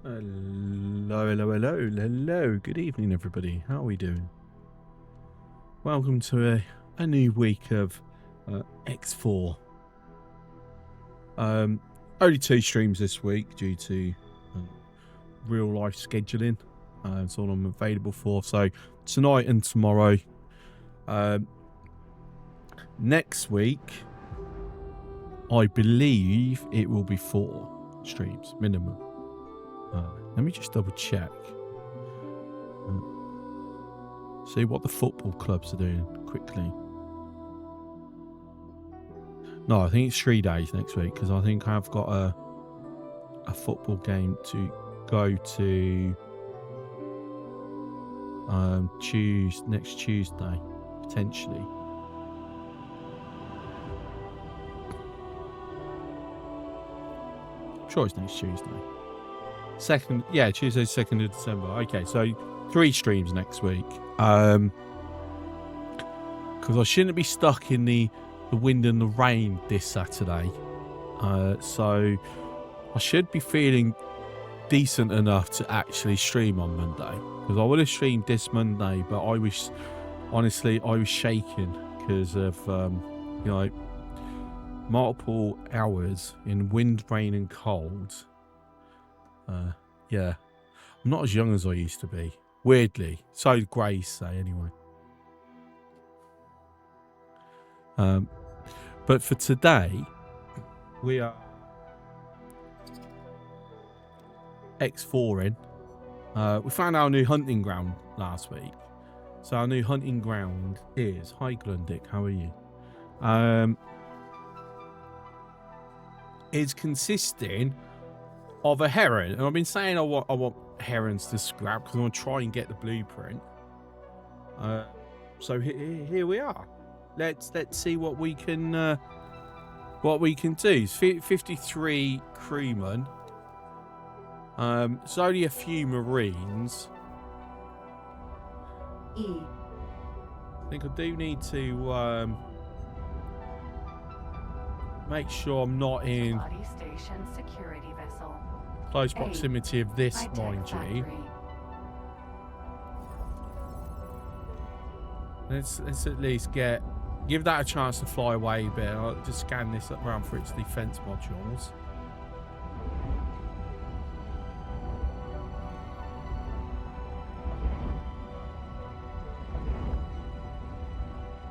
Hello. Good evening, everybody. How are we doing? Welcome to a new week of X4. Only 2 streams this week due to real life scheduling. It's all I'm available for. So tonight and tomorrow. Next week, I believe it will be 4 streams minimum. Let me just double check. See what the football clubs are doing quickly. No, I think it's 3 days next week because I think I've got a football game to go to next Tuesday, potentially. I'm sure it's next Tuesday. Tuesday, 2nd of December. Okay, so 3 streams next week. Because I shouldn't be stuck in the wind and the rain this Saturday. So I should be feeling decent enough to actually stream on Monday. Because I would have streamed this Monday, but I was shaking because of multiple hours in wind, rain and cold. Yeah, I'm not as young as I used to be. Weirdly, so Grace say anyway. But for today, we are X4ing. We found our new hunting ground last week. So our new hunting ground is, hi Glundick, how are you? Is consisting of a heron, and I've been saying I want herons to scrap because I want to try and get the blueprint. So here we are. Let's see what we can do. 53 crewmen. It's only a few marines. I think I do need to make sure I'm not in close proximity of this, mind you. Let's at least give that a chance to fly away a bit. I'll just scan this around for its defense modules.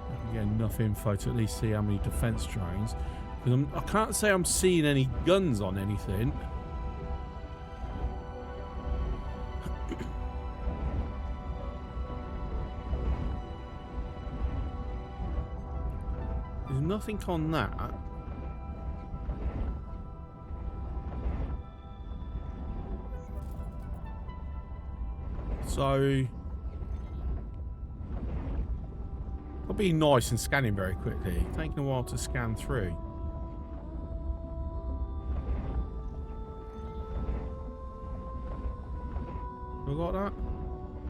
I can get enough info to at least see how many defense drones. Because I can't say I'm seeing any guns on anything. There's nothing on that. So I'll be nice and scanning very quickly. Taking a while to scan through. Have I got that?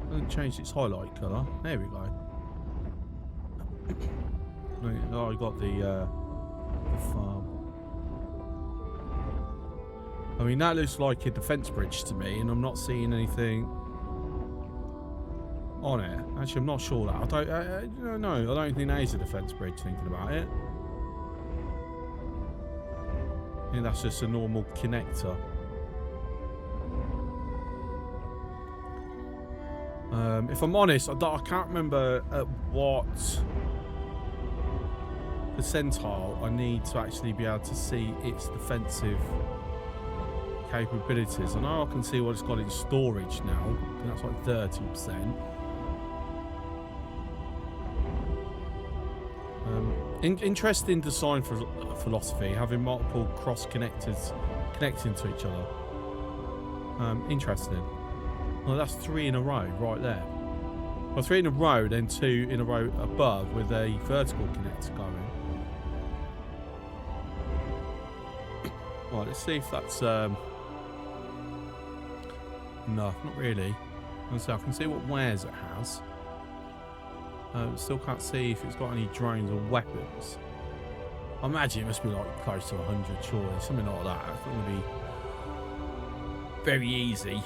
Hasn't changed its highlight colour. There we go. Oh, I got the farm. I mean, that looks like a defence bridge to me, and I'm not seeing anything on it. Actually, I'm not sure that. I don't think that is a defence bridge. Thinking about it, I think that's just a normal connector. If I'm honest, I can't remember at what percentile I need to actually be able to see its defensive capabilities. I know I can see what it's got in storage now. That's like 30%. Interesting design philosophy, having multiple cross connectors connecting to each other. Interesting. Well, that's 3 in a row right there. Well, 3 in a row, then 2 in a row above with a vertical connector going. Right, let's see if that's no, not really. So I can see what wares it has. Still can't see if it's got any drones or weapons. I imagine it must be like close to 100, surely, something like that. It's not going to be very easy.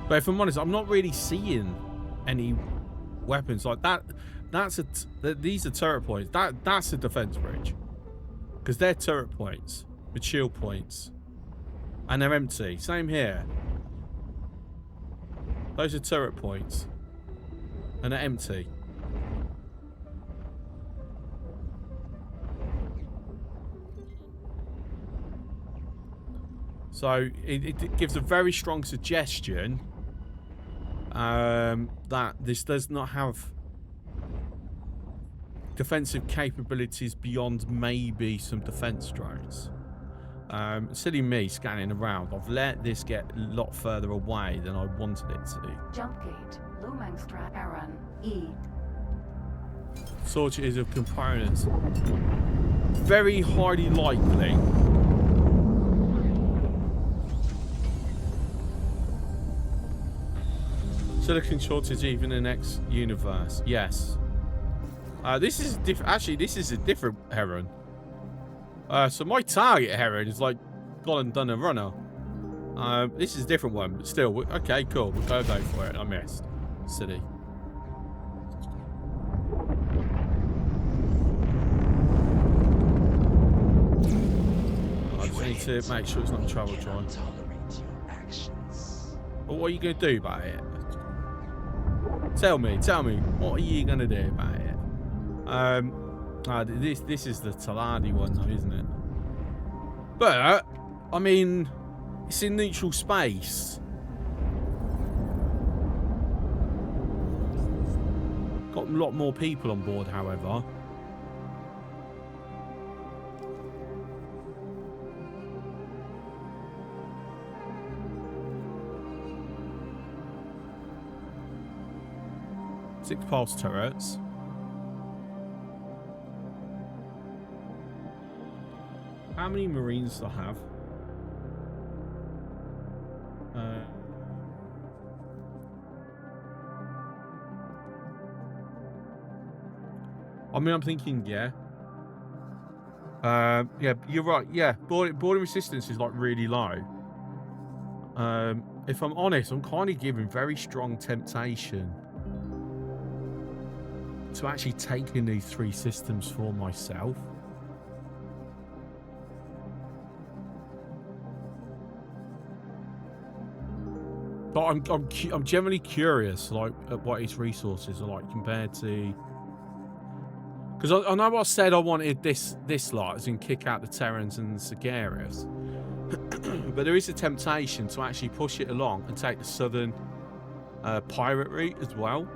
But if I'm honest, I'm not really seeing any weapons like that. These are turret points. That's a defense bridge, because they're turret points with shield points, and they're empty. Same here. Those are turret points, and they're empty. So it gives a very strong suggestion that this does not have defensive capabilities beyond maybe some defense drones. Silly me scanning around. I've let this get a lot further away than I wanted it to. Jump gate, Lumangstraat, Aaron, E. Shortages of components. Very highly likely. Silicon shortage even in the next universe. Yes. This is actually this is a different Heron. So my target Heron is like gone and done a runner. This is a different one, but still, okay, cool. We'll go for it. I missed. Silly. I just need to make sure it's not a travel drone. But what are you going to do about it? Tell me, what are you going to do about it? This is the Taladi one though, isn't it? But, I mean, it's in neutral space. Got a lot more people on board, however. Six pulse turrets. How many Marines do I have? I mean, I'm thinking, yeah. Yeah, you're right. Yeah, boarding resistance is like really low. If I'm honest, I'm kind of giving very strong temptation to actually taking these 3 systems for myself. But I'm generally curious, like, at what its resources are like compared to. Because I know I said I wanted this lot, as in kick out the Terrans and the Sagaris. But there is a temptation to actually push it along and take the southern pirate route as well.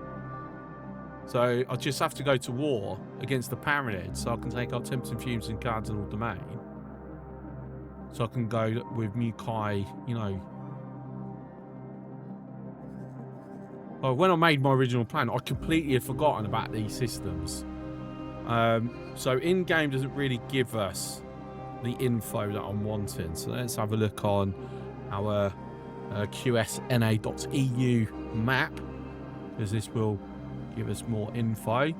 So I just have to go to war against the Paranoid, so I can take out Tempest and Fumes and Cardinal Domain. So I can go with Mukai, you know. Well, when I made my original plan, I completely had forgotten about these systems. So in-game doesn't really give us the info that I'm wanting. So let's have a look on our qsna.eu map, because this will give us more info.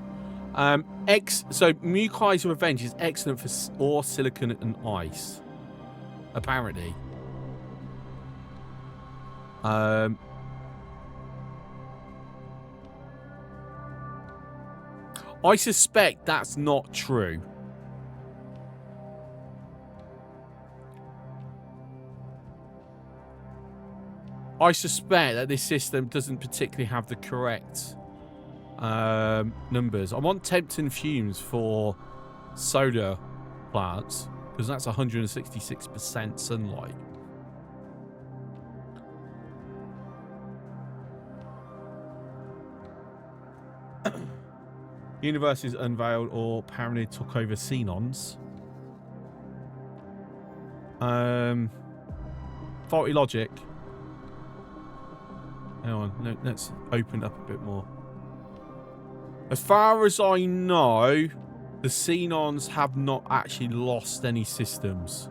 So Mukai's Revenge is excellent for ore, silicon, and ice. Apparently. I suspect that's not true. I suspect that this system doesn't particularly have the correct numbers. I want Tempting Fumes for solar plants, because that's 166% sunlight. Universe is unveiled, or Paranoid took over Xenons. Faulty logic. Hang on, no, let's open up a bit more. As far as I know, the Xenons have not actually lost any systems.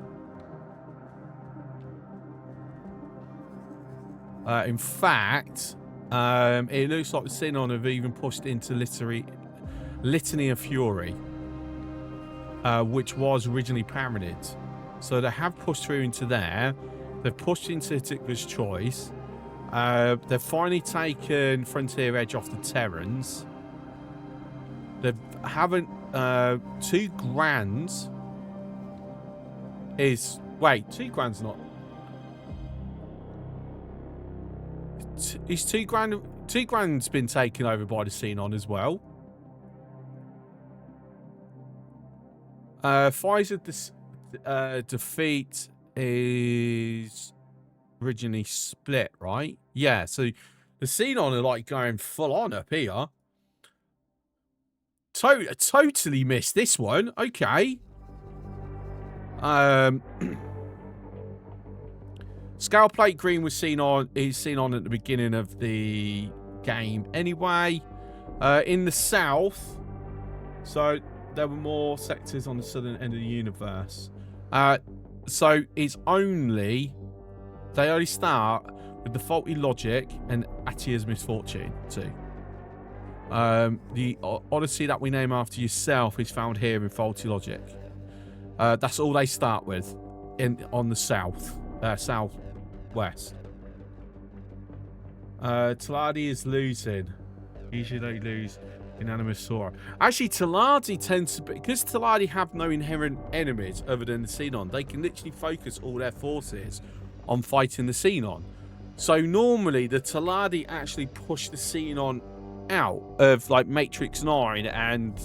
In fact, it looks like the Xenon have even pushed into Litany of Fury, which was originally Paranoid. So they have pushed through into there. They've pushed into Tickler's Choice. They've finally taken Frontier Edge off the Terrans. They haven't... 2 grand is... Wait, 2 grand's not... Is 2 grand... 2 grand's been taken over by the Xenon as well. Pfizer defeat is originally split, right? Yeah, so the Xenon are like going full on up here. Totally missed this one. Okay. Scale plate green was seen on at the beginning of the game anyway. In the south, so there were more sectors on the southern end of the universe. So it's only... They only start with the faulty logic and Atia's misfortune too. The Odyssey that we name after yourself is found here in faulty logic. That's all they start with on the southwest. Taladi is losing. Usually they lose unanimous Sora. Actually, Taladi tends to be... Because Taladi have no inherent enemies other than the Xenon, they can literally focus all their forces on fighting the Xenon. So normally the Taladi actually push the Xenon out of like Matrix 9 and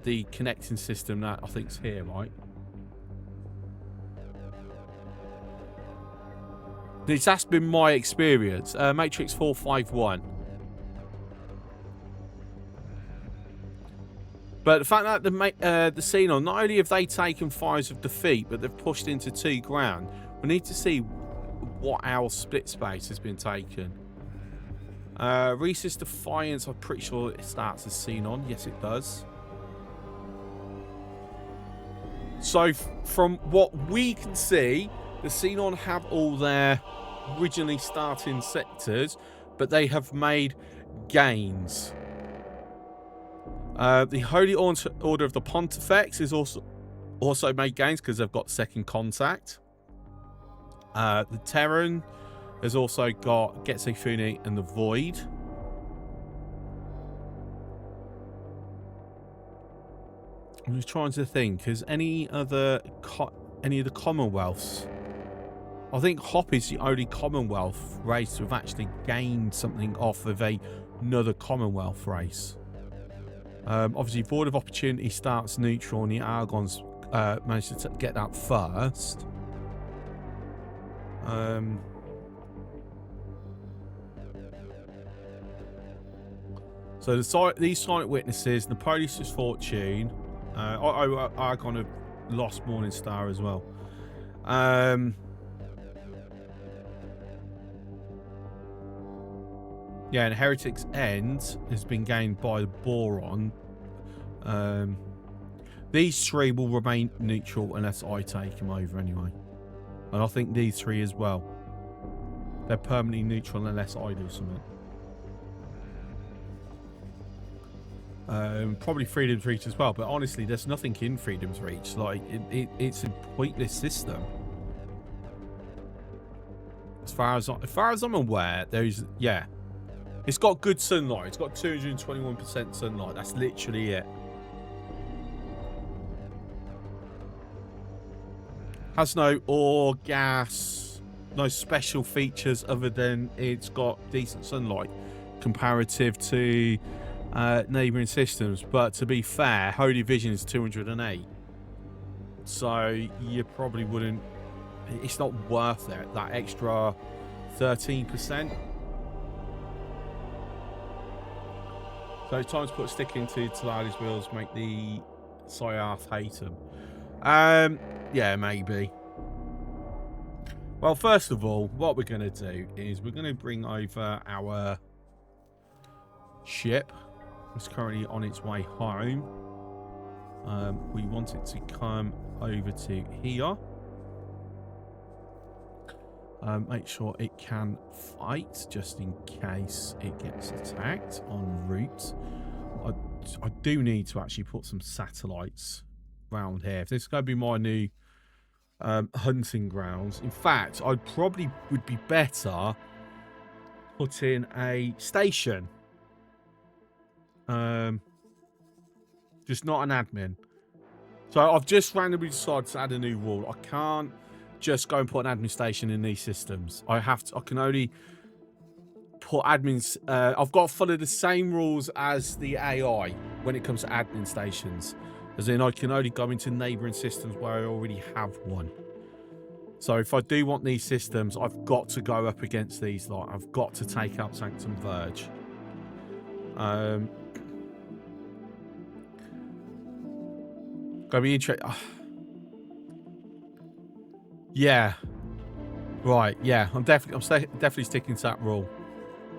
the connecting system that I think's here, right? This has been my experience. Matrix 451. But the fact that the Xenon, not only have they taken fires of defeat, but they've pushed into 2 ground. We need to see what our split space has been taken. Reese's Defiance, I'm pretty sure it starts as Xenon. Yes, it does. So, from what we can see, the Xenon have all their originally starting sectors, but they have made gains. The Holy Order of the Pontifex is also made gains because they've got second contact. The Terran has also got Getsefuni and the Void. I'm just trying to think. Has any of the Commonwealths? I think Hop is the only Commonwealth race to have actually gained something off of another Commonwealth race. Obviously, Void of Opportunity starts neutral, and the Argons managed to get that first. So these Silent Witnesses, Napoleon's Fortune, Argon have lost Morning Star as well. Yeah, and Heretic's End has been gained by the Boron. These 3 will remain neutral unless I take them over anyway. And I think these 3 as well. They're permanently neutral unless I do something. Probably Freedom's Reach as well, but honestly, there's nothing in Freedom's Reach. Like, it's a pointless system. As far as I'm aware, there's... Yeah. It's got good sunlight. It's got 221% sunlight. That's literally it. Has no ore, gas, no special features other than it's got decent sunlight comparative to neighbouring systems. But to be fair, Holy Vision is 208. So you probably wouldn't... It's not worth it, that extra 13%. So it's time to put a stick into Taladi's wheels, make the Syath hate him. Yeah, maybe. Well, first of all, what we're going to do is we're going to bring over our ship. It's currently on its way home. We want it to come over to here. Make sure it can fight just in case it gets attacked en route. I do need to actually put some satellites around here. If this is going to be my new hunting grounds. In fact, I probably would be better putting a station. Just not an admin. So I've just randomly decided to add a new rule. I can't just go and put an admin station in these systems. I can only put admins. I've got to follow the same rules as the AI when it comes to admin stations. As in, I can only go into neighbouring systems where I already have one. So if I do want these systems, I've got to go up against these. Like, I've got to take out Sanctum Verge. Gonna be interesting. Yeah. Right. Yeah. I'm definitely sticking to that rule,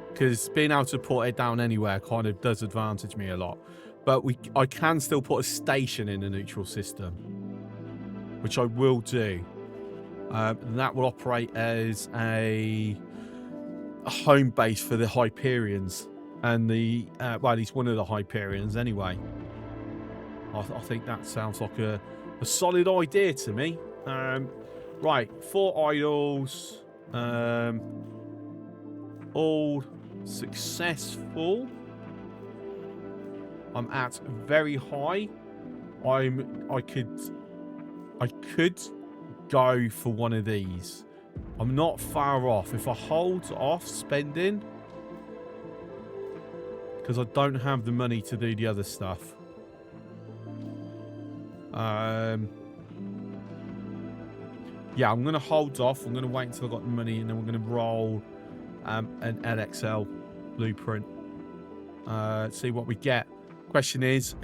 because being able to put it down anywhere kind of does advantage me a lot. But I can still put a station in a neutral system, which I will do. And that will operate as a home base for the Hyperions and the well, at least one of the Hyperions anyway. I think that sounds like a solid idea to me. Right, 4 idols, all successful. I'm at very high. I could go for one of these. I'm not far off. If I hold off spending, because I don't have the money to do the other stuff. Yeah, I'm going to hold off. I'm going to wait until I've got the money, and then we're going to roll an LXL blueprint. See what we get. Question is,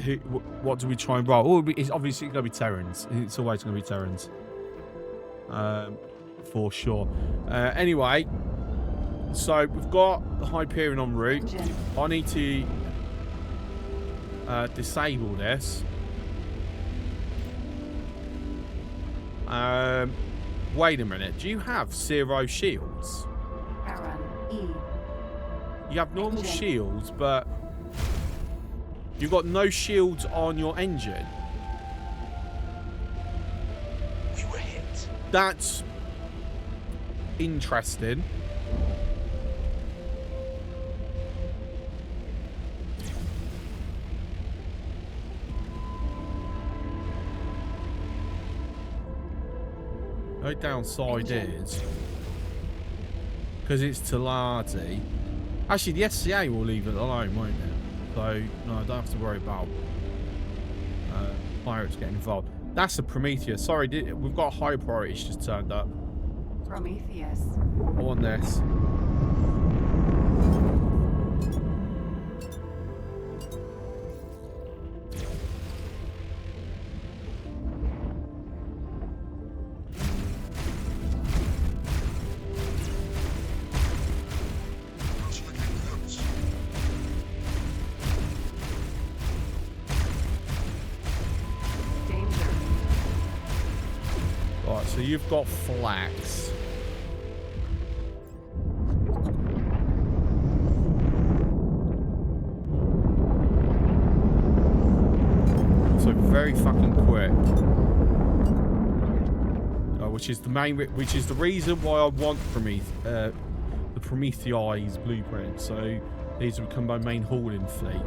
what do we try and roll? Oh, it's obviously going to be Terrans. It's always going to be Terrans. For sure. Anyway, so we've got the Hyperion en route. I need to disable this. Wait a minute. Do you have 0 shields? You have normal shields, but you've got no shields on your engine. We were hit. That's interesting. No downside is, because it's Talati. Actually, the SCA will leave it alone, won't it? So, no, I don't have to worry about pirates getting involved. That's a Prometheus. Sorry, we've got high priorities just turned up. Prometheus. I want this. So you've got flax. So very fucking quick. Which is the reason why I want the Prometheus blueprint. So these will become my main hauling fleet.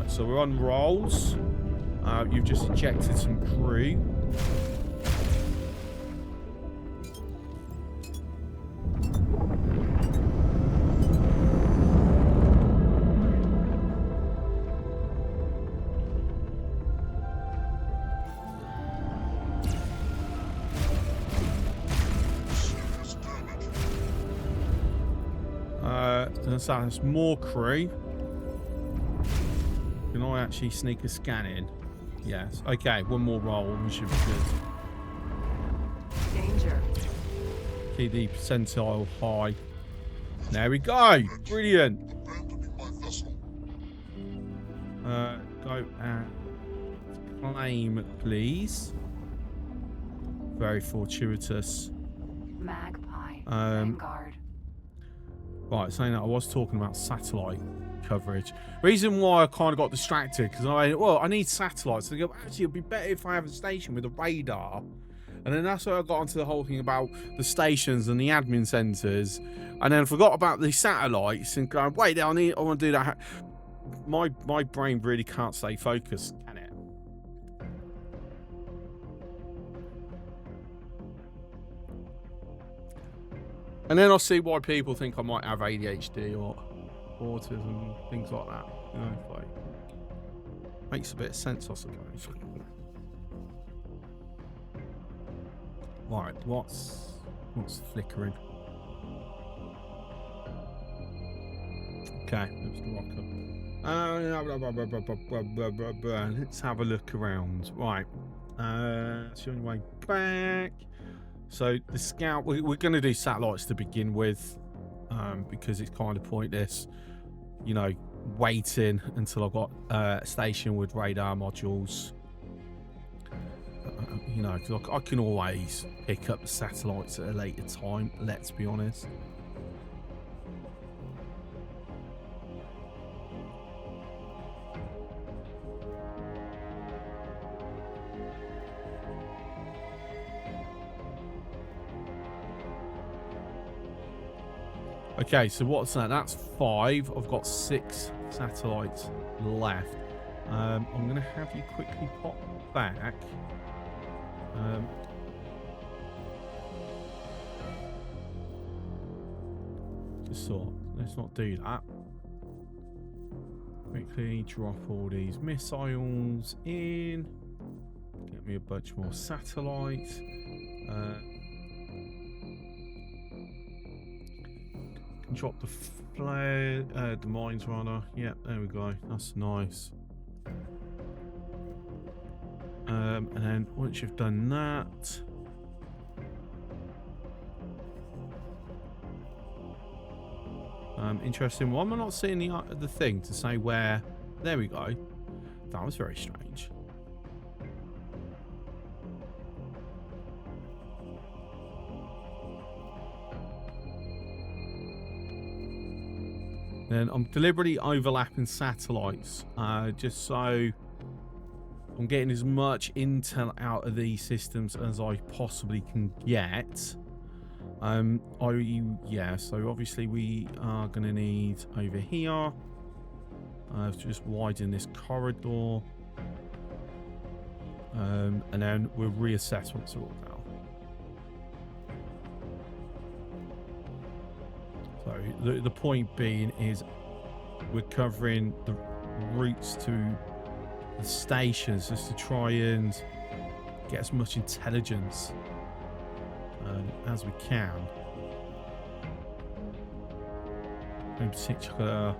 So we're on rolls. You've just ejected some crew. So that's more crew. Can I actually sneak a scan in? Yes. Okay, one more roll and we should be good. Danger. Keep the percentile high. There we go. Brilliant. Go at claim, please. Very fortuitous. Magpie. Vanguard. Right, saying that I was talking about satellite coverage. Reason why I kind of got distracted because I need satellites. So I go, actually, it'd be better if I have a station with a radar. And then that's where I got onto the whole thing about the stations and the admin centres, and then forgot about the satellites and going, wait, I want to do that. My brain really can't stay focused, can it? And then I'll see why people think I might have ADHD or autism, things like that. You know, like, makes a bit of sense, I suppose. Right, what's flickering? Okay, let's rock up. Let's have a look around. Right, it's the only way back. So the scout, we're going to do satellites to begin with, because it's kind of pointless, you know, waiting until I've got a station with radar modules. You know, because I can always pick up the satellites at a later time, let's be honest. Okay, so what's that? That's 5. I've got 6 satellites left. I'm going to have you quickly pop back. Just sort. Let's not do that. Quickly drop all these missiles in. Get me a bunch more satellites. Can drop the flare, the mines runner. Yep, there we go. That's nice. And then once you've done that, interesting. Why am I not seeing the thing to say where? There we go. That was very strange. Then I'm deliberately overlapping satellites, just so I'm getting as much intel out of these systems as I possibly can get. So obviously we are going to need over here to just widen this corridor, and then we'll reassess once we're all down. So the point being is we're covering the routes to the stations just to try and get as much intelligence as we can. In particular,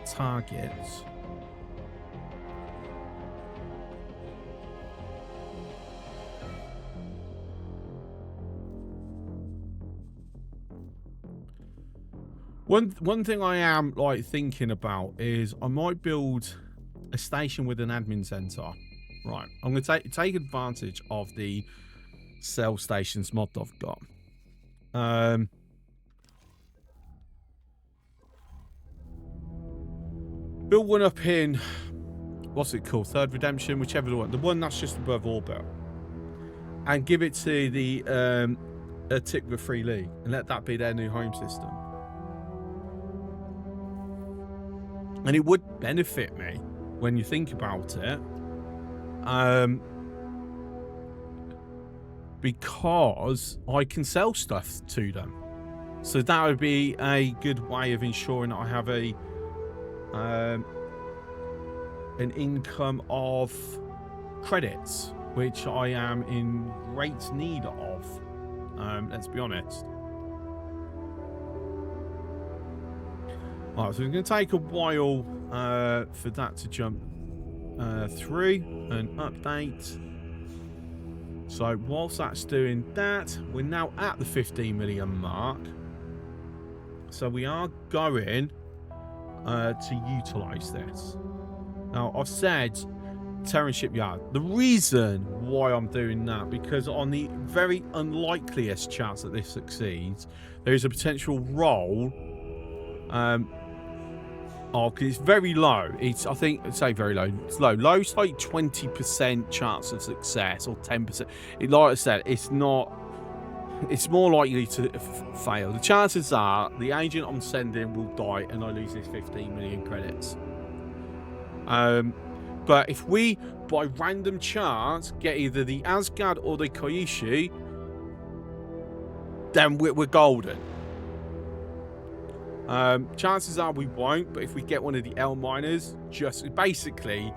targets. One thing I am like thinking about is I might build a station with an admin center. Right, I'm going to take advantage of the cell stations mod I've got. Build one up in, what's it called, Third Redemption, whichever the one that's just above orbit, and give it to the Tikva Free League and let that be their new home system. And it would benefit me when you think about it, because I can sell stuff to them. So that would be a good way of ensuring that I have an income of credits, which I am in great need of. Let's be honest. Right, so it's going to take a while for that to jump through and update. So whilst that's doing that, we're now at the 15 million mark. So we are going to utilize this. Now, I've said Terran shipyard. The reason why I'm doing that, because on the very unlikeliest chance that this succeeds, there is a potential roll. Because it's very low. It's, I think, I'd say very low. It's low. Low's like 20% chance of success or 10%. Like I said, it's not. It's more likely to fail. The chances are the agent I'm sending will die and I lose this 15 million credits. But if we, by random chance, get either the Asgard or the Koishi, then we're golden. Chances are we won't, but if we get one of the L miners, just basically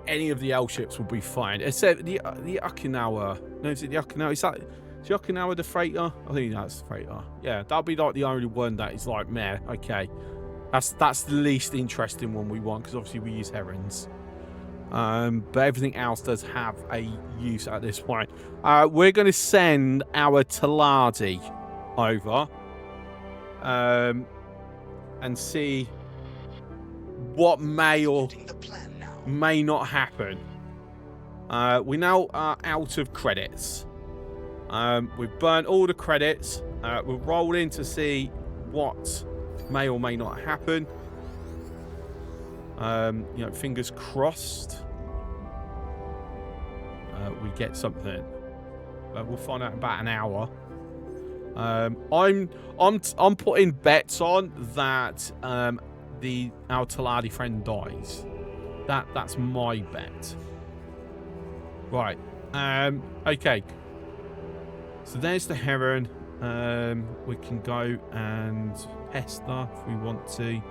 any of the L ships will be fine. Except the Okinawa. No, is it the Okinawa? Is the Okinawa the freighter? I think that's the freighter. Yeah, that'll be like the only one that is like meh. Okay, that's the least interesting one we want because obviously we use herons. But everything else does have a use at this point. We're going to send our Taladi over and see what may or may not happen. We now are out of credits. We've burnt all the credits. We'll roll in to see what may or may not happen. You know, fingers crossed we get something. We'll find out in about an hour. I'm putting bets on that our Taladi friend dies. That's my bet. Right. Okay. So there's the heron. We can go and pest her if we want to.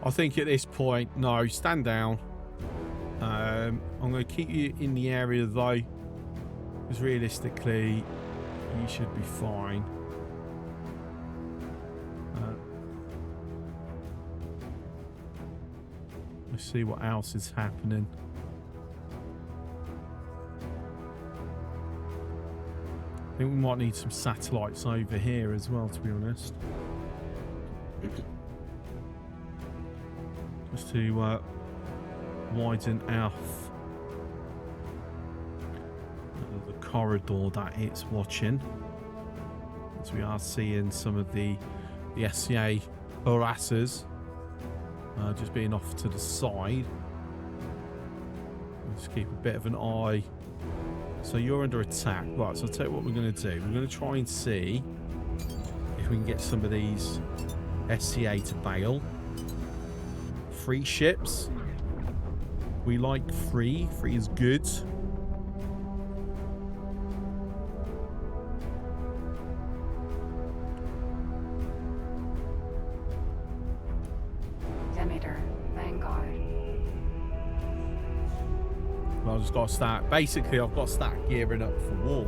I think at this point, no, stand down. I'm going to keep you in the area though, because realistically, you should be fine. Let's see what else is happening. I think we might need some satellites over here as well, to be honest. Just to widen out the corridor that it's watching, as we are seeing some of the SCA harassers just being off to the side. Let's keep a bit of an eye. So you're under attack, right? So I'll tell you what we're going to do. We're going to try and see if we can get some of these SCA to bail. Free ships. We like free. Free is good. Demeter, Vanguard. Well, I've just got to start. Basically, I've got to start gearing up for war.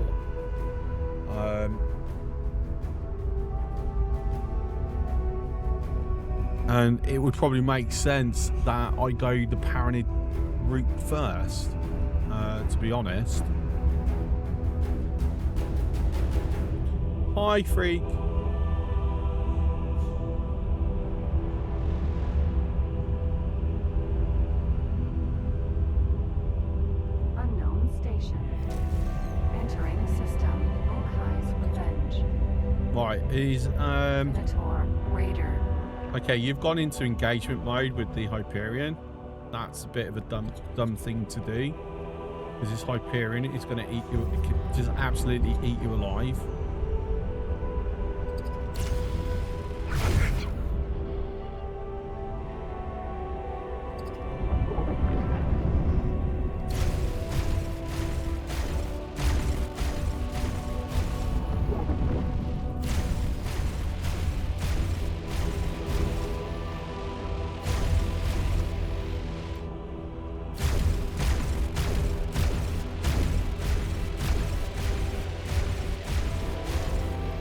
And it would probably make sense that I go the Paranid route first, to be honest. Hi, freak. Unknown station. Entering system. Okai's Revenge. Right, is Minotaur. Raider. okay, you've gone into engagement mode with the Hyperion. That's a bit of a dumb thing to do. Because this Hyperion is going to eat you. It can just absolutely eat you alive.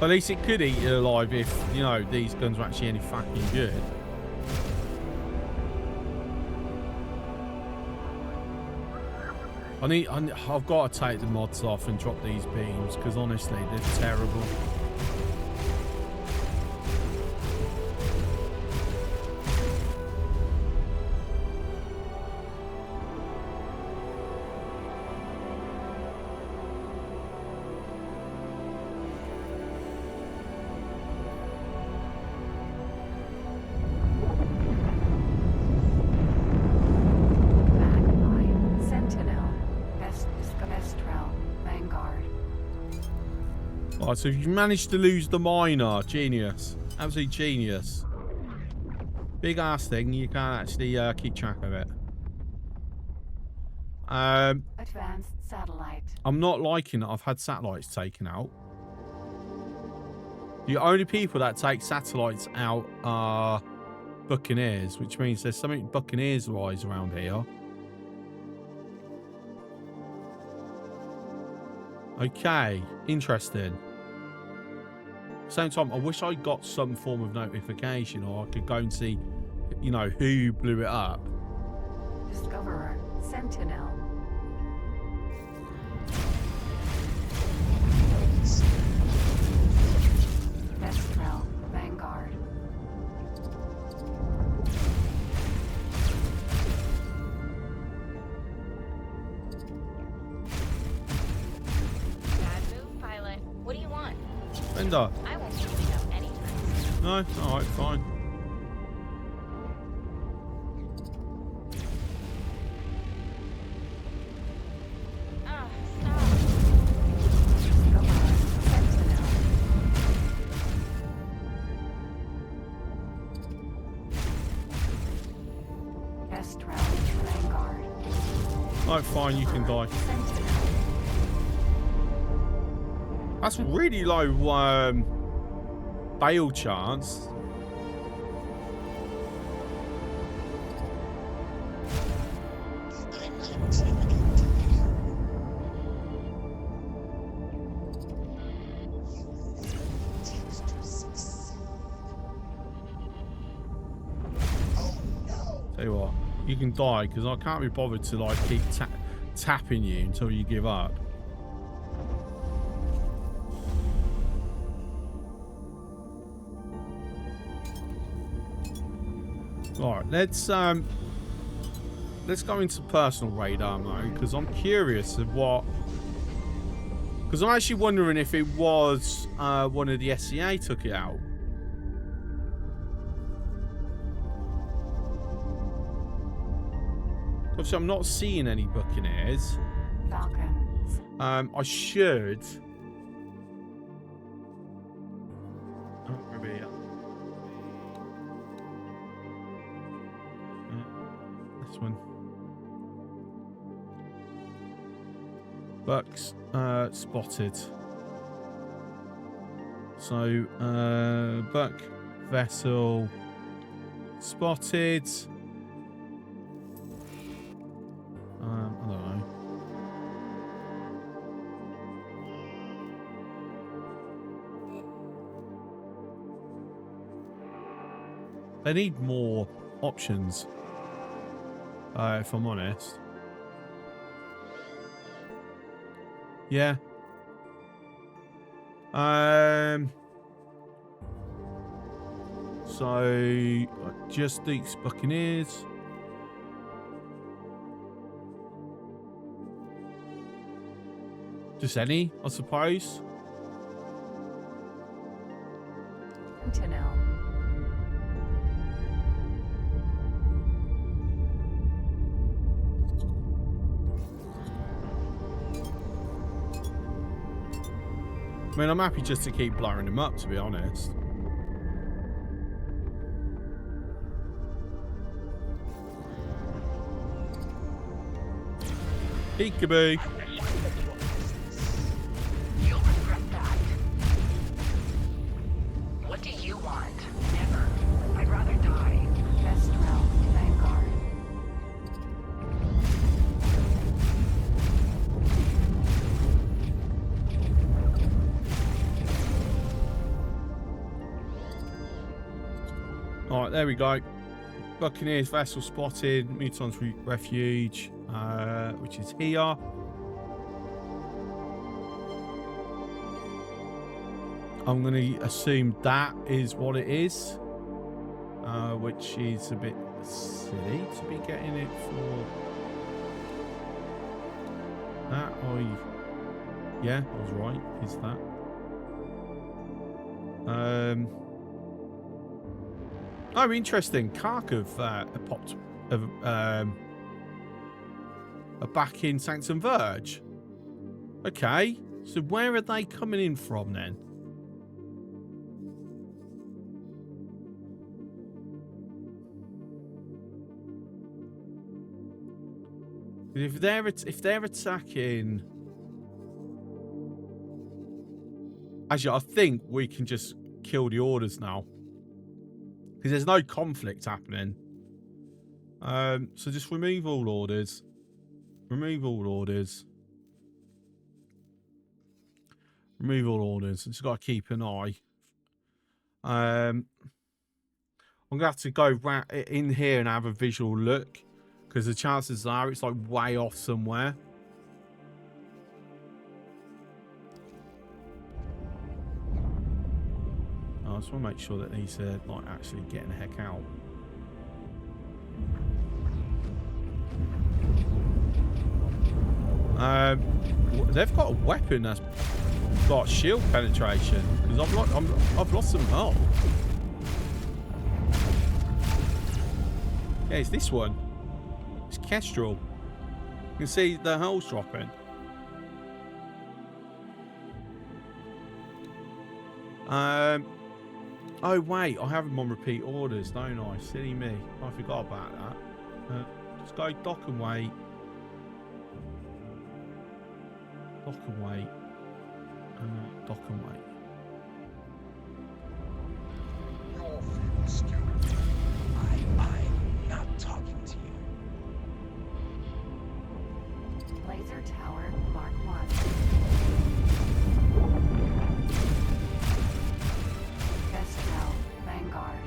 At least it could eat you alive if, you know, these guns were actually any fucking good. I've got to take the mods off and drop these beams because honestly, they're terrible. Right, so you managed to lose the miner. Genius. Absolute genius. Big ass thing. You can't actually keep track of it. Advanced satellite. I'm not liking that I've had satellites taken out. The only people that take satellites out are Buccaneers, which means there's something Buccaneers-wise around here. Okay, interesting. Same time, I wish I got some form of notification, or I could go and see, you know, who blew it up. Discoverer. Sentinel. Kestrel. Vanguard. Bad move, pilot. What do you want? Bender. I won't be giving up anytime. No, alright, fine. Ah, stop. Discoverer. Sentinel. Kestrel. Vanguard. Alright, fine, you can die. Sentinel. That's really low bail chance. Tell you what, you can die because I can't be bothered to like keep tapping you until you give up. Alright, let's go into personal radar mode because I'm curious of what. Because I'm actually wondering if it was one of the SCA took it out. Obviously, I'm not seeing any Buccaneers. Falcons. I should. Oh, maybe. This one. Bucks spotted. So Buck vessel spotted. I don't know. They need more options. If I'm honest. Yeah. So just these Buccaneers. Just any, I suppose. Sentinel. I mean, I'm happy just to keep blowing them up, to be honest. Peekaboo. You'll regret that. What do you want? Never. I'd rather die. Kestrel. Vanguard. Alright, there we go. Buccaneers vessel spotted. Muton's refuge, which is here. I'm going to assume that is what it is, which is a bit silly to be getting it for that. Yeah, I was right. Is that? Oh, interesting. Kharkov popped back in Sanctum Verge. Okay, so where are they coming in from then? If they're attacking, actually, I think we can just kill the orders now because there's no conflict happening. So just remove all orders. Remove all orders. Remove all orders. Just got to keep an eye. I'm gonna have to go in here and have a visual look because the chances are it's like way off somewhere. I just want to make sure that he's like actually getting the heck out. They've got a weapon that's got shield penetration because I've lost some hull. Yeah, it's this one. It's Kestrel. You can see the hull's dropping. Oh wait, I have them on repeat orders, don't I? Silly me. I forgot about that. Just go dock and wait. Dock and wait. Dock and wait. You're feeling stupid. I'm not talking to you. Laser Tower Mark 1. Kestrel, Vanguard.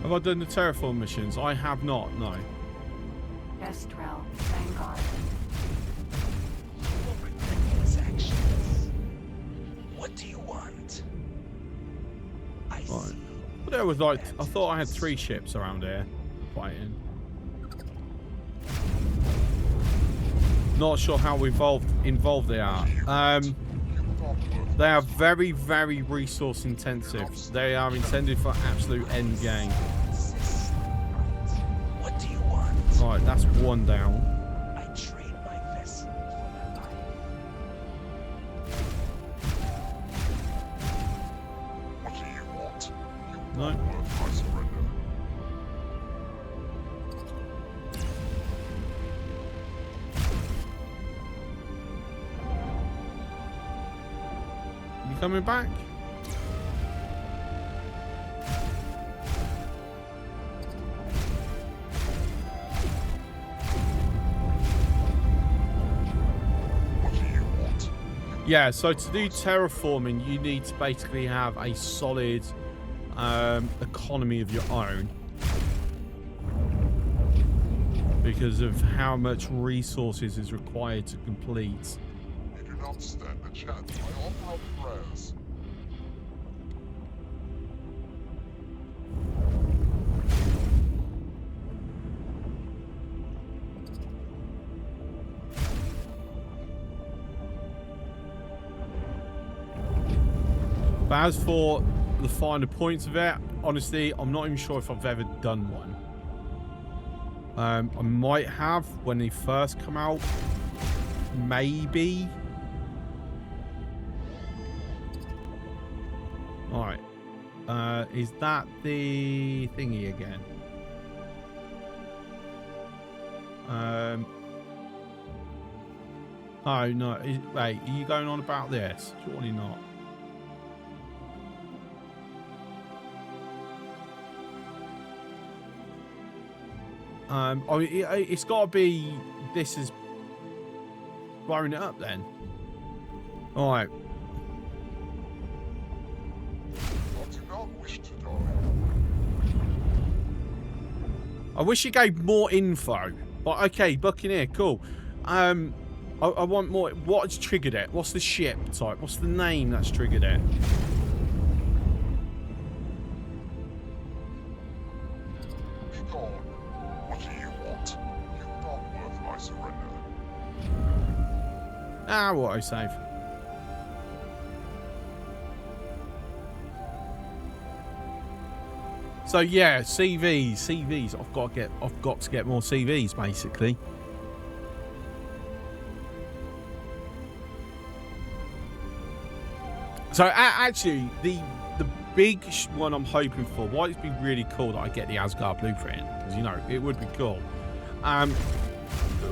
Have I done the terraform missions? I have not, no. Kestrel, Vanguard. Your ridiculous actions. What do you want? I Right. see. But there was like, I thought I had 3 ships around here fighting. Not sure how involved they are. They are very, very resource intensive. They are intended for absolute end game. What do you want? Right, that's one down. I trade my vessel for my life. What do you want? No. I surrender. You coming back? What do you want? Yeah, so to do terraforming, you need to basically have a solid economy of your own. Because of how much resources is required to complete. You do not stand a chance. I offer up prayers. But as for the finer points of it, honestly, I'm not even sure if I've ever done one. I might have when they first come out. Maybe. Alright. Is that the thingy again? Oh, no. Wait, are you going on about this? Surely not. I mean, it's got to be. This is blowing it up then. All right. I do not wish to die. I wish you gave more info. But okay, Buccaneer, cool. I want more. What's triggered it? What's the ship type? What's the name that's triggered it? Be gone. What do you want? You're not worth my surrender. Ah, what I save. So yeah, CVs. I've got to get more CVs basically. So actually, the big one I'm hoping for, why it'd be really cool that I get the Asgard blueprint, because you know it would be cool.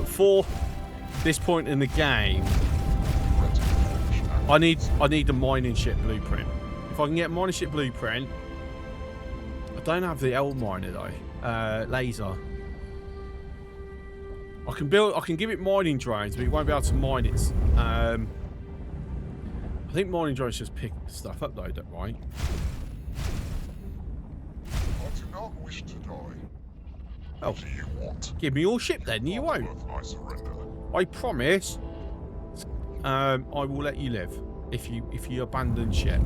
For this point in the game, I need the mining ship blueprint. If I can get mining ship blueprint, I don't have the L miner though. Laser. I can give it mining drones, but it won't be able to mine it. I think mining drones just pick stuff up though, right? I do not wish to die. Oh. What do you want? Give me your ship then, you won't. Worth my surrender. I promise. I will let you live if you abandon ship.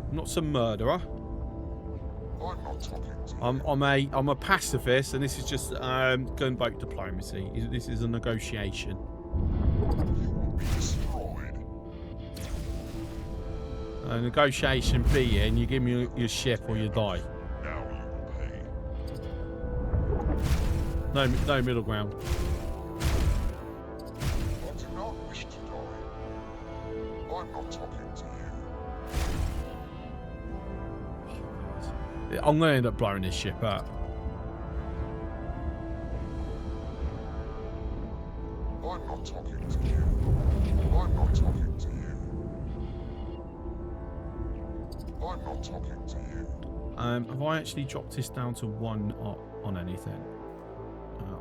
I'm not some murderer. I'm not talking to you. I'm a pacifist, and this is just gunboat diplomacy. This is a negotiation. You will be destroyed. A negotiation being you give me your ship or you die. Now you will pay. No middle ground. I do not wish to die. I'm not talking to you. I'm going to end up blowing this ship up. I'm not talking to you. I'm not talking to you. I'm not talking to you. Have I actually dropped this down to 1 on anything?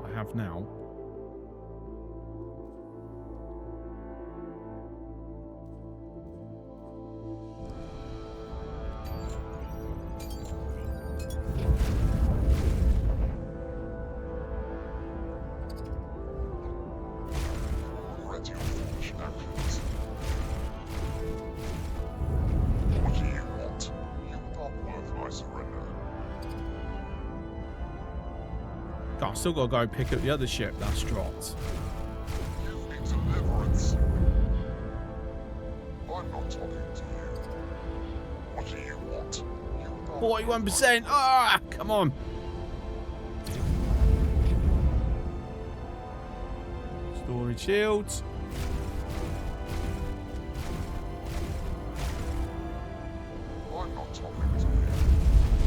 I have now. Regret your foolish actions. What do you want? You are not worth my surrender. God, I've still got to go pick up the other ship that's dropped. You need deliverance. I'm not talking to you. What do you want? You are not 41%! Ah, come on! Storage shields. I'm not talking to you.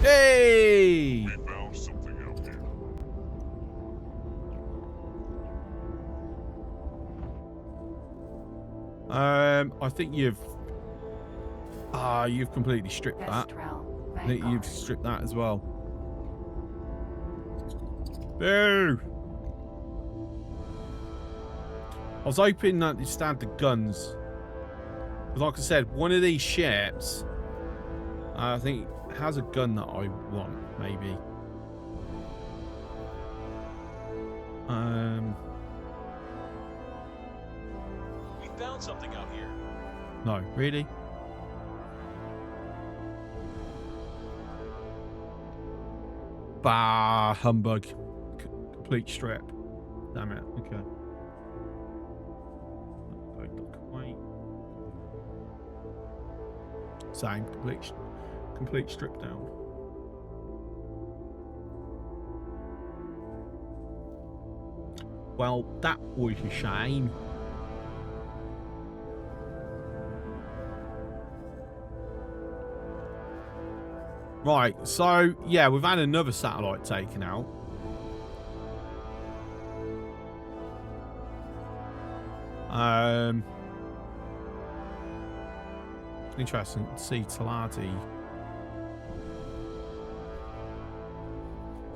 Hey! We found something out here. I think you've completely stripped that. Kestrel, I think Vanguard. you've stripped that as well. Boo! I was hoping that you stand the guns. Like I said, one of these ships, I think, has a gun that I want, maybe. We found something out here. No, really? Bah, humbug. Complete strip. Damn it. Okay. Wait. Same. Complete strip down. Well, that was a shame. Right, so yeah, we've had another satellite taken out. Interesting to see Talati.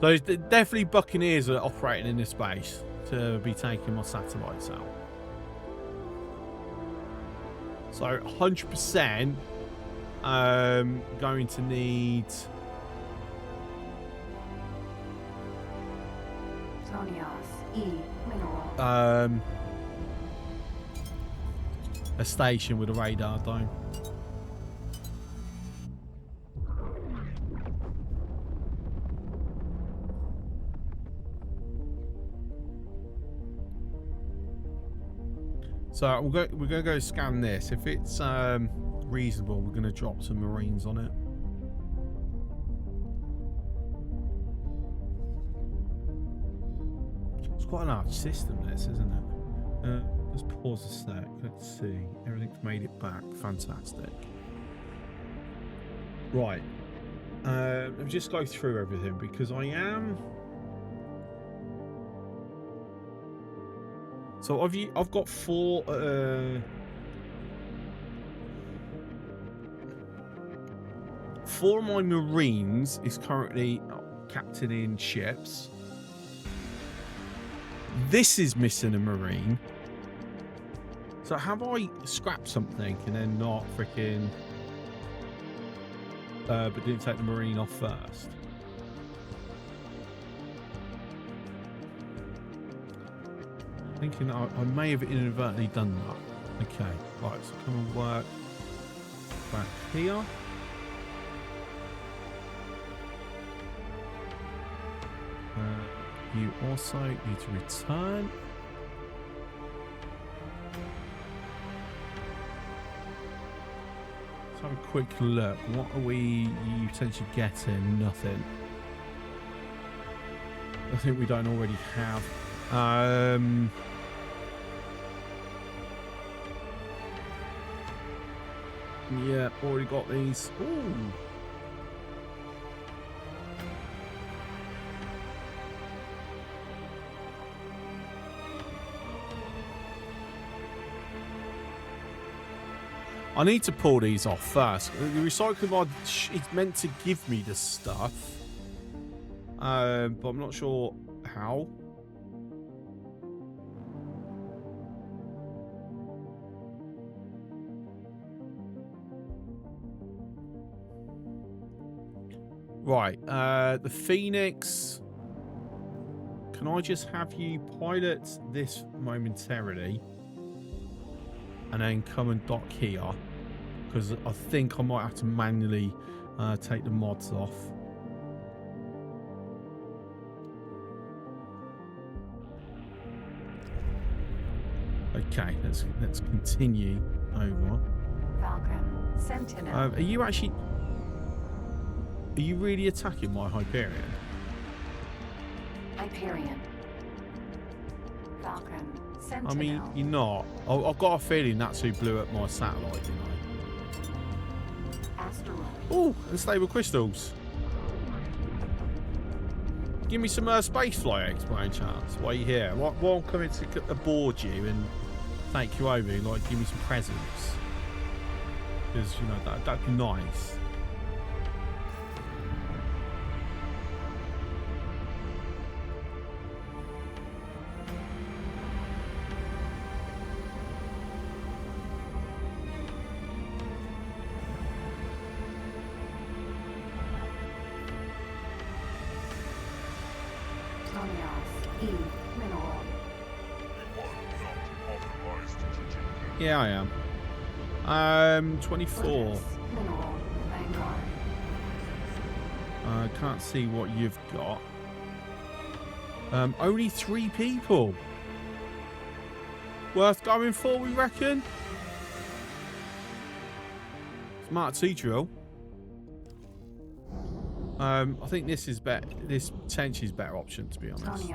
So definitely Buccaneers are operating in this base to be taking my satellites out. So 100%. Going to need Sonios, E, mineral. a station with a radar dome. So we're going to go scan this. If it's reasonable, we're going to drop some Marines on it. It's quite a large system, this, isn't it? Let's pause a sec. Let's see. Everything's made it back. Fantastic. Right. Let me just go through everything because I am. So I've got 4. 4 of my Marines is currently captaining ships. This is missing a Marine. So have I scrapped something and then not freaking... but didn't take the Marine off first? Thinking I may have inadvertently done that. Okay, right, so come and work back here. You also need to return. Let's have a quick look. What are we potentially getting? Nothing. I think we don't already have. Yeah, already got these. Ooh. I need to pull these off first. The recycling mod is meant to give me the stuff, but I'm not sure how. Right, the Phoenix. Can I just have you pilot this momentarily and then come and dock here? Because I think I might have to manually take the mods off. Okay, let's continue over. Falcon, Sentinel. Are you actually? Are you really attacking my Hyperion? Hyperion. Falcon, Sentinel. I mean, you're not. I've got a feeling that's who blew up my satellite, you know. Asteroid. Oh, unstable crystals. Give me some spaceflight eggs by any chance while you're here. While I'm coming to aboard you and take you over, like give me some presents. Because, you know, that'd be nice. Yeah, I am. 24. I can't see what you've got. Only 3 people. Worth going for, we reckon. Smart T drill. I think this is better. This potentially is a better option, to be honest.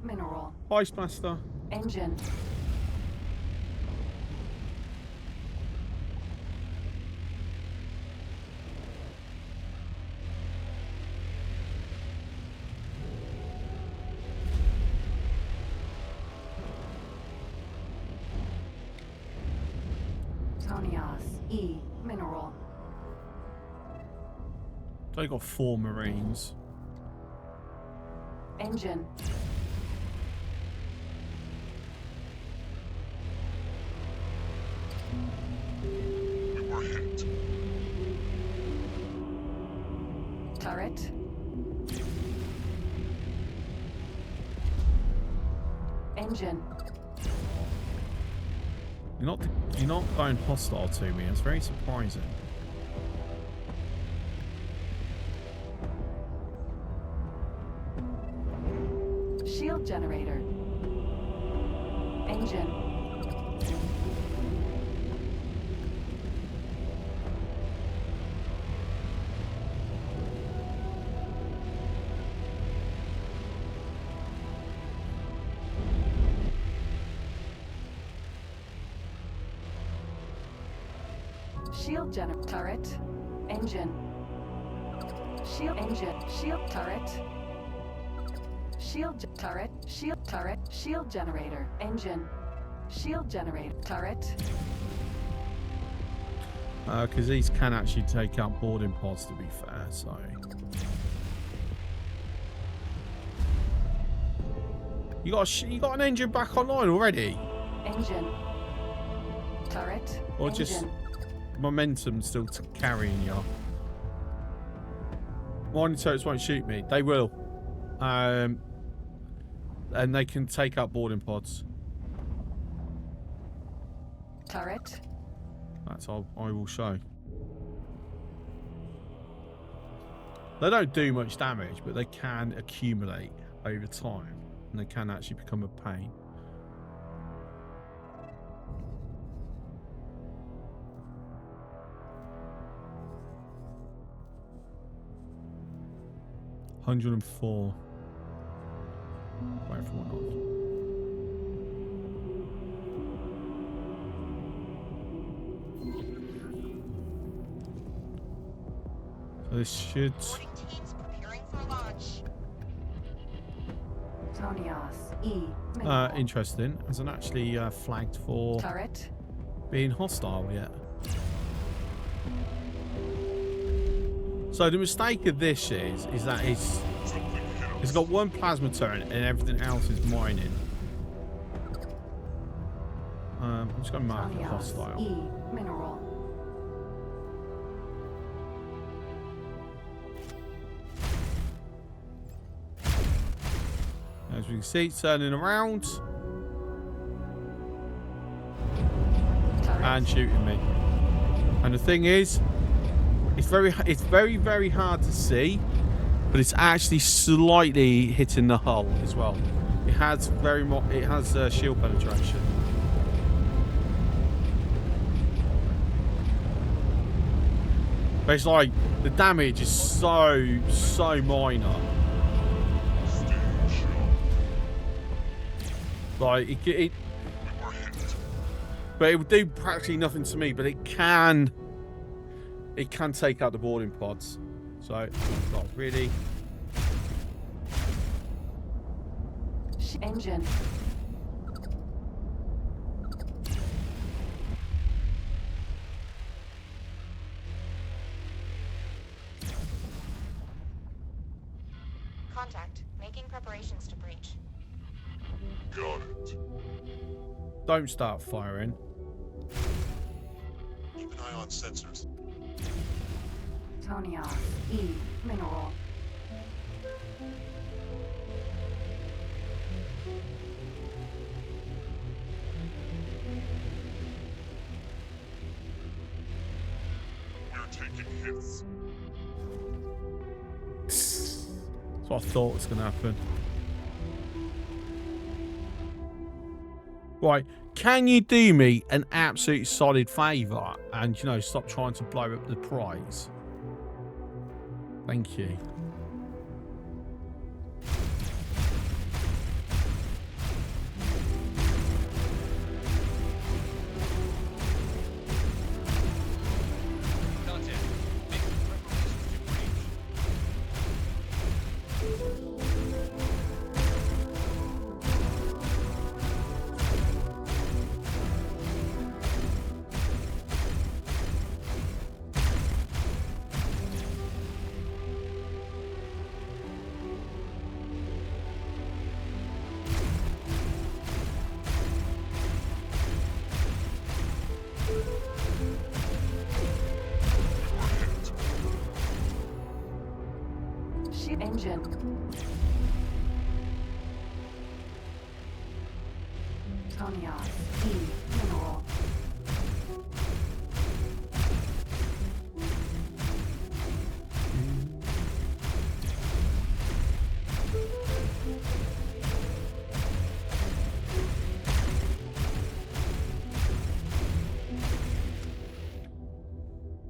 Mineral. Ice Master. Engine. Mineral. They got 4 Marines. Engine. We were hit. Turret. Engine. You're not going hostile to me. It's very surprising. Shield generator. Engine. Shield turret. Engine. Shield engine. Shield turret. Shield turret. Shield turret. Shield generator. Engine. Shield generator. Turret. Because these can actually take out boarding pods, to be fair, so... You got an engine back online already? Engine. Turret. Or engine. just momentum still carrying you? Mining turrets won't shoot me. They will. And they can take out boarding pods. Turret. That's all I will show. They don't do much damage, but they can accumulate over time. And they can actually become a pain. $104. Wait for one on. So this should... Boarding teams preparing for launch. Tonios. E. Minimal. Interesting. Hasn't actually flagged for Turret. being hostile yet. So the mistake of this is that it's got one plasma turret and everything else is mining. I'm just going to mark it Tonios. hostile. E. Mineral. As we can see, it's turning around Turret. and shooting me. And the thing is, it's very hard to see, but it's actually slightly hitting the hull as well. It has shield penetration. But it's like the damage is so minor. Like it We were hit. but it would do practically nothing to me. But it can take out the boarding pods. So, not really. Engine. Contact. Making preparations to breach. Got it. Don't start firing. Keep an eye on sensors. Tonios. E. Mineral. We're taking hits. That's what I thought was going to happen. Right, can you do me an absolute solid favour and, you know, stop trying to blow up the prize? Thank you. Contact. Making preparations to breach. Ship engine. Tonios. E. Mineral.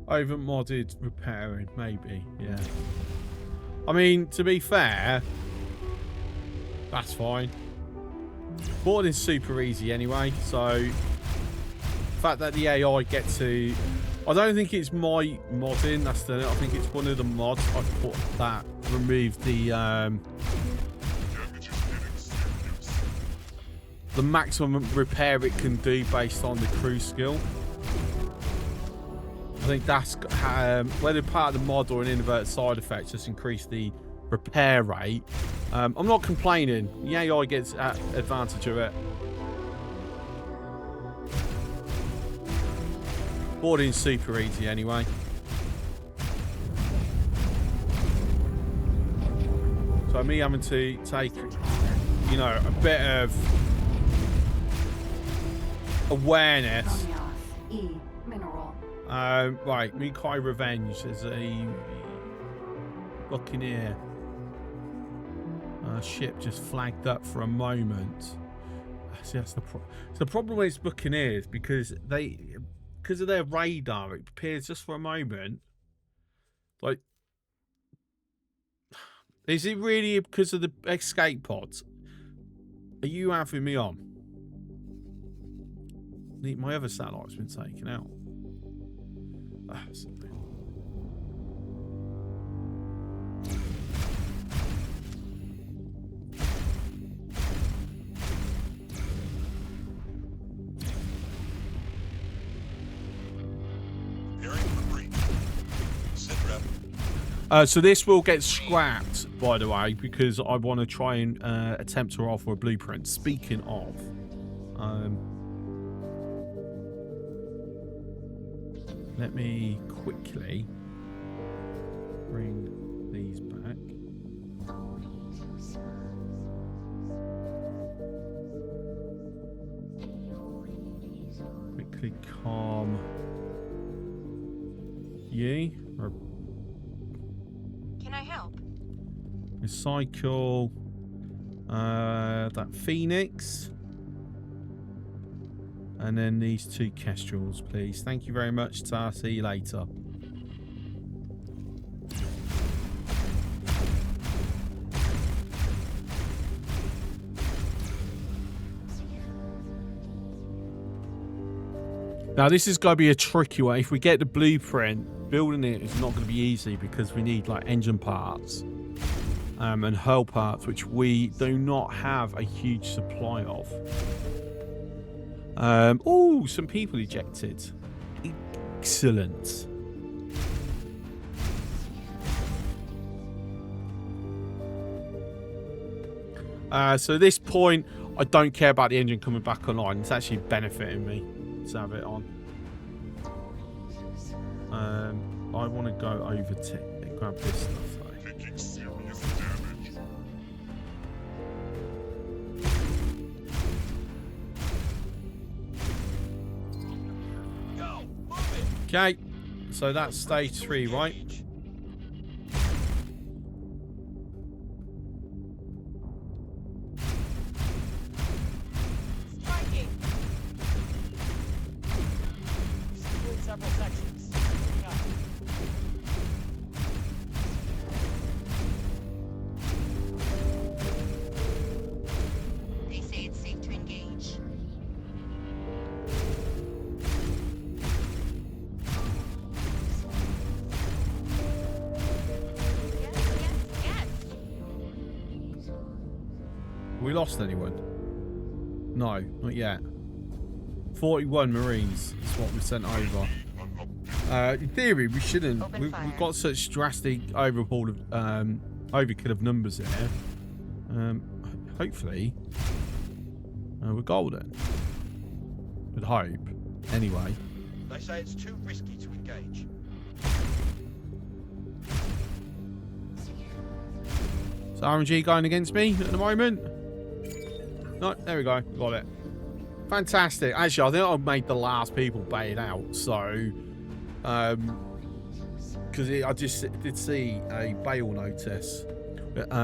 Over modded repairing, maybe, yeah. I mean, to be fair, that's fine. Boarding's super easy anyway, so the fact that the AI get to I don't think it's my modding that's done it. I think it's one of the mods I put that removed the maximum repair it can do based on the crew skill. I think that's whether part of the mod or an inadvertent side effect, just increase the repair rate. I'm not complaining. The AI gets advantage of it. Boarding's super easy anyway. So me having to take, you know, a bit of awareness. E. Mineral. Right, Mikai Revenge is a Buccaneer ship just flagged up for a moment. See, that's the problem with Buccaneers, because of their radar, it appears just for a moment. Like, is it really because of the escape pods? Are you having me on? My other satellite's been taken out. Sorry. So this will get scrapped, by the way, because I want to try and attempt to offer a blueprint. Speaking of, let me quickly bring these back. Quickly calm ye. Can I help? Recycle that Phoenix. And then these two Kestrels, please. Thank you very much, Tar. See you later. Now, this is going to be a tricky one. If we get the blueprint, building it is not going to be easy because we need like engine parts and hull parts, which we do not have a huge supply of. Oh, some people ejected. Excellent. So at this point, I don't care about the engine coming back online. It's actually benefiting me to have it on. I want to go over to grab this stuff though. Taking serious damage. Go! Move it! Okay, so that's stage 3, right? Striking! Secured several sections. Moving up. They say it's safe to engage. Yes. We lost anyone? No, not yet. 41 Marines is what we sent over. In theory, we shouldn't. We've got such drastic overkill of numbers here. Hopefully, we're golden. Would hope. Anyway. They say it's too risky to engage. Is RNG going against me at the moment? No, there we go. Got it. Fantastic. Actually, I think I've made the last people bail out. So, because I just did see a bail notice,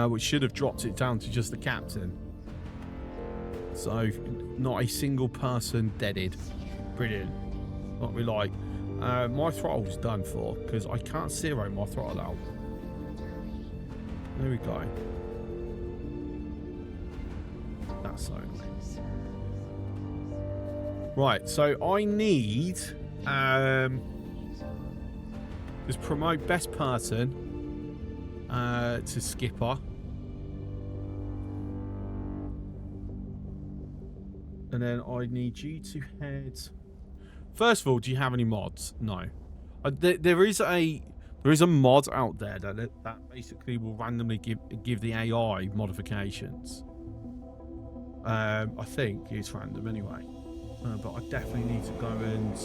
which should have dropped it down to just the captain. So, not a single person deaded. Brilliant. What we like. My throttle's done for because I can't zero my throttle out. There we go. That's only. Right, so I need Let's promote best person to skipper. And then I need you to head. First of all, do you have any mods? No. There is a mod out there that basically will randomly give the AI modifications. I think it's random anyway. But I definitely need to go and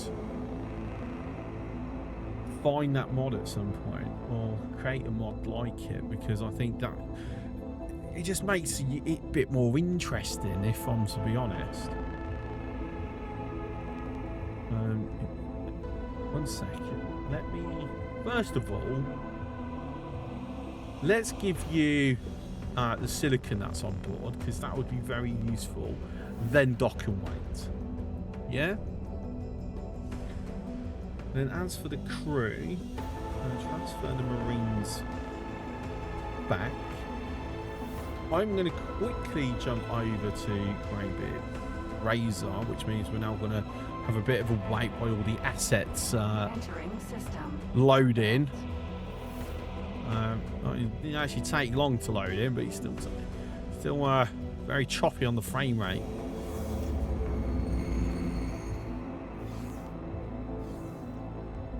find that mod at some point, or create a mod like it, because I think that it just makes it a bit more interesting, if I'm to be honest. One second. Let me. First of all, let's give you the silicon that's on board, because that would be very useful. Then dock and wait. Yeah. Then as for the crew, transfer the Marines back. I'm going to quickly jump over to Greybeard Razor, which means we're now going to have a bit of a wait while all the assets Entering system. load in. It didn't actually take long to load in, but it's still very choppy on the frame rate.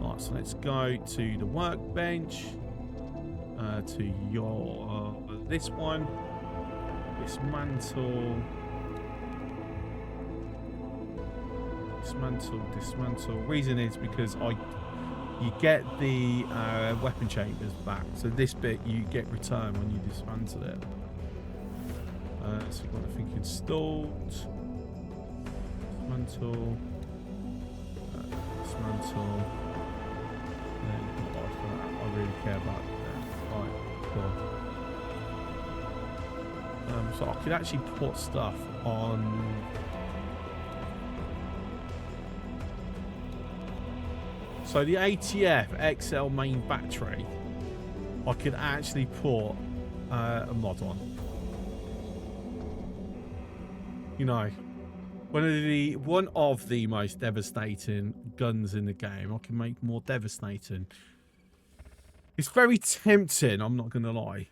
Right, so let's go to the workbench, to your this one, dismantle. Dismantle. Reason is because you get the weapon chambers back, so this bit you get returned when you dismantle it. So you've got everything installed. Dismantle. Dismantle. I really care about that. Right, cool. So I could actually put stuff on. So the ATF XL main battery, I could actually put a mod on. You know, one of the most devastating guns in the game. I can make more devastating. It's very tempting, I'm not gonna lie.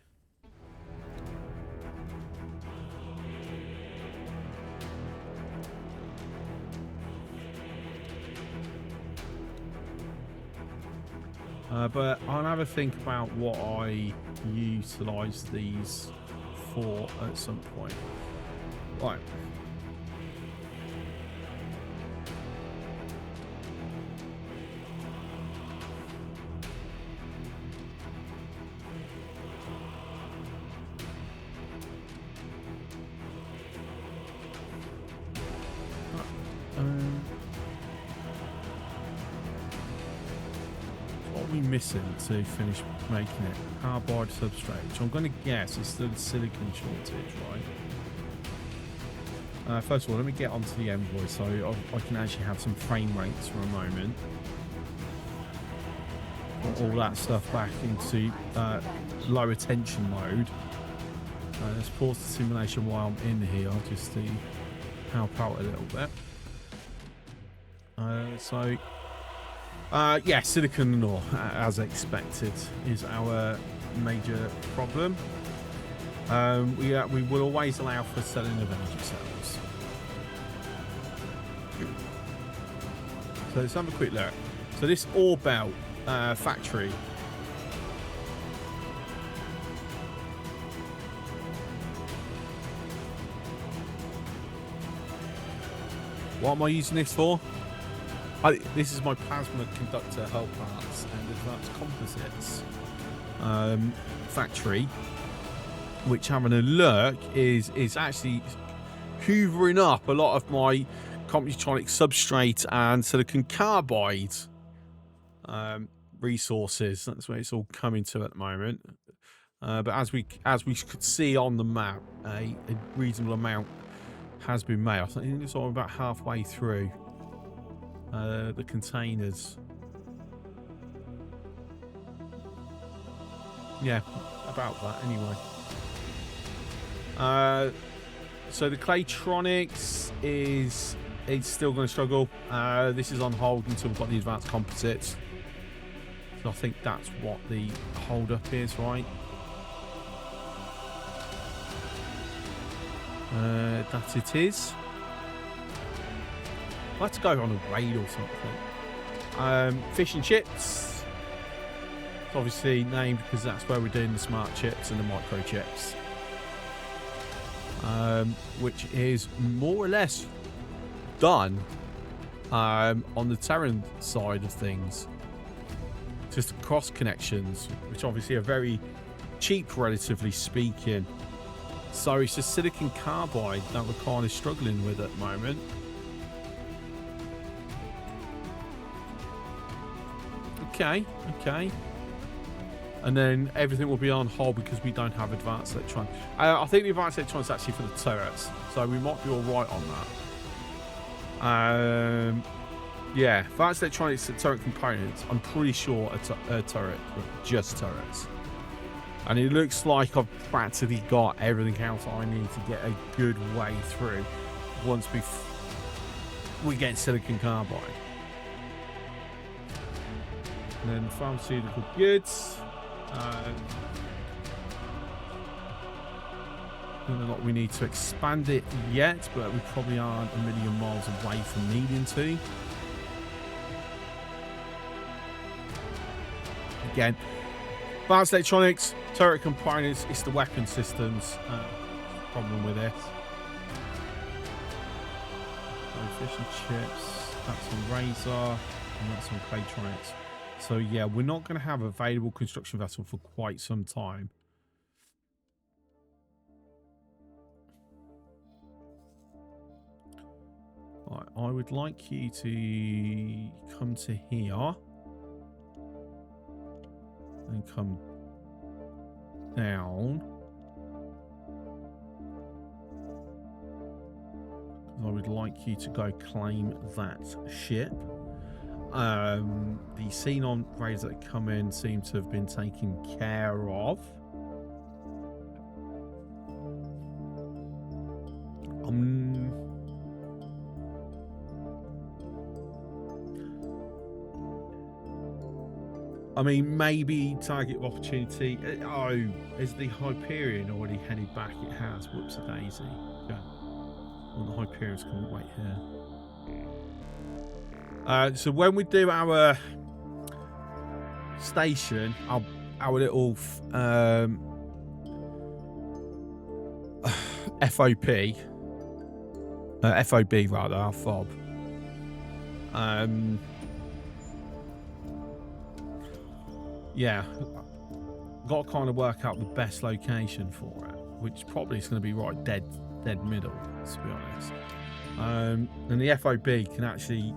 But I'll have a think about what I utilise these for at some point. Right. What are we missing to finish making it? Carbide substrate, which I'm going to guess is still a silicon shortage, right? First of all, let me get onto the Envoy so I can actually have some frame rates for a moment. Put all that stuff back into lower tension mode. Let's pause the simulation while I'm in here just to help out a little bit. Yeah, silicon and ore, as expected, is our major problem. We will always allow for selling of energy cells. So let's have a quick look. So this ore belt factory. What am I using this for? This is my plasma conductor hull parts and advanced composites factory, which, having a look, is actually hoovering up a lot of my computronic substrate and silicon carbide resources. That's where it's all coming to at the moment. But as we could see on the map, a reasonable amount has been made. I think it's all about halfway through the containers. Yeah, about that anyway. So the Claytronics it's still going to struggle. This is on hold until we've got the advanced composites. I think that's what the hold up is, right? That it is. I'll have to go on a raid or something. Fish and chips. It's obviously named because that's where we're doing the smart chips and the microchips. Which is more or less done on the Terran side of things. Just cross connections, which obviously are very cheap, relatively speaking. So it's just silicon carbide that we're kind of struggling with at the moment. Okay. And then everything will be on hold because we don't have advanced electronics. I think the advanced electronics is actually for the turrets, so we might be all right on that. Yeah, advanced electronics and turret components. I'm pretty sure a turret, just turrets. And it looks like I've practically got everything else I need to get a good way through once we get silicon carbide. And then pharmaceutical goods. Not a lot we need to expand it yet, but we probably aren't a million miles away from needing to. Again, advanced electronics, turret components, it's the weapon systems problem with it. So fish and chips, that's on Razor, and that's on Claytronics. So yeah, we're not going to have a available construction vessel for quite some time. Right, I would like you to come to here. And come down. I would like you to go claim that ship. The xenon raids that come in seem to have been taken care of. I mean, maybe target of opportunity. Oh, is the Hyperion already headed back? It has. Whoops a daisy. Yeah. Well, the Hyperion's coming wait here. So when we do our station, our little FOP, FOB rather, our FOB. Yeah, got to kind of work out the best location for it, which probably is going to be right dead middle, to be honest. And the FOB can actually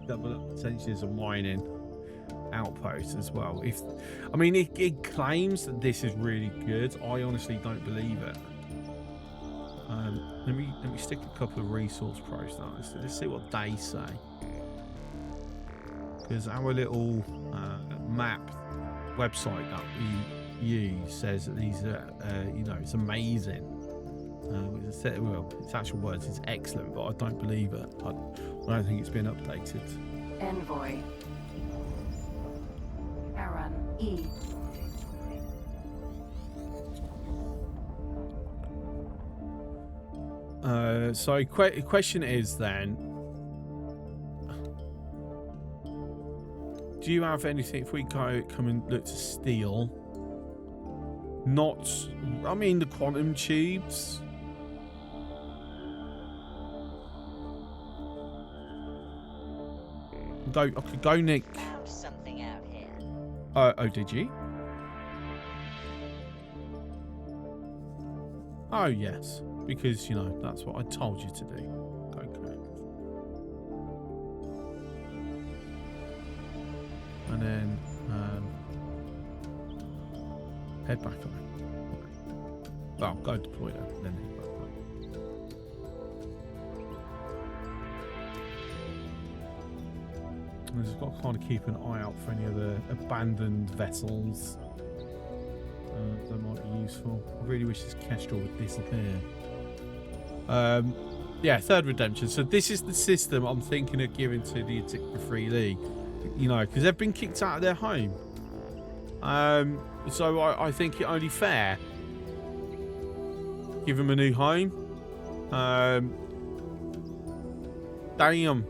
double up potentially as a mining outpost as well. I mean, it claims that this is really good. I honestly don't believe it. Let me stick a couple of resource pros down. Let's see what they say, because our little map website that we use says that these are, it's amazing. Well, its actual words is excellent, but I don't believe it. I don't think it's been updated. Envoy. Aaron E. So question is then, do you have anything, if we come and look to steal, the quantum tubes? I could go Nick. Found something out here. Oh, did you? Oh, yes. Because, that's what I told you to do. Okay. And then head back on. Well, go deploy that, then head back on. I've just got to kind of keep an eye out for any other abandoned vessels that might be useful. I really wish this Kestrel would disappear. Yeah, third redemption. So this is the system I'm thinking of giving to the Atikra 3D. Because they've been kicked out of their home. So I think it only fair. Give him a new home. Damn.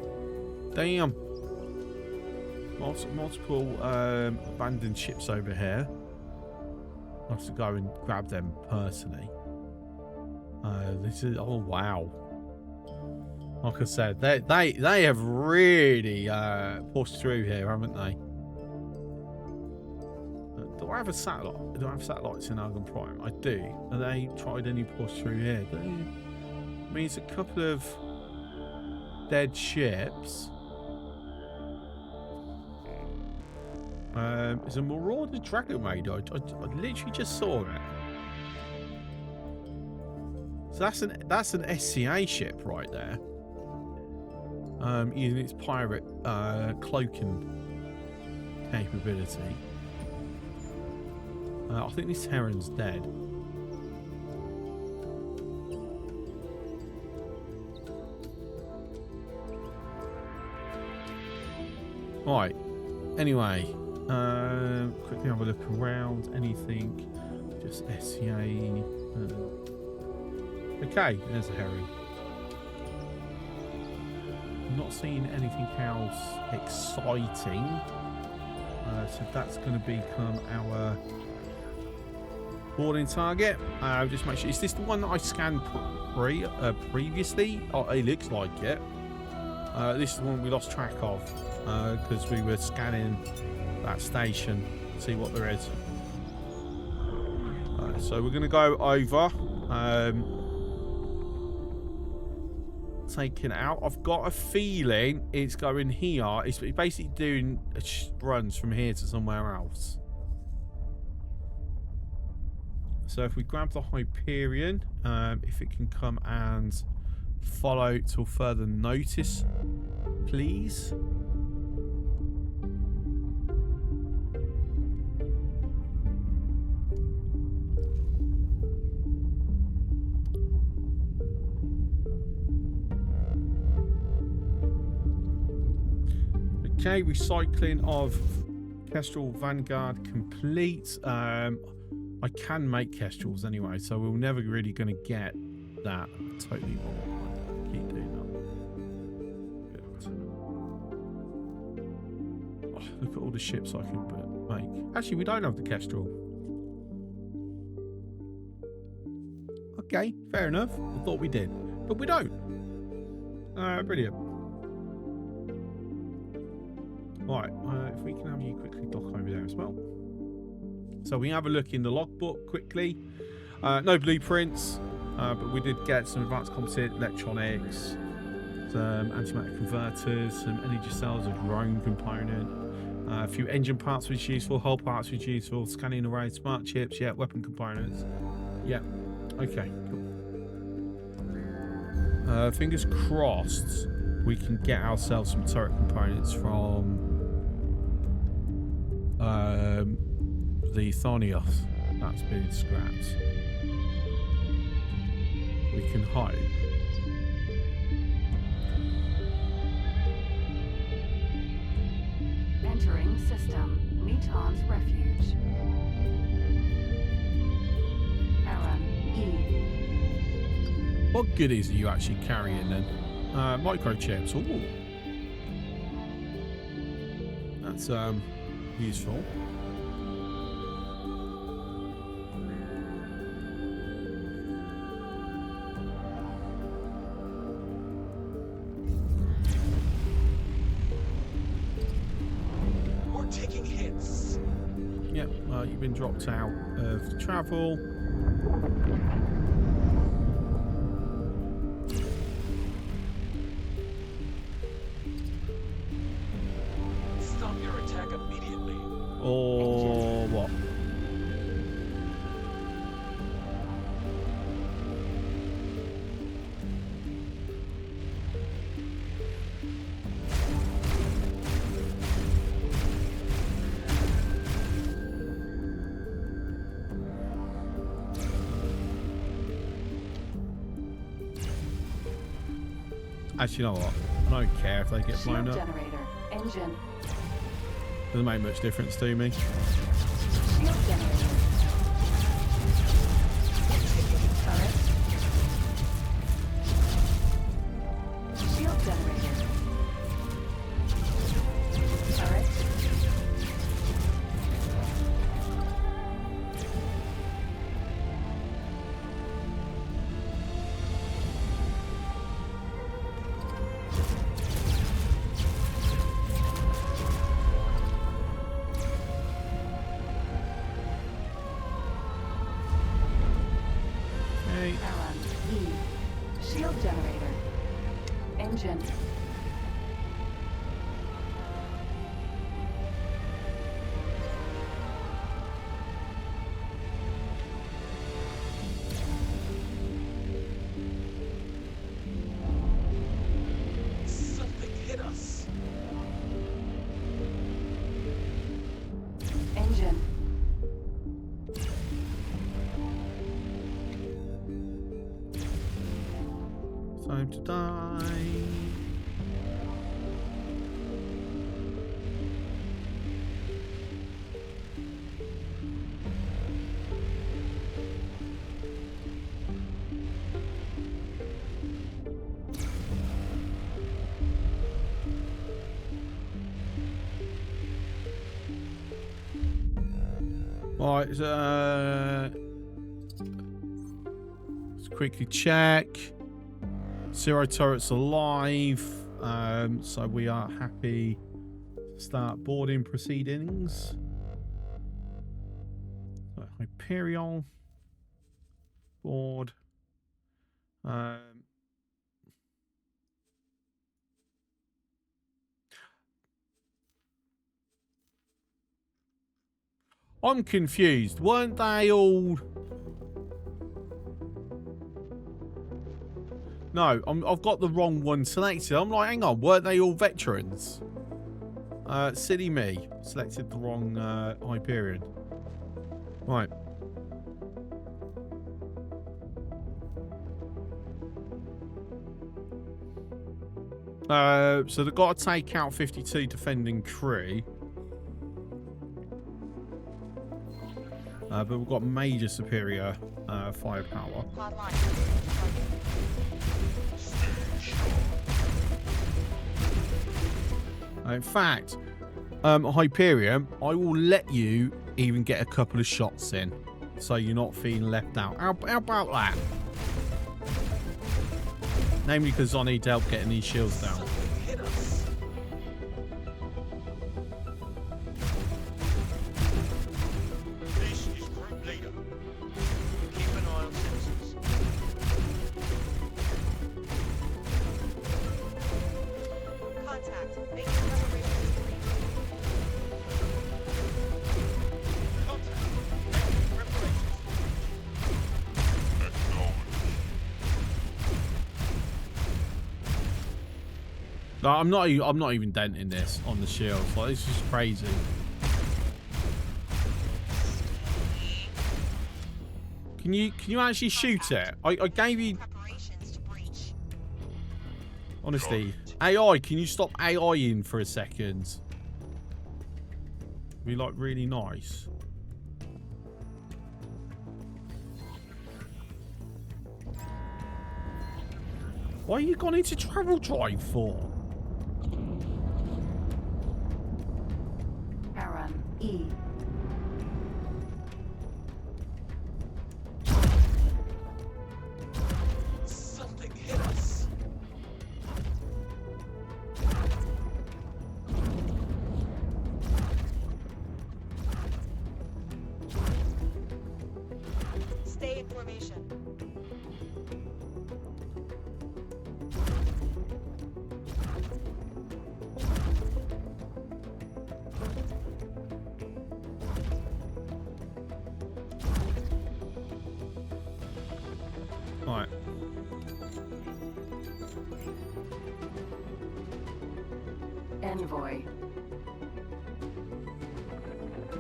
Multiple abandoned ships over here. I have to go and grab them personally. This is, oh wow. Like I said, they have really pushed through here, haven't they? Do I have a satellite? Do I have satellites in Argon Prime? I do. Have they tried any push through here? I mean, it's a couple of dead ships. There's a Marauder Dragon Raider. I literally just saw it. So that's an SCA ship right there. Using its pirate cloaking capability. I think this Heron's dead. Right. Anyway, quickly have a look around. Anything? Just SCA. Okay, there's a Heron. I'm not seeing anything else exciting. So that's going to become our boarding target. Just make sure. Is this the one that I scanned previously? Oh, it looks like it. This is the one we lost track of because we were scanning that station to see what there is. So we're going to go over. Taken out. I've got a feeling it's going here. It's basically doing runs from here to somewhere else. So if we grab the Hyperion, if it can come and follow till further notice, please. Okay, recycling of Kestrel Vanguard complete. I can make Kestrels anyway, so we're never really going to get that. Totally wrong. Keep doing that. Oh, look at all the ships I can make. Actually, we don't have the Kestrel. Okay, fair enough. I thought we did, but we don't. Brilliant. Right, if we can have you quickly dock over there as well. So we have a look in the logbook quickly. No blueprints, but we did get some advanced composite electronics, some antimatter converters, some energy cells, a drone component, a few engine parts which is useful, hull parts which is useful, scanning array, smart chips, yeah, weapon components. Yeah, okay, cool. Fingers crossed we can get ourselves some turret components from the Thonios that's been scrapped. We can hope. Entering system. Meton's refuge. Aaron E. What goodies are you actually carrying then? Microchips. Ooh. That's useful. We're taking hits. Yep, you've been dropped out of travel. Stop your attack immediately. Or what? Actually, you know what? I don't care if they get blown Shield up. generator. Engine. Doesn't make much difference to me. Shield generator. Turret. Shield generator. Turret. Okay. Aaron. E. Shield generator. Engine. Something hit us. Engine. Time to die. Right, let's quickly check. 0 turrets alive, so we are happy to start boarding proceedings. So, Hyperion board. I'm confused. Weren't they all? No, I've got the wrong one selected. I'm like, hang on, weren't they all veterans? Silly me. Selected the wrong Hyperion. Right. So they've got to take out 52 defending crew. But we've got major superior firepower. Hotline. In fact, Hyperion, I will let you even get a couple of shots in, so you're not feeling left out. How about that? Namely because I need help getting these shields down. Something hit us. This is group leader. Keep an eye on sensors. Contact. Making preparations to reach. Contact. Making preparations. Like, I'm not even denting this on the shields. Like, this is crazy. Can you actually shoot it? I gave you. Preparations to breach. Honestly, AI, can you stop AI-ing for a second? Be like really nice. Why are you gone into travel drive for? Aaron. E. Something hit us. Stay in formation. Right. Envoy.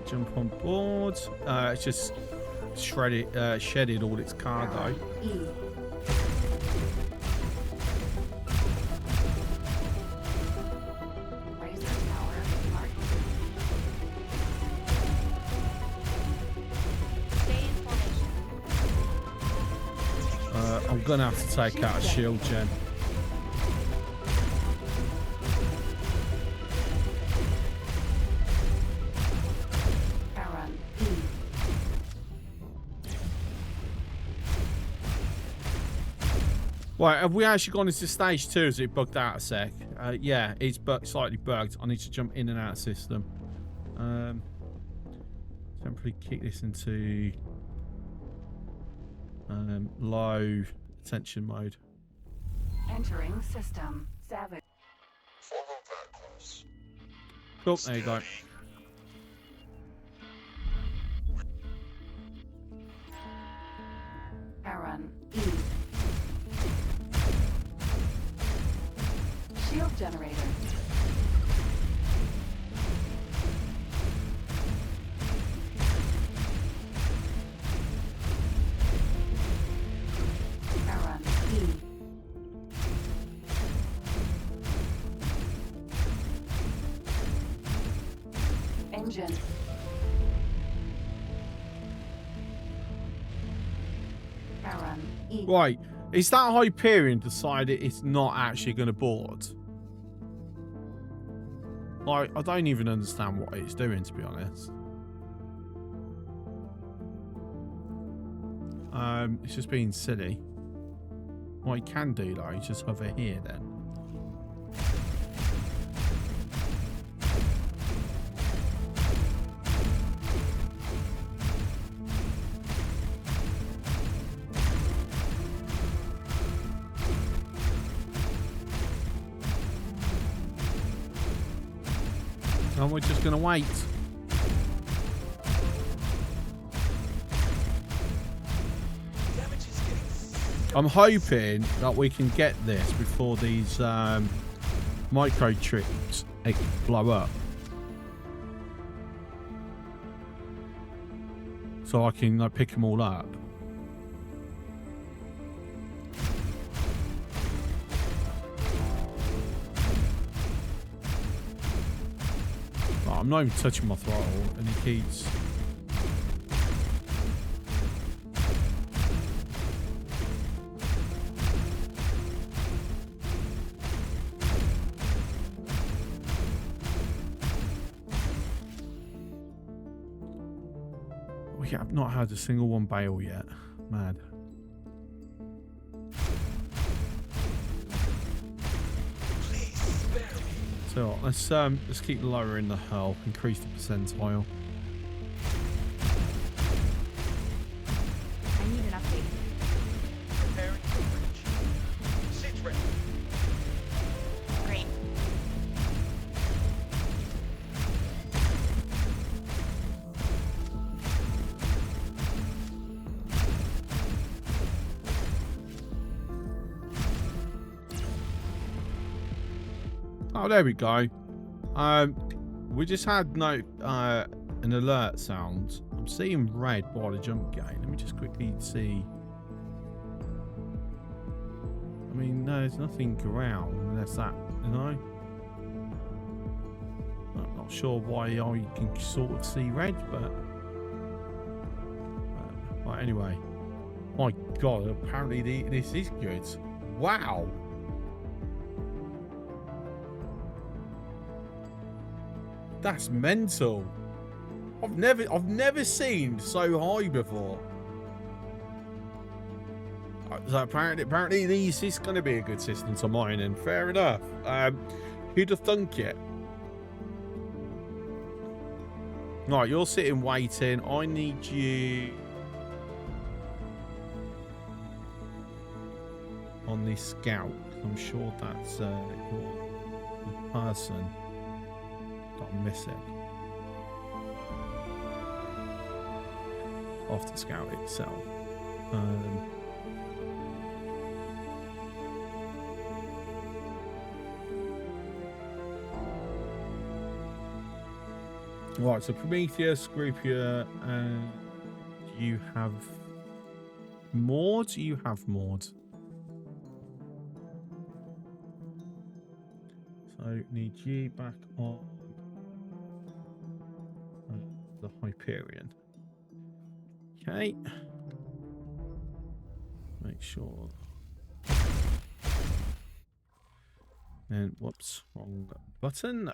Jump on board. It's just shedded all its cargo. Aaron. E. Razor tower marked. gonna have to take out a shield gen. Aaron E. Right, have we actually gone into stage 2? Is it bugged out a sec? Yeah, it's slightly bugged. I need to jump in and out of system. Temporarily kick this into low attention mode. Entering system. Savage. Follow that course. Cool, there you go. Aaron E. Shield generator. Aaron E. Engine. Aaron E. Right, is that Hyperion decided it's not actually going to board? Like, I don't even understand what it's doing, to be honest. It's just being silly. What it can do, though, is just hover here, then. And we're just going to wait. I'm hoping that we can get this before these micro trips blow up. So I can like, pick them all up. I'm not even touching my throttle and it keeps... We have not had a single one bail yet. Mad. So let's keep lowering the hull, increase the percentile. I need an update. Preparing for bridge. Sit ready. Great. Oh, there we go. We just had an alert sound. I'm seeing red by the jump gate. Let me just quickly see. I mean, no, there's nothing around unless that, you know. I'm not sure why I can sort of see red, but right, anyway. My God, apparently this is good. Wow. That's mental. I've never seen so high before. So apparently this is going to be a good system to mine, and fair enough. Who'd have thunk it? Right, you're sitting waiting. I need you on this scout. I'm sure that's the person that I'm missing. Off the scout itself. Right, so Prometheus, Groupia, and you have Maud? You have Maud. So need you back on the Hyperion. Okay. Make sure And whoops, wrong button.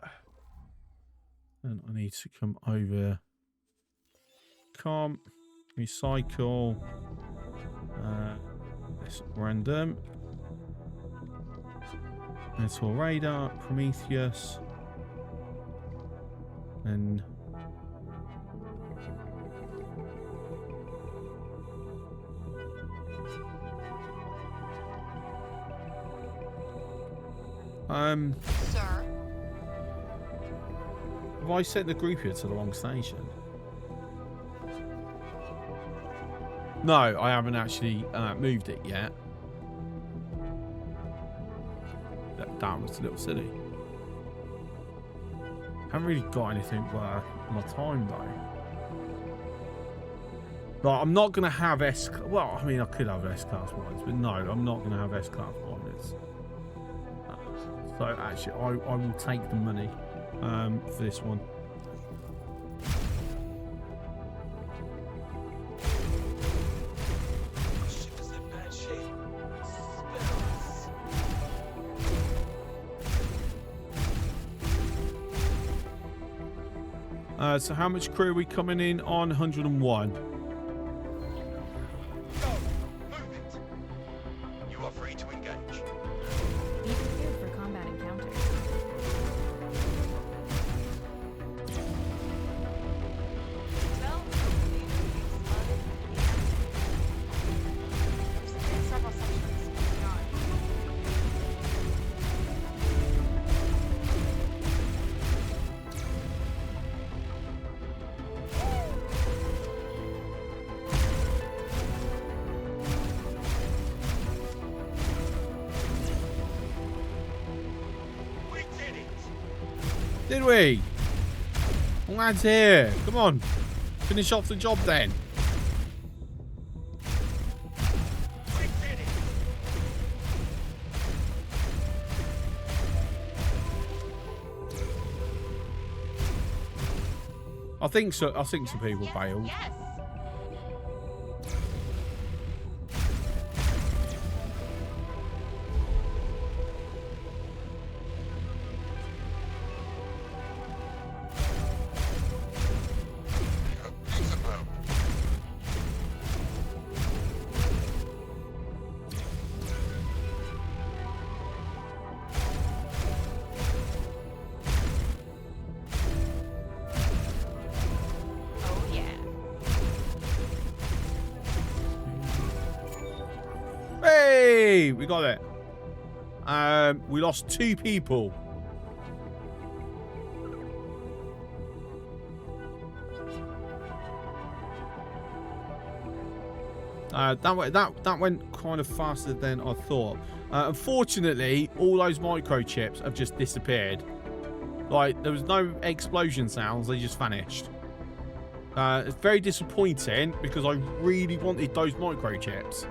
And I need to come over. Comp, recycle. This random. Metal radar, Prometheus. And Sir, have I sent the group here to the wrong station? No, I haven't actually moved it yet. That was a little silly. Haven't really got anything worth my time though. But I'm not gonna have S. Well, I mean, I could have S-class miners, but no, I'm not gonna have S-class miners. So actually, I will take the money for this one. Ship is in bad shape. Spells. So how much crew are we coming in on? 101. Go! Move it! You are free to engage. Be prepared for combat encounters. Well, there's several sections going on. We did it! Did we? Lads here. Come on. Finish off the job then. We did it! I think so. I think some people bailed. Yes. It's a move. Oh yeah. Hey, we got it. We lost 2 people. That went kind of faster than I thought. Unfortunately, all those microchips have just disappeared. Like, there was no explosion sounds; they just vanished. It's very disappointing because I really wanted those microchips.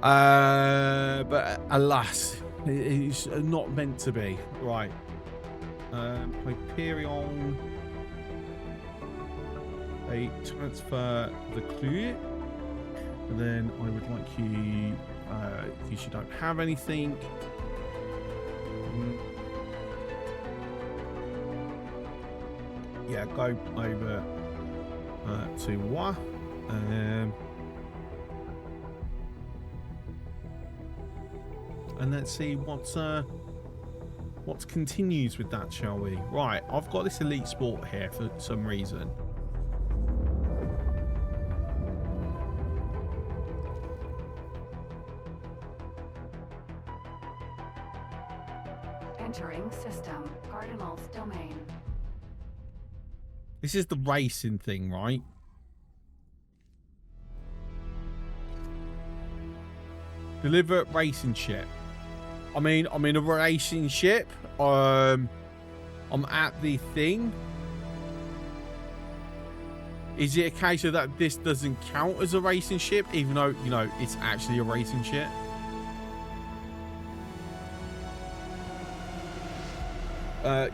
But alas, it's not meant to be. Right. Hyperion. They transfer the clue. And then I would like you, if you don't have anything. Yeah, go over to Wa. And let's see what continues with that, shall we? Right, I've got this elite sport here for some reason. Entering system. Cardinal's domain. This is the racing thing, right? Deliver racing ship. I mean, I'm in a racing ship. I'm at the thing. Is it a case of that this doesn't count as a racing ship, even though, you know, it's actually a racing ship?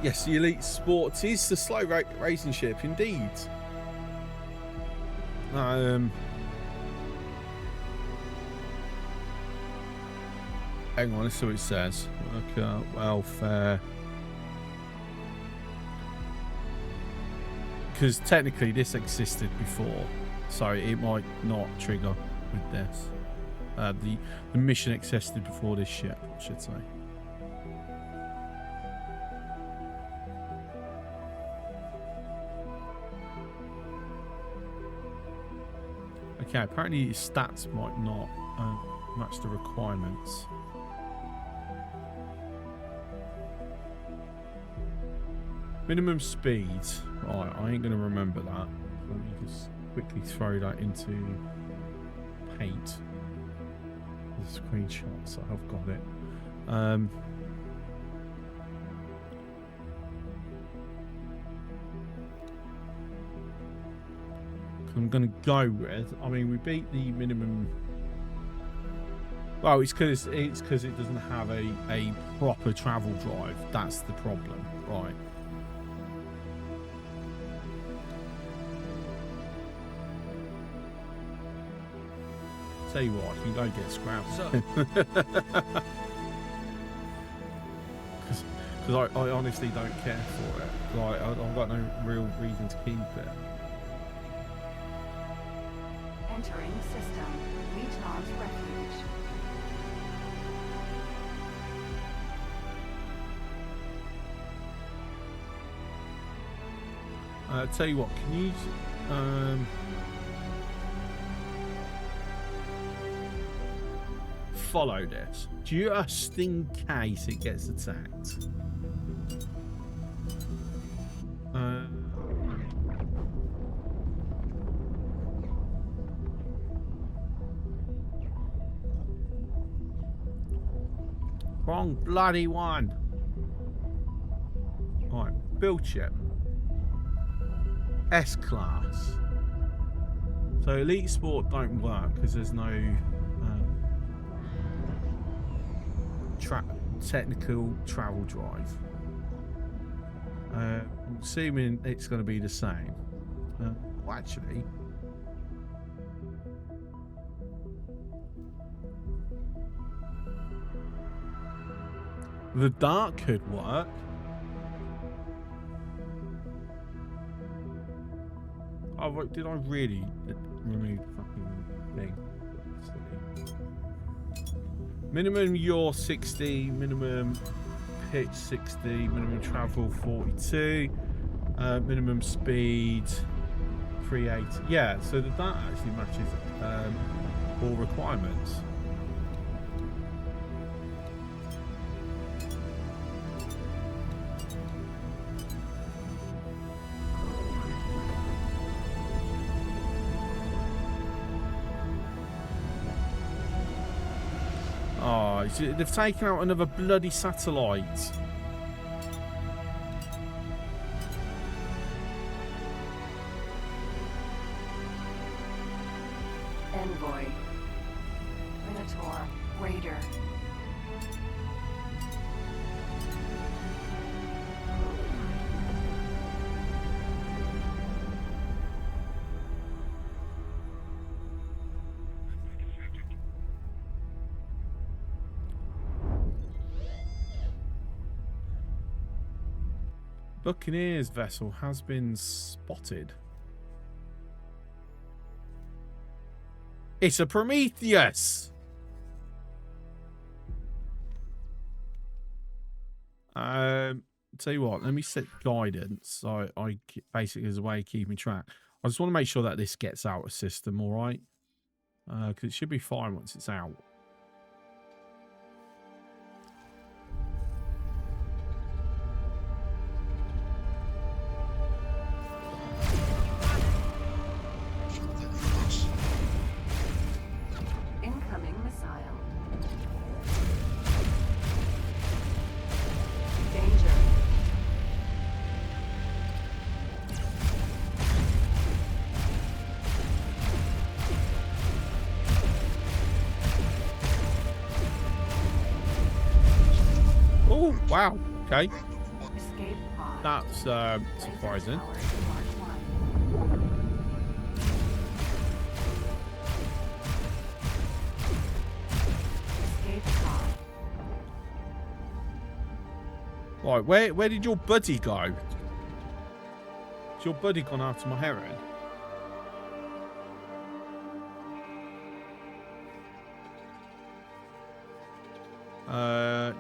Yes, the Elite Sport is the slow racing ship, indeed. Hang on, let's see what it says. Worker welfare. Because technically this existed before, so it might not trigger with this. The mission existed before this ship, I should say. Okay, apparently his stats might not match the requirements. Minimum speed. Right, I ain't going to remember that. Let me just quickly throw that into paint. The screenshot, so I've got it. I'm going to go with, I mean, we beat the minimum. Well, it's because it doesn't have a proper travel drive. That's the problem, right? Tell you what, I can go get scrapped. Because I honestly don't care for it. Like, I've got no real reason to keep it. Entering system. Legion's refuge. Tell you what, can you follow this just in case it gets attacked? Wrong bloody one. Right, build ship. S-class. So elite sport don't work because there's no technical travel drive. I'm assuming it's going to be the same. Well, actually, the dark could work. Oh, did I really remove the fucking thing? Minimum yaw 60, minimum pitch 60, minimum travel 42, minimum speed 380. Yeah, so that actually matches all requirements. Oh, they've taken out another bloody satellite. Envoy. Minotaur. Raider. Buccaneers vessel has been spotted. It's a Prometheus. Tell you what, let me set guidance. So I basically as a way of keeping track. I just want to make sure that this gets out of system, all right? Because it should be fine once it's out. Wow, okay. That's surprising. Right, where did your buddy go? Has your buddy gone after my heron?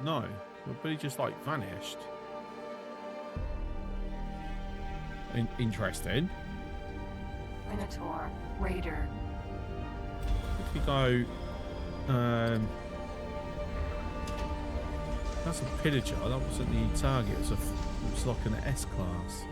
No. Your buddy just like vanished. Interesting. Minotaur. Raider. If we go, that's a pillager. That wasn't the target. It was like an S class.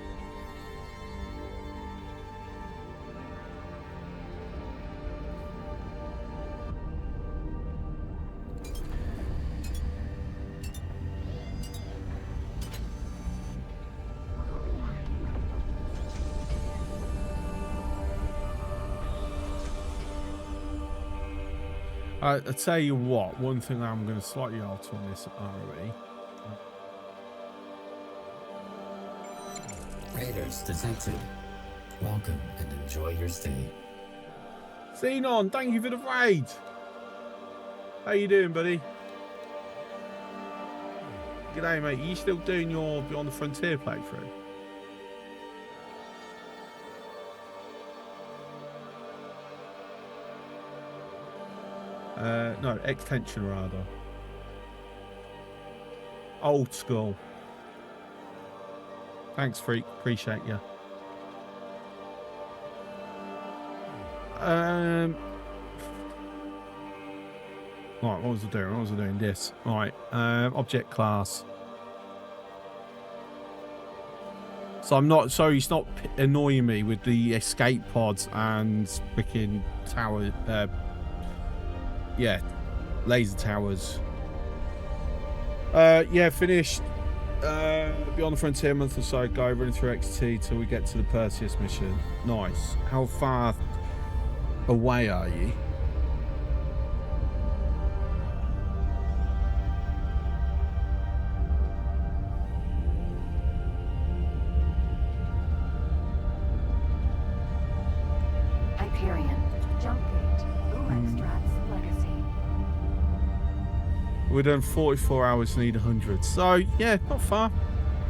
I tell you what, one thing I'm going to slightly alter on this ROE. Raiders detected. Welcome and enjoy your stay. Xenon, thank you for the raid. How you doing, buddy? G'day, mate. Are you still doing your Beyond the Frontier playthrough? No, extension rather. Old school. Thanks, Freak. Appreciate you. Right, what was I doing? What was I doing? This. Right, object class. So I'm not. Sorry, it's not annoying me with the escape pods and freaking tower. Yeah, laser towers. Yeah, finished Beyond the Frontier a month or so ago, running through XT till we get to the Perseus mission. Nice. How far away are you? Hyperion. Jump gate. Lumenstrat's legacy. We're done 44 hours, need 100. So, yeah, not far.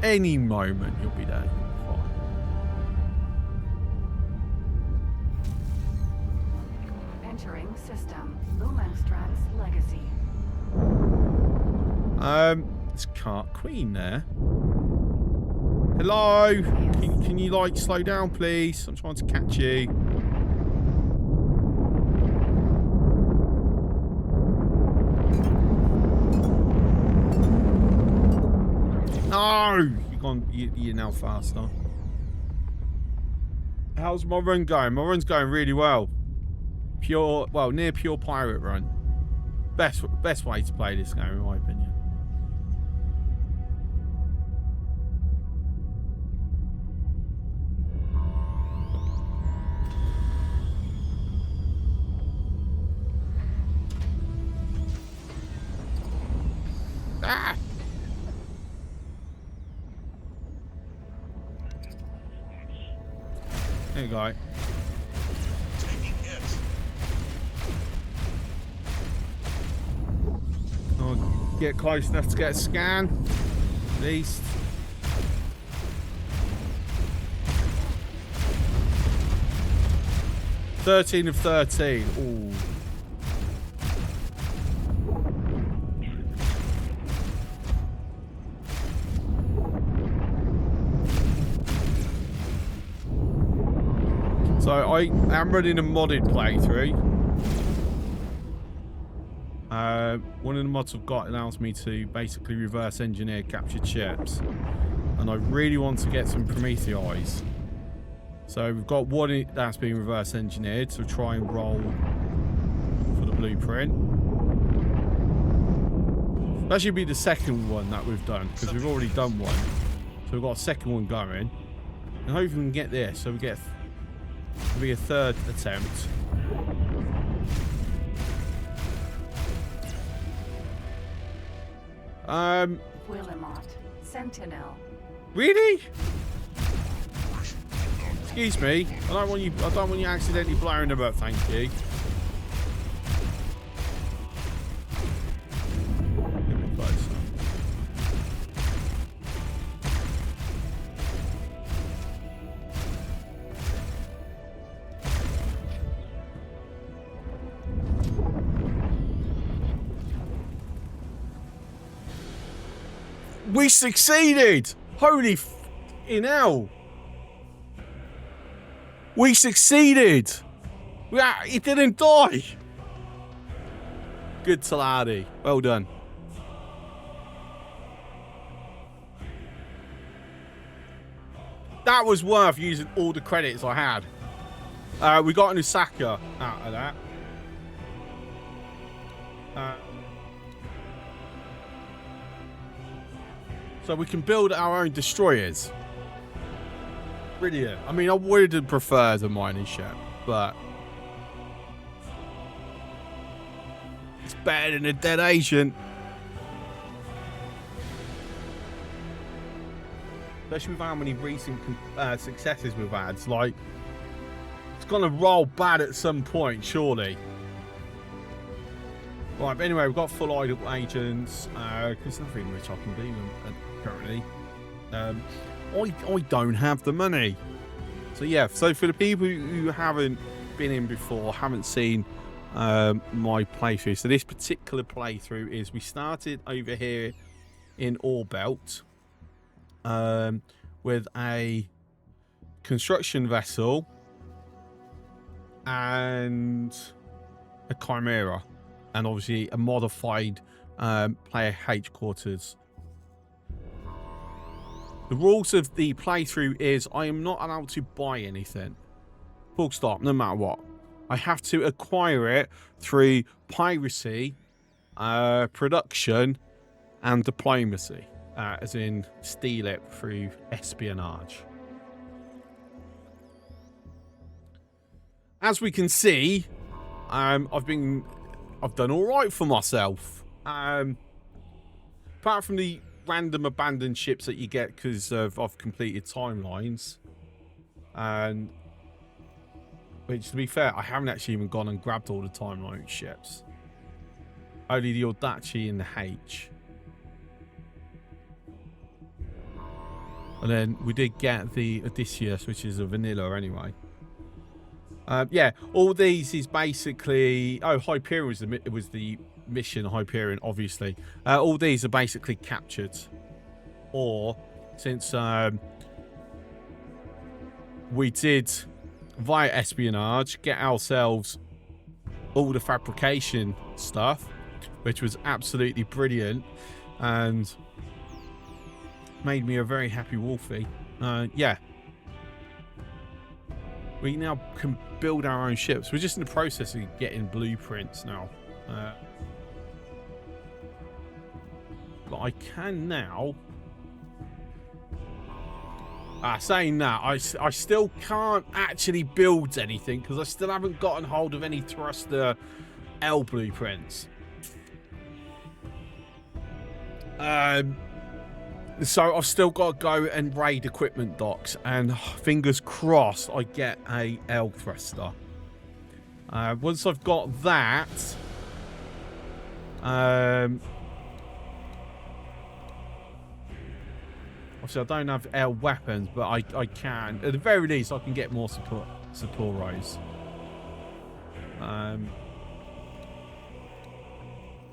Any moment you'll be there. Entering system. Lumenstrat's legacy. There's Cart Queen there. Hello? Can you, like, slow down, please? I'm trying to catch you. No! You're now faster. How's my run going? My run's going really well. Near pure pirate run. Best way to play this game, in my opinion. Ah! There you go. Taking hits. I'll get close enough to get a scan. At least. "13 of 13. Ooh. So I am running a modded playthrough. One of the mods I've got allows me to basically reverse engineer captured ships. And I really want to get some Prometheus. So we've got one that's been reverse engineered to try and roll for the blueprint. That should be the second one that we've done, because we've already done one. So we've got a second one going. And hopefully we can get this, so we get it'll be a third attempt. Willamot. Sentinel. Really? Excuse me. I don't want you accidentally blowing them up, thank you. Get a bit closer. We succeeded! Holy f***ing hell! We succeeded! He didn't die! Good Taladi. Well done. That was worth using all the credits I had. We got an Osaka out of that. So we can build our own destroyers. Brilliant. I mean, I would have preferred a mining ship, but it's better than a dead agent. Especially with how many recent successes we've had. It's like, it's going to roll bad at some point, surely. Right, but anyway, we've got full idle agents. There's nothing which I can do currently. I don't have the money. So yeah, so for the people who haven't been in before, haven't seen my playthrough. So this particular playthrough is we started over here in Orbelt. With a construction vessel and a Chimera, and obviously a modified player H quarters. The rules of the playthrough is I am not allowed to buy anything. Full stop, no matter what. I have to acquire it through piracy, production, and diplomacy. As in steal it through espionage. As we can see, I've done all right for myself. Apart from the random abandoned ships that you get because I've completed timelines, and which, to be fair, I haven't actually even gone and grabbed all the timeline ships. Only the Audachi and the H. And then we did get the Odysseus, which is a vanilla anyway. Yeah, all these is basically... Oh, Hyperion was the mission, Hyperion, obviously. All these are basically captured. Or, since we did, via espionage, get ourselves all the fabrication stuff, which was absolutely brilliant. And... made me a very happy Wolfie. Yeah. We now can build our own ships. We're just in the process of getting blueprints now. But I can now... saying that, I still can't actually build anything because I still haven't gotten hold of any thruster L blueprints. So I've still got to go and raid equipment docks, and fingers crossed I get a L thruster. Once I've got that, obviously I don't have L weapons, but I can, at the very least, I can get more Saporos.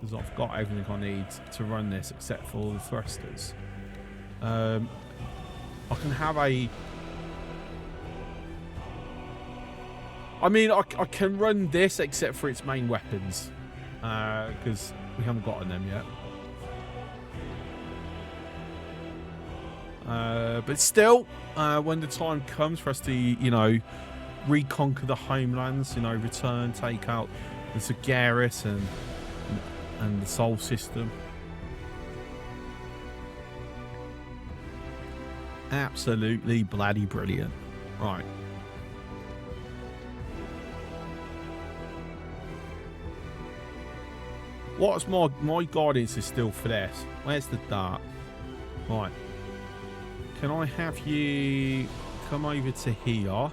Because I've got everything I need to run this except for all the thrusters. I can have a... I mean, I can run this except for its main weapons. Because we haven't gotten them yet. But still, when the time comes for us to, you know, reconquer the homelands, you know, return, take out the Sagaris and the Sol system. Absolutely bloody brilliant. Right. What's my guidance is still for this. Where's the dart? Right. Can I have you come over to here?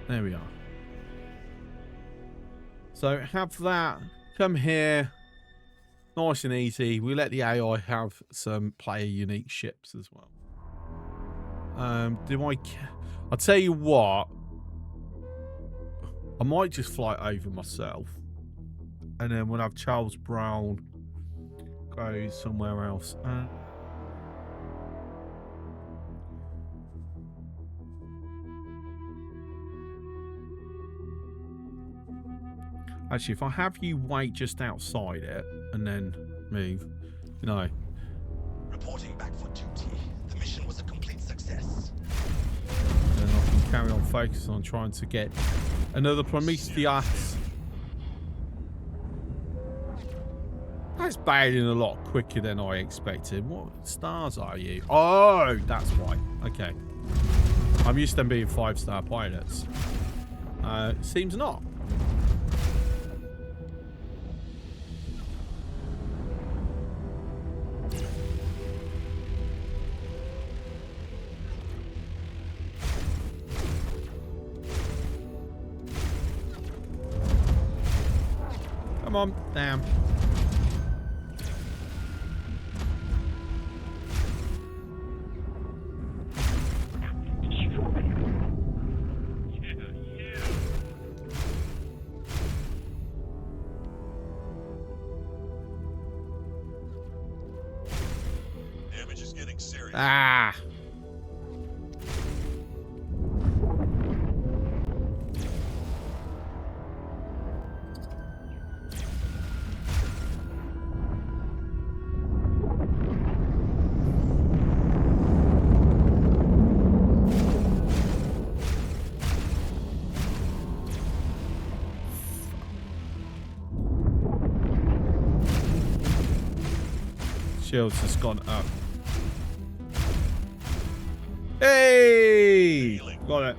There we are. So have that come here, nice and easy. We let the AI have some player unique ships as well. I'll tell you what. I might just fly over myself, and then we'll have Charles Brown go somewhere else. Actually, if I have you wait just outside it and then move, you know. Reporting back for duty. The mission was a complete success. Then I can carry on focusing on trying to get another Prometheus. That's bailing a lot quicker than I expected. What stars are you? Oh, that's why. Okay. I'm used to them being 5-star pilots. Seems not. Come on, damn. Damage is getting serious. Ah. Shield's just gone up. Hey! Got it.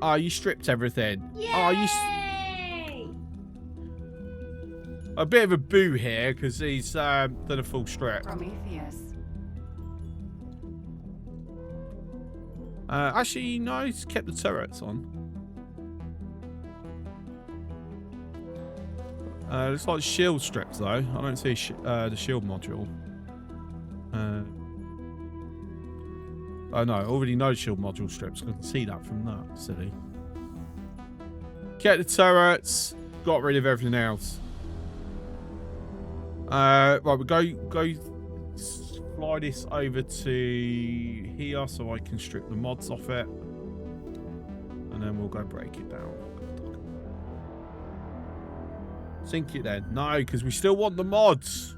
Oh, you stripped everything. Yay! Oh, you. A bit of a boo here because he's done a full strip. Prometheus. Actually, no, he's kept the turrets on. Looks like shield strips though. I don't see the shield module. Oh no, I already know shield module strips. I can see that from that. Silly. Get the turrets. Got rid of everything else. Right, we go fly this over to here so I can strip the mods off it, and then we'll go break it down. Sink it then. No, because we still want the mods.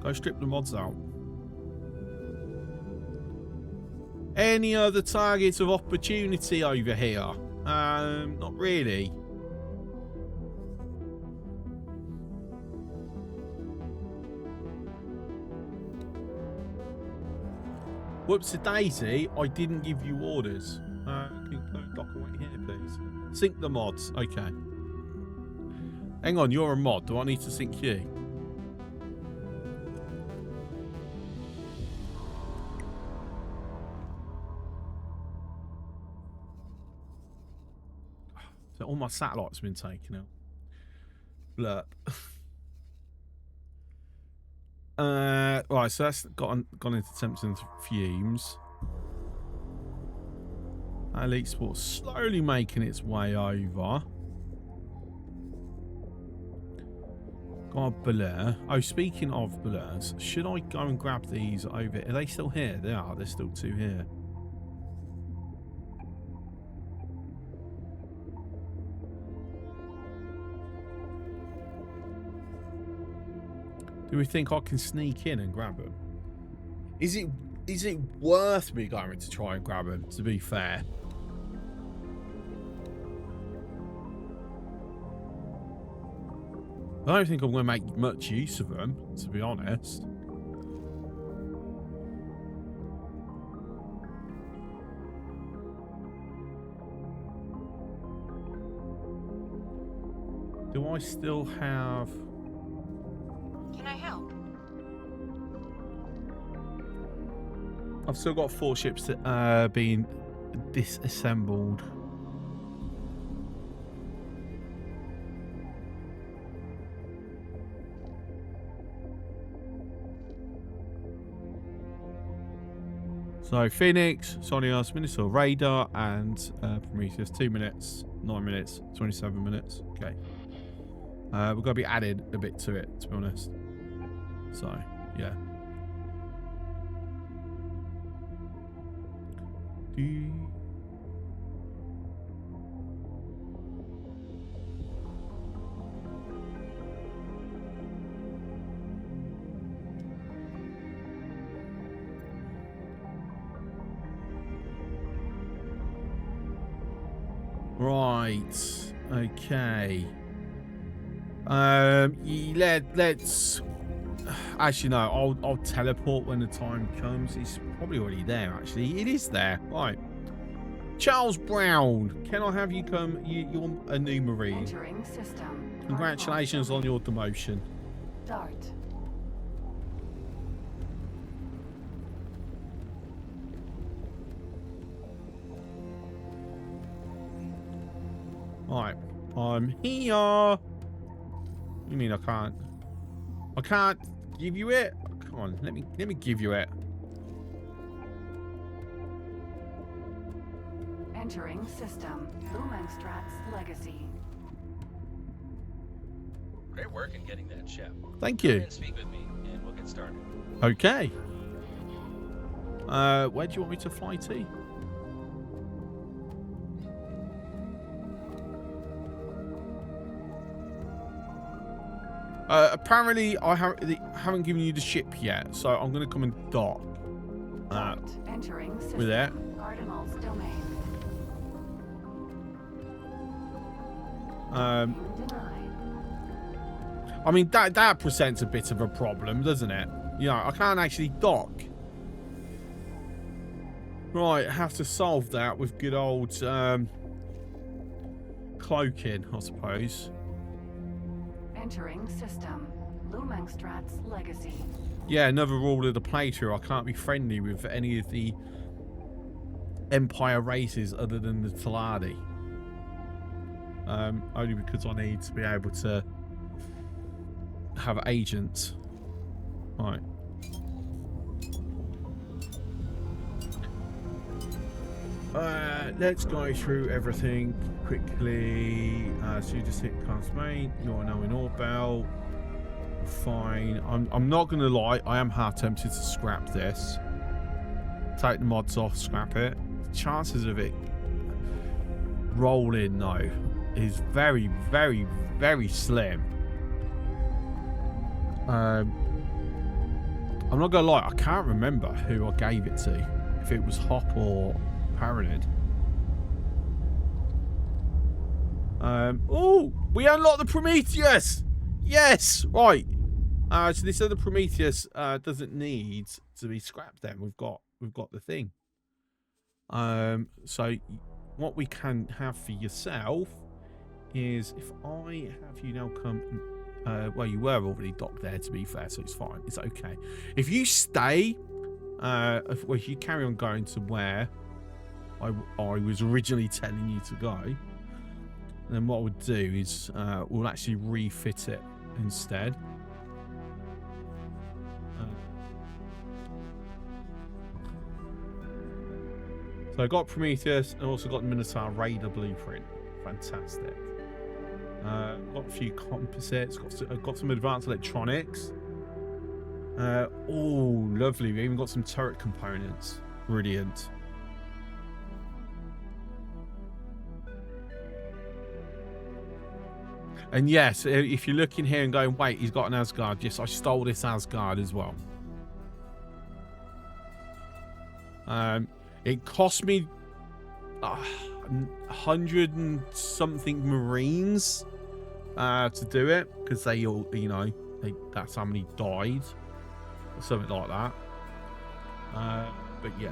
Go strip the mods out. Any other targets of opportunity over here? Not really. Whoops-a-daisy, I didn't give you orders. Can you dock away here, please? Sync the mods. Okay. Hang on, you're a mod. Do I need to sync you? So all my satellites have been taken out. Blurp. Right, so that's gone into temps and fumes. Elite Sports slowly making its way over. Got Blur. Oh, speaking of Blurs, should I go and grab these over? Are they still here? They are. There's still 2 here. Do we think I can sneak in and grab them? Is it worth me going to try and grab them, to be fair? I don't think I'm going to make much use of them, to be honest. Do I still have... Can I help? I've still got 4 ships that being disassembled. So Phoenix, Sonios, Minotaur Radar, and Prometheus. 2 minutes, 9 minutes, 27 minutes. Okay. We're going to be adding a bit to it, to be honest. So, yeah. Right. Okay. Let's. Actually, no. I'll teleport when the time comes. It's probably already there. Actually, it is there. Right. Charles Brown, can I have you come? You're a new Marine. Entering system. Congratulations on your demotion. Start. Right. I'm here. You mean I can't? I can't give you it? Come on, let me give you it. Entering system. Lumangstrat's legacy. Great work in getting that chip. Thank Come you. in and speak with me, and we'll get started. Okay. Where do you want me to fly to? Apparently, I haven't given you the ship yet, so I'm going to come and dock. Entering system. With that. Cardinal's domain. Um, Denied. I mean, that presents a bit of a problem, doesn't it? You know, I can't actually dock. Right, I have to solve that with good old cloaking, I suppose. Entering system. Lumangstrat's legacy. Yeah, another rule of the playthrough. I can't be friendly with any of the Empire races other than the Taladi. Only because I need to be able to have agents. Right. Let's go through everything quickly. So you just hit cast mate. You're now in Orbell. Fine. I'm not gonna lie. I am half tempted to scrap this. Take the mods off. Scrap it. The chances of it rolling though is very, very, very slim. I'm not gonna lie. I can't remember who I gave it to. If it was Hop or Paranid. Oh, we unlocked the Prometheus. Yes, right. So this other Prometheus doesn't need to be scrapped. Then we've got the thing. So what we can have for yourself is if I have you now come. Well, you were already docked there, to be fair, so it's fine. It's okay. If you stay, if you carry on going to where I was originally telling you to go, then what we'll do is we'll actually refit it instead. So I got Prometheus and also got the Minotaur Raider blueprint. Fantastic. Got a few composites. Got some advanced electronics. Oh, lovely. We even got some turret components. Brilliant. And yes, if you're looking here and going, wait, he's got an Asgard. Yes, I stole this Asgard as well. It cost me 100 and something Marines to do it because they all, you know, that's how many died or something like that. But yeah.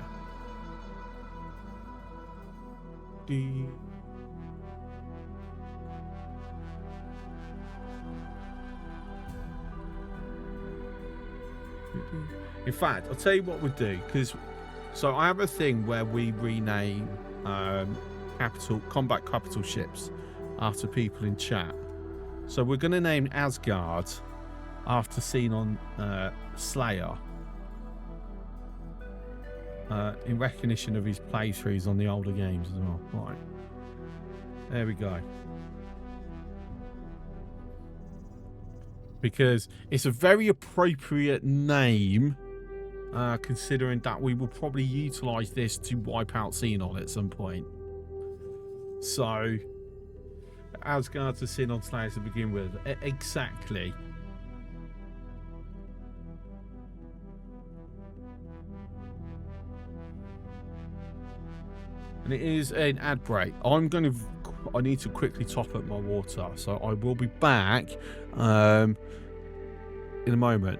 In fact, I'll tell you what we'll do, because so I have a thing where we rename combat capital ships after people in chat. So we're going to name Asgard after scene on Slayer. in recognition of his playthroughs on the older games as well. Right. There we go. Because it's a very appropriate name, considering that we will probably utilize this to wipe out Xenon at some point. So, Asgard to Xenon Slayers to begin with. Exactly. And it is an ad break. I need to quickly top up my water, so I will be back in a moment.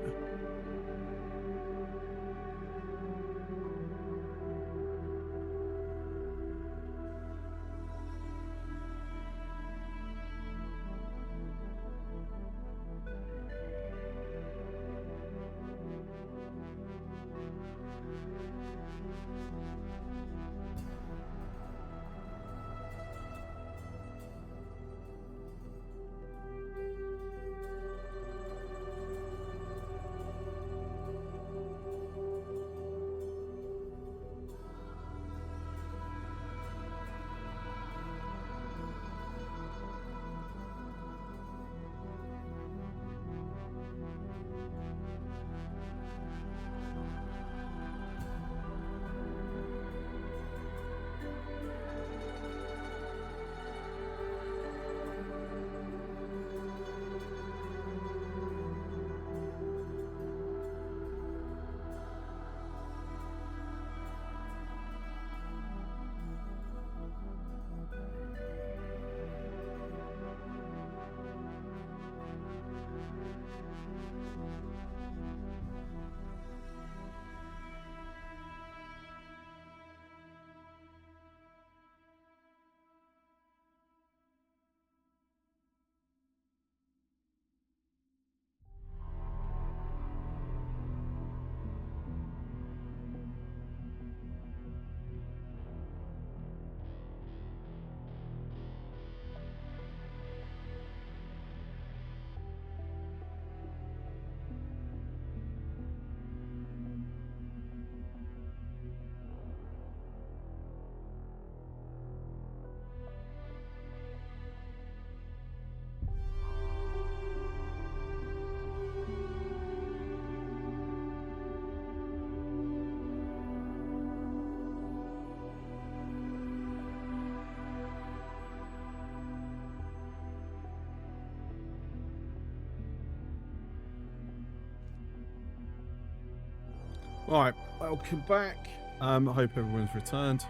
Right, welcome back. I hope everyone's returned.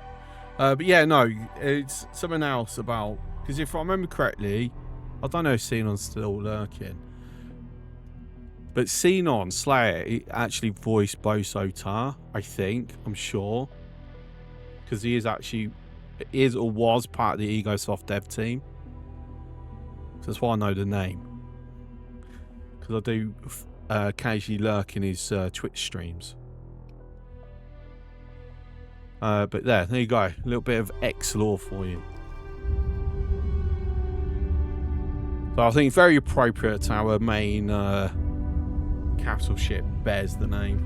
But yeah, no, it's something else about, because if I remember correctly, I don't know if Xenon's still lurking, but Xenon Slayer actually voiced Boso Tar, I think, I'm sure, because he is or was part of the EgoSoft dev team. So that's why I know the name, because I do occasionally lurk in his Twitch streams. But there you go. A little bit of X-lore for you. So I think very appropriate our main capital ship bears the name.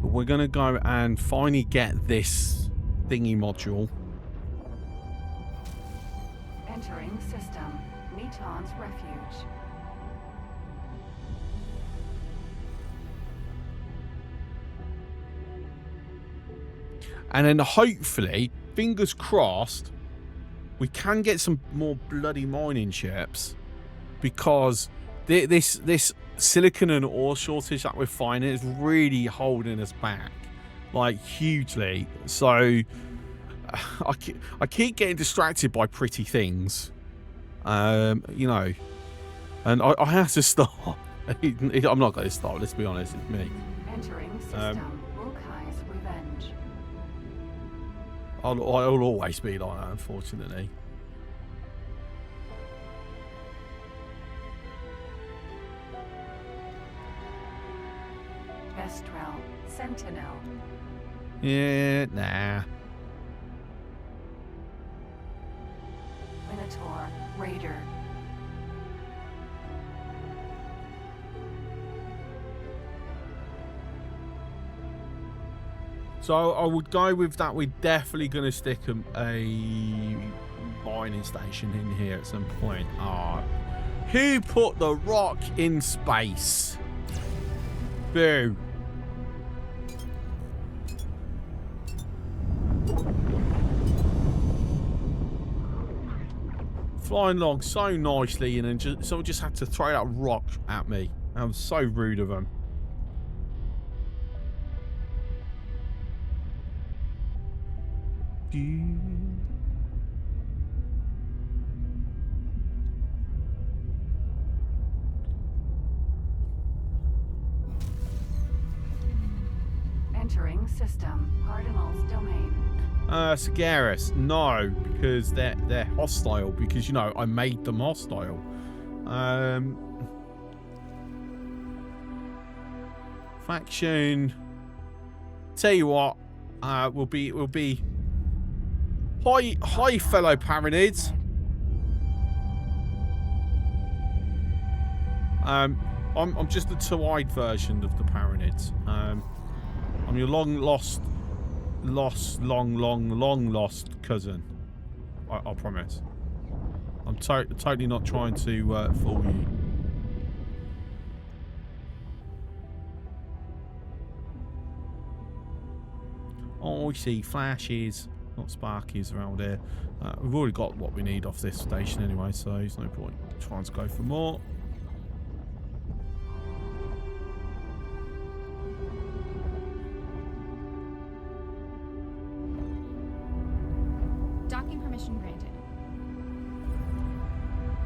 But we're going to go and finally get this thingy module. Entering system. Meton's refuge. And then hopefully, fingers crossed, we can get some more bloody mining ships, because this silicon and ore shortage that we're finding is really holding us back, like hugely. So I keep getting distracted by pretty things, you know, and I have to stop. I'm not going to stop. Let's be honest, it's me. Entering system. I'll always be like that, unfortunately. Estrel, Sentinel. Yeah, nah. Minotaur, Raider. So I would go with that. We're definitely going to stick a mining station in here at some point. Ah, who put the rock in space? Boo. Flying along so nicely, and then someone just had to throw that rock at me. That was so rude of them. Entering system. Cardinal's domain. Sagaris, no, because they're hostile. Because, you know, I made them hostile. Faction. Tell you what, we'll be. Hi, fellow Paranids. I'm just the two-eyed version of the Paranids. I'm your long lost cousin. I promise. I'm totally not trying to fool you. Oh, I see flashes, not sparkies around here. We've already got what we need off this station anyway, so there's no point trying to go for more. Docking permission granted.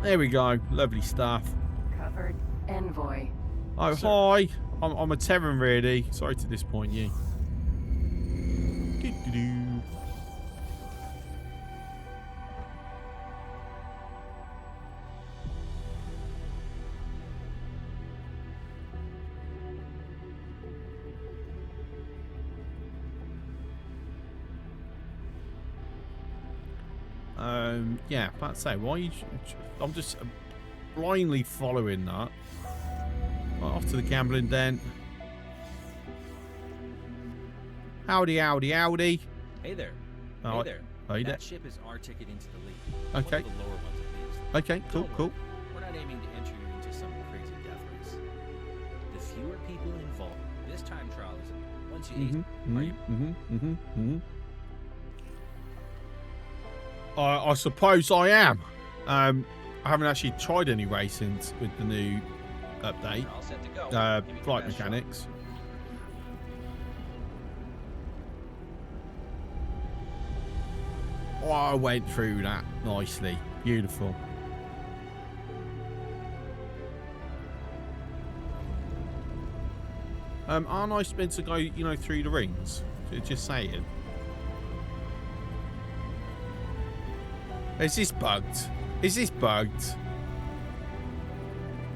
There we go. Lovely stuff. Covered. Envoy. Oh, hi. I'm a Terran, really. Sorry to disappoint you. Doo-doo-doo. Yeah, about to say, why are you... I'm just blindly following that. Right, off to the gambling den. Howdy, howdy, howdy. Hey there. Oh, hey there. Hey there. That ship is our ticket into the league. Okay. One of the lower ones at least. Okay, cool, Don't cool. worry, we're not aiming to enter you into some crazy death race. The fewer people involved, this time trial is once you are you? I suppose I am. I haven't actually tried any racing with the new update. All set to go. Give me Flight your best mechanics. Oh, I went through that nicely. Beautiful. Aren't I meant to go, you know, through the rings? Just saying. Is this bugged? Is this bugged?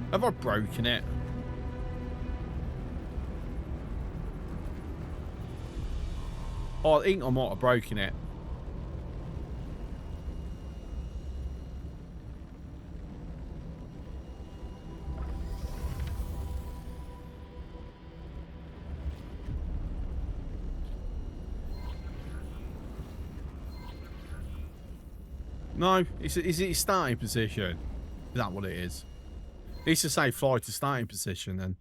Have I broken it? Oh, I think I might have broken it. No, is it starting position? Is that what it is? It needs to say fly to starting position then.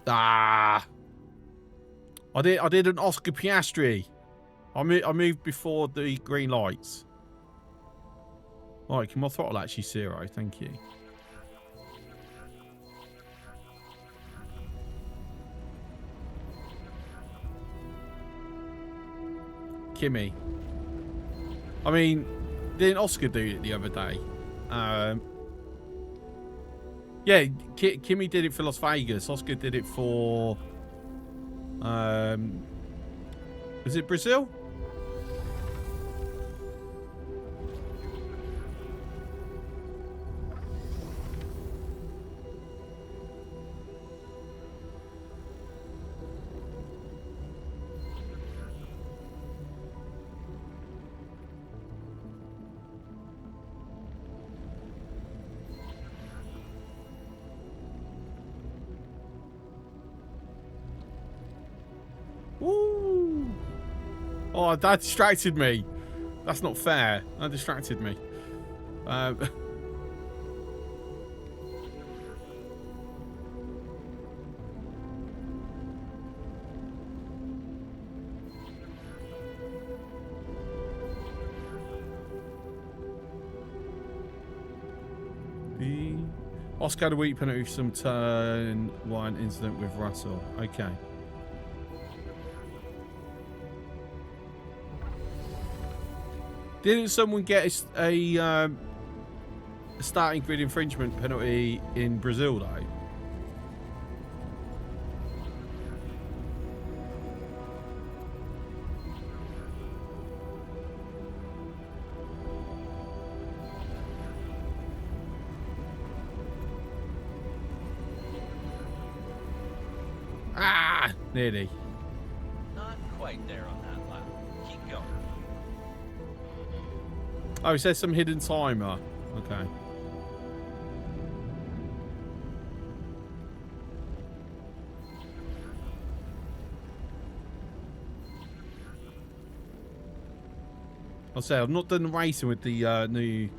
Ah, I did an Oscar Piastri. I moved before the green lights. Right, can my throttle actually 0? Thank you. Kimmy. I mean, didn't Oscar do it the other day? Yeah, Kimmy did it for Las Vegas. Oscar did it for... is it Brazil? Oh, that distracted me. That's not fair. That distracted me. Oscar the week penalty for some turn 1 incident with Russell. Okay. Didn't someone get a starting grid infringement penalty in Brazil though? Ah, nearly. Not quite there on that lap. Keep going. Oh, it says some hidden timer. Okay. I'll say I've not done the racing with the new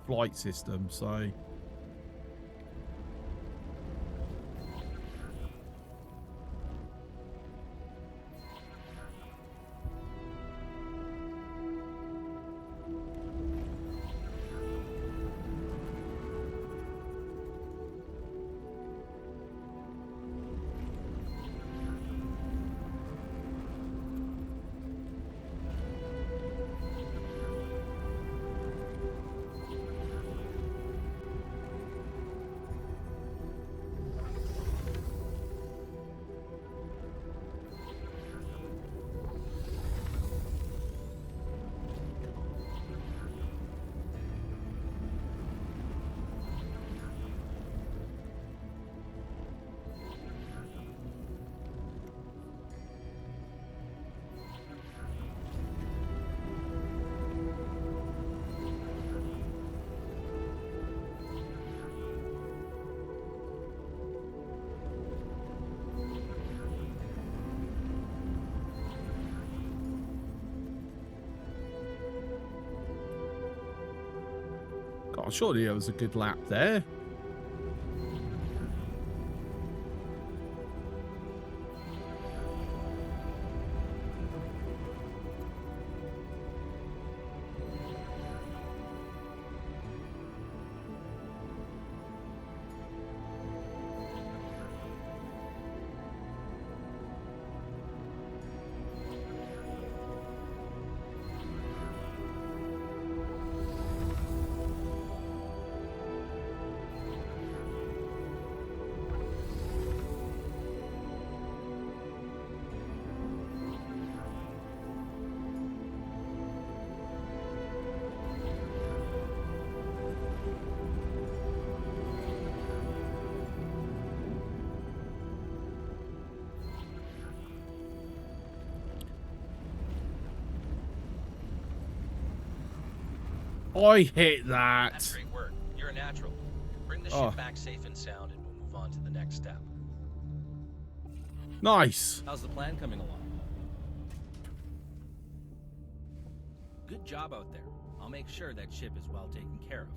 flight system, so. God, surely it was a good lap there. I hit that. That's great work. You're a natural. Bring the ship back safe and sound, and we'll move on to the next step. Nice. How's the plan coming along? Good job out there. I'll make sure that ship is well taken care of.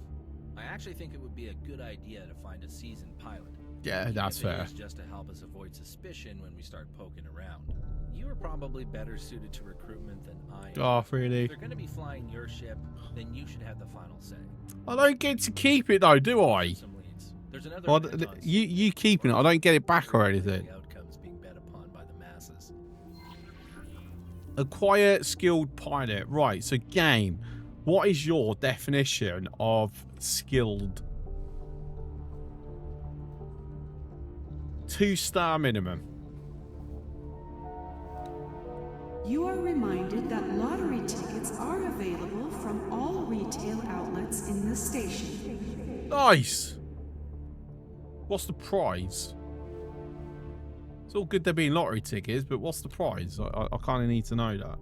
I actually think it would be a good idea to find a seasoned pilot. Yeah, that's fair. If it is just to help us avoid suspicion when we start poking around. You are probably better suited to recruitment than I am. Oh, really? If they're going to be flying your ship, then you should have the final say. I don't get to keep it though, do I? Some leads. There's another Well, you keeping it. I don't get it back or anything. The outcomes being bet upon by the masses. Acquire skilled pilot. Right, so game. What is your definition of skilled? 2-star minimum. You are reminded that lottery tickets are available from all retail outlets in the station. Nice. What's the prize? It's all good there being lottery tickets, but what's the prize? I kind of need to know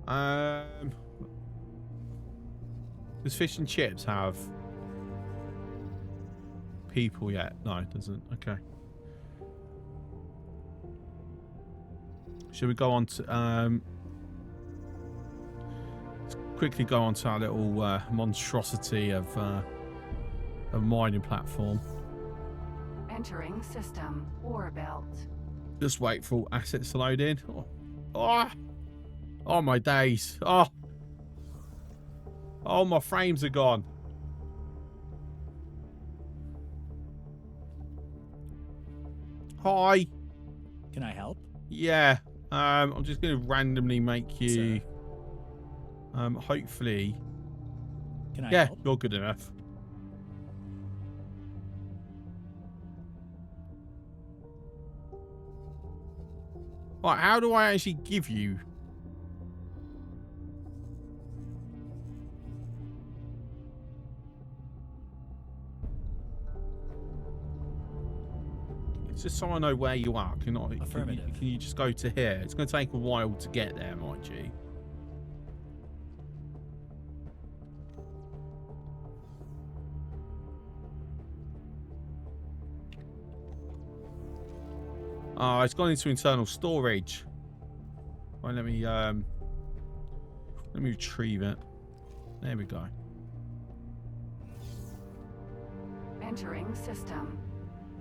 that. Does fish and chips have people yet? No, it doesn't. Okay. Should we go on to let's quickly go on to our little monstrosity of a mining platform. Entering system. Ore belt. Just wait for all assets to load in. Oh my days. Oh, my frames are gone. Hi. Can I help? Yeah. I'm just going to randomly make you. Hopefully. Can I Yeah, help? you're good enough. Right, how do I actually give you? It's just so I know where you are. Affirmative. Can you just go to here? It's going to take a while to get there, mind you. Oh, it's gone into internal storage. Right, let me retrieve it. There we go. Entering system.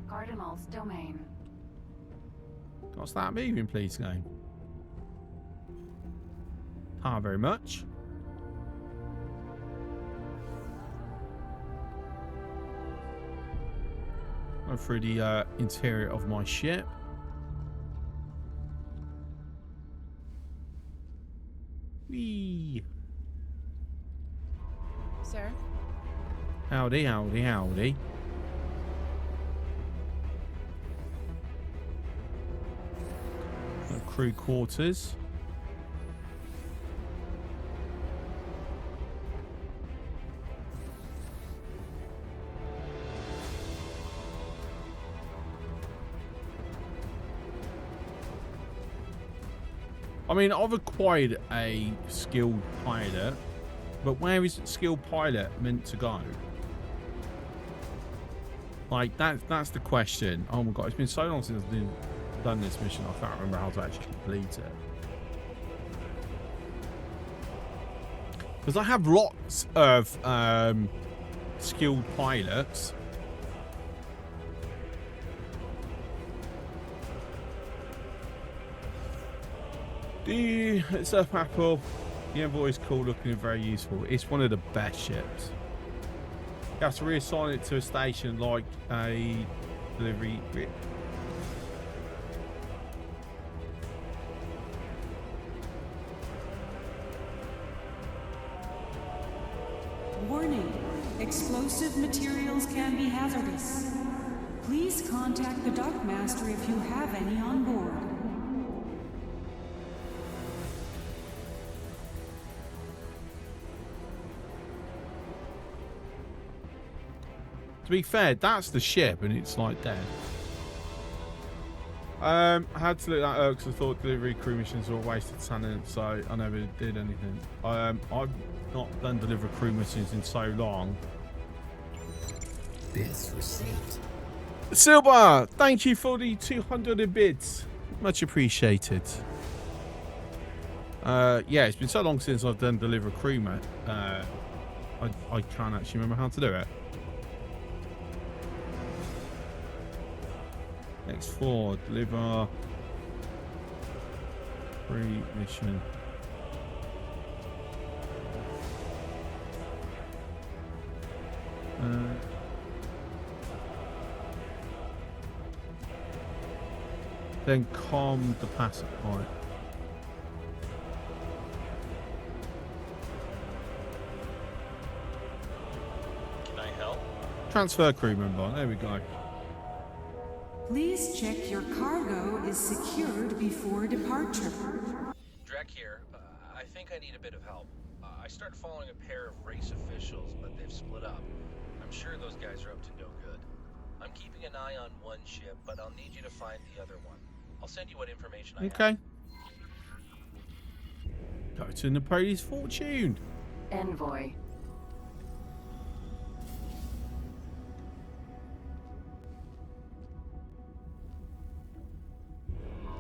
Cardinal's domain. Got to start moving, please, game. Very much. Go through the interior of my ship. Whee! Sir? Howdy, howdy, howdy. Crew quarters. I mean, I've acquired a skilled pilot, but where is skilled pilot meant to go? Like, that's the question. Oh my god, it's been so long since I've done this mission, I can't remember how to actually complete it. Because I have lots of skilled pilots. It's up Apple. The Envoy is cool looking and very useful. It's one of the best ships. You have to reassign it to a station like a delivery. Warning. Explosive materials can be hazardous. Please contact the dockmaster if you have any on board. To be fair, that's the ship, and it's like dead. I had to look that up because I thought delivery crew missions were a waste of talent, so I never did anything. I've not done delivery crew missions in so long. Bits received. Silver, thank you for the 200 bits. Much appreciated. Yeah, it's been so long since I've done deliver crew, mate. I can't actually remember how to do it. X4, deliver crew mission. Then calm the passive point. Can I help? Transfer crew member. There we go. Please check your cargo is secured before departure. Drek here. I think I need a bit of help. I started following a pair of race officials, but they've split up. I'm sure those guys are up to no good. I'm keeping an eye on one ship, but I'll need you to find the other one. I'll send you what information I have. Okay. Go to Napoleon's fortune. Envoy.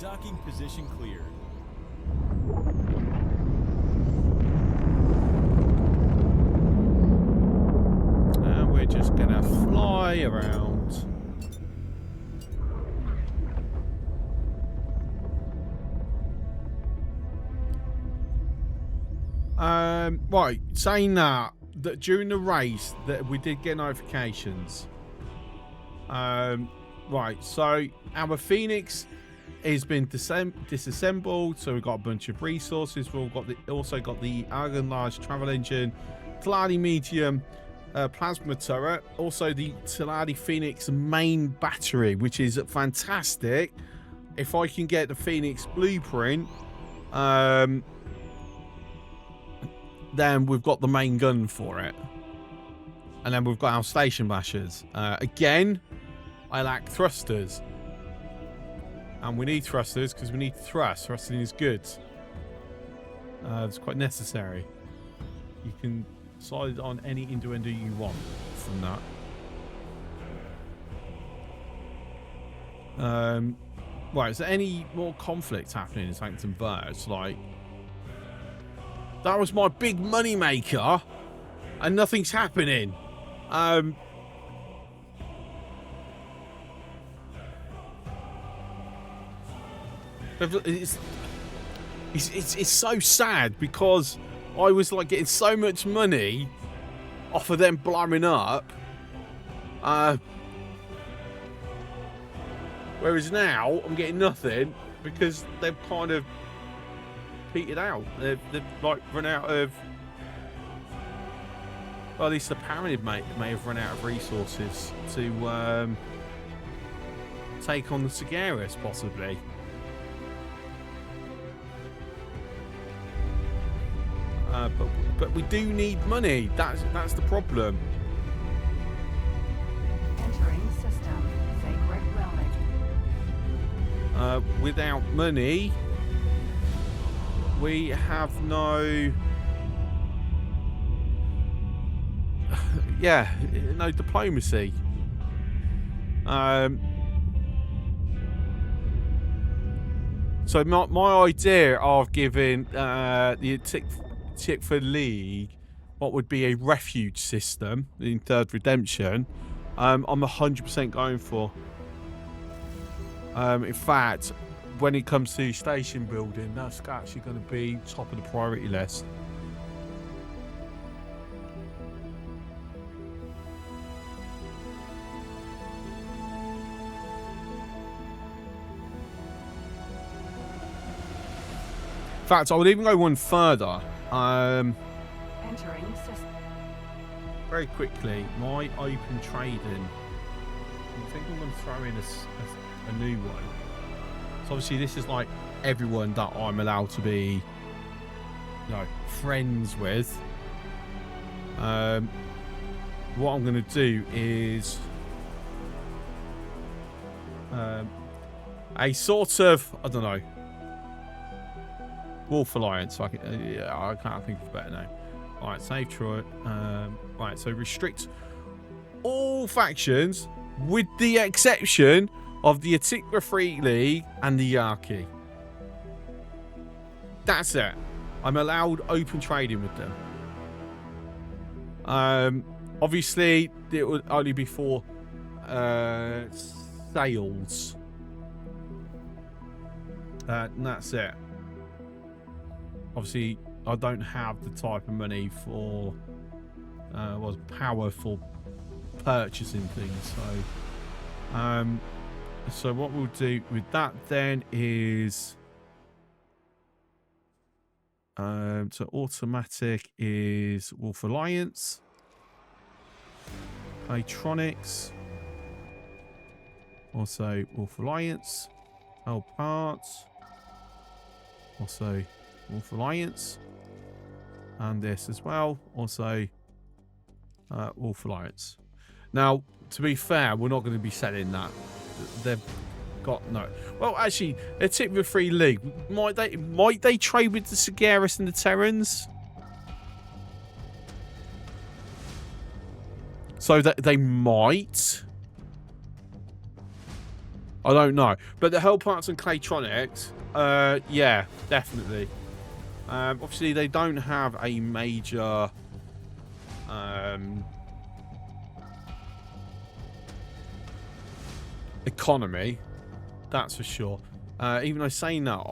Docking position cleared. And we're just gonna fly around. Right, saying that during the race that we did get notifications. Right, so our Phoenix has been disassembled, so we've got a bunch of resources. We've got also got the Argon Large Travel Engine, Taladi Medium Plasma Turret, also the Taladi Phoenix main battery, which is fantastic. If I can get the Phoenix blueprint, then we've got the main gun for it. And then we've got our station bashers. Again, I lack thrusters. And we need thrusters because we need thrust. Thrusting is good. It's quite necessary. You can decide on any innuendo you want from that. Right, is there any more conflict happening in Sanctum Verge? Like, that was my big money maker, and nothing's happening. It's so sad because I was like getting so much money off of them blowing up. Whereas now I'm getting nothing because they've kind of petered out. They've like run out of. Well, at least apparently may have run out of resources to take on the Sagaris, possibly. But we do need money. That's the problem. Entering system. Sacred relic. Without money, we have no. Yeah, no diplomacy. So my idea of giving the Tikva League what would be a refuge system in Third Redemption, I'm 100% going for. In fact, when it comes to station building, that's actually going to be top of the priority list. In fact, I would even go one further. Entering system. Very quickly, my open trading. I think I'm going to throw in a new one. So obviously, this is like everyone that I'm allowed to be, friends with. What I'm going to do is a sort of, I don't know, Wolf Alliance. I can't think of a better name. Alright, save Troy. Right, so restrict all factions with the exception of the Atikra Free League and the Yarki. That's it. I'm allowed open trading with them. Obviously, it would only be for sales. And that's it. Obviously, I don't have the type of money for powerful purchasing things. So what we'll do with that then is so automatic is Wolf Alliance, Patronics, also Wolf Alliance, L Parts, also Wolf Alliance, and this as well, also Wolf Alliance. Now, to be fair, we're not going to be selling that. They've got no. Well, actually, a tip with Free League. Might they trade with the Sagaris and the Terrans? So that they might. I don't know. But the hull parts and Claytronics, yeah, definitely. Obviously, they don't have a major economy, that's for sure. Even though saying that,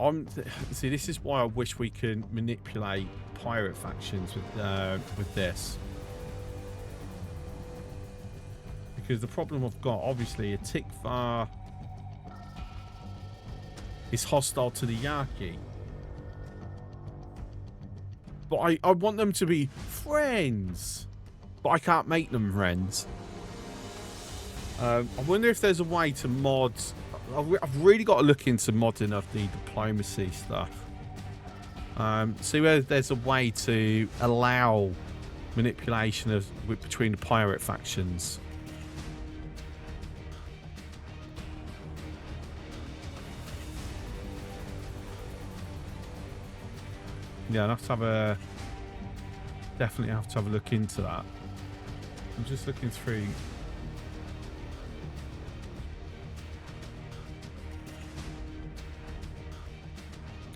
see, this is why I wish we could manipulate pirate factions with this. Because the problem I've got, obviously, a Tikva is hostile to the Yaki. But I want them to be friends. But I can't make them friends. I wonder if there's a way to mod... I've really got to look into modding of the diplomacy stuff. See whether there's a way to allow manipulation between the pirate factions. Yeah, I'll have to have definitely have to have a look into that. I'm just looking through.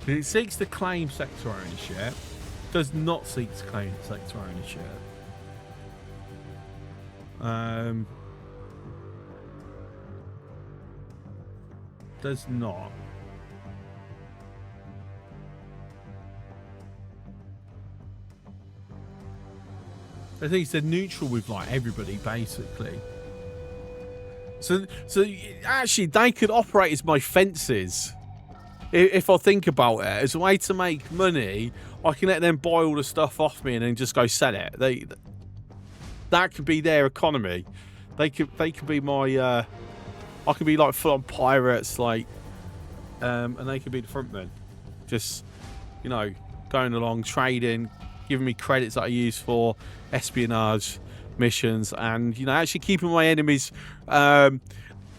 It seeks to claim sector ownership. Does not seek to claim sector ownership. Does not. I think they're neutral with like everybody basically. So actually they could operate as my fences. If I think about it, as a way to make money, I can let them buy all the stuff off me and then just go sell it. That could be their economy. They could be my I could be like full on pirates, like and they could be the frontmen. Just, you know, going along, trading, giving me credits that I use for espionage missions, and, you know, actually keeping my enemies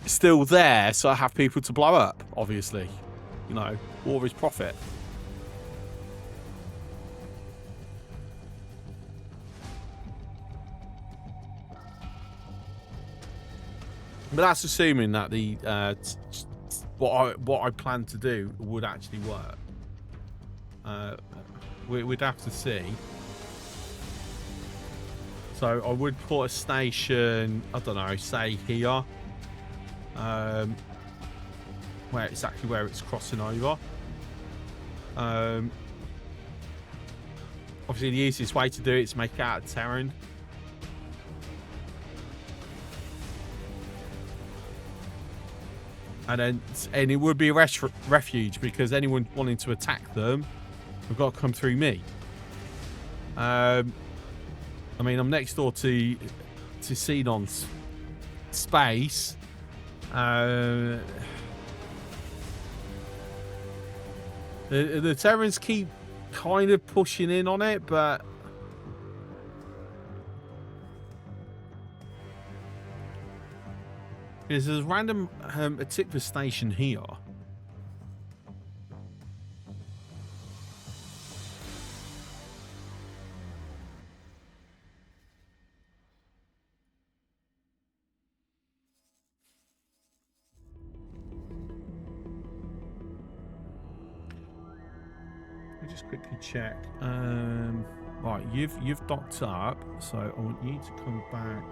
still there so I have people to blow up, obviously. You know, war is profit. But that's assuming that the what I plan to do would actually work. We'd have to see. So I would put a station, I don't know, say here, where exactly where it's crossing over. Obviously, the easiest way to do it is make it out of Terran. And it would be a refuge, because anyone wanting to attack them have got to come through me. I mean, I'm next door to Xenon's space. The Terrans keep kind of pushing in on it, but there's a random Atikva station here. Just quickly check. Right, you've docked up, so I want you to come back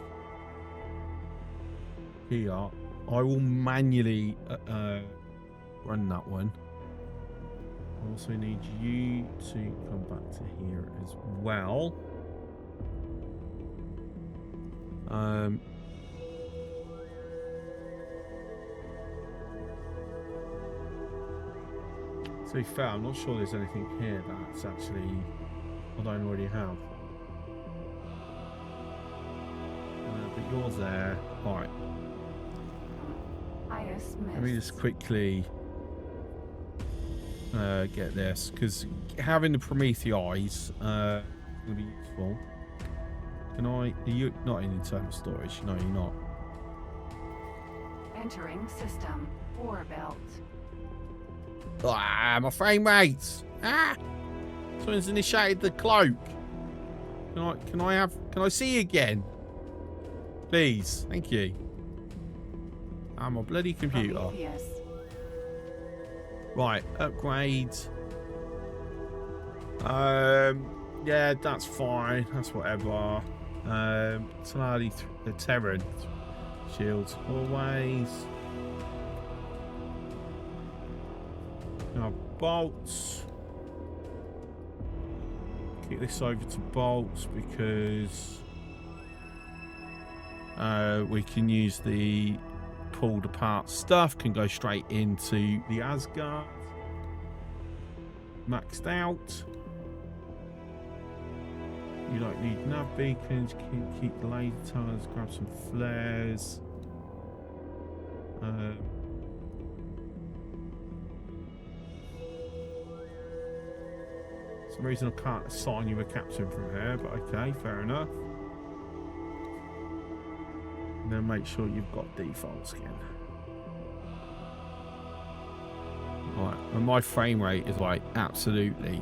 here. I will manually run that one. I also need you to come back to here as well. To be fair, I'm not sure there's anything here that's actually I don't already have. But you're there. Right. Let me just quickly get this, because having the Prometheus eyes will be useful. Can I? Are you not in internal storage? No, you're not. Entering system. War belt. Ah, my frame rates. Ah, someone's initiated the cloak. Can I see again? Please, thank you. And my bloody computer. Prometheus. Right, upgrade. Yeah, that's fine. That's whatever. Slightly the Terran shields always. Now bolts. Kick this over to bolts because we can use the pulled apart stuff. Can go straight into the Asgard. Maxed out. You don't need nav beacons. Keep the laser towers. Grab some flares. For some reason I can't assign you a captain from here, but okay, fair enough. And then make sure you've got default skin. Right, and my frame rate is like absolutely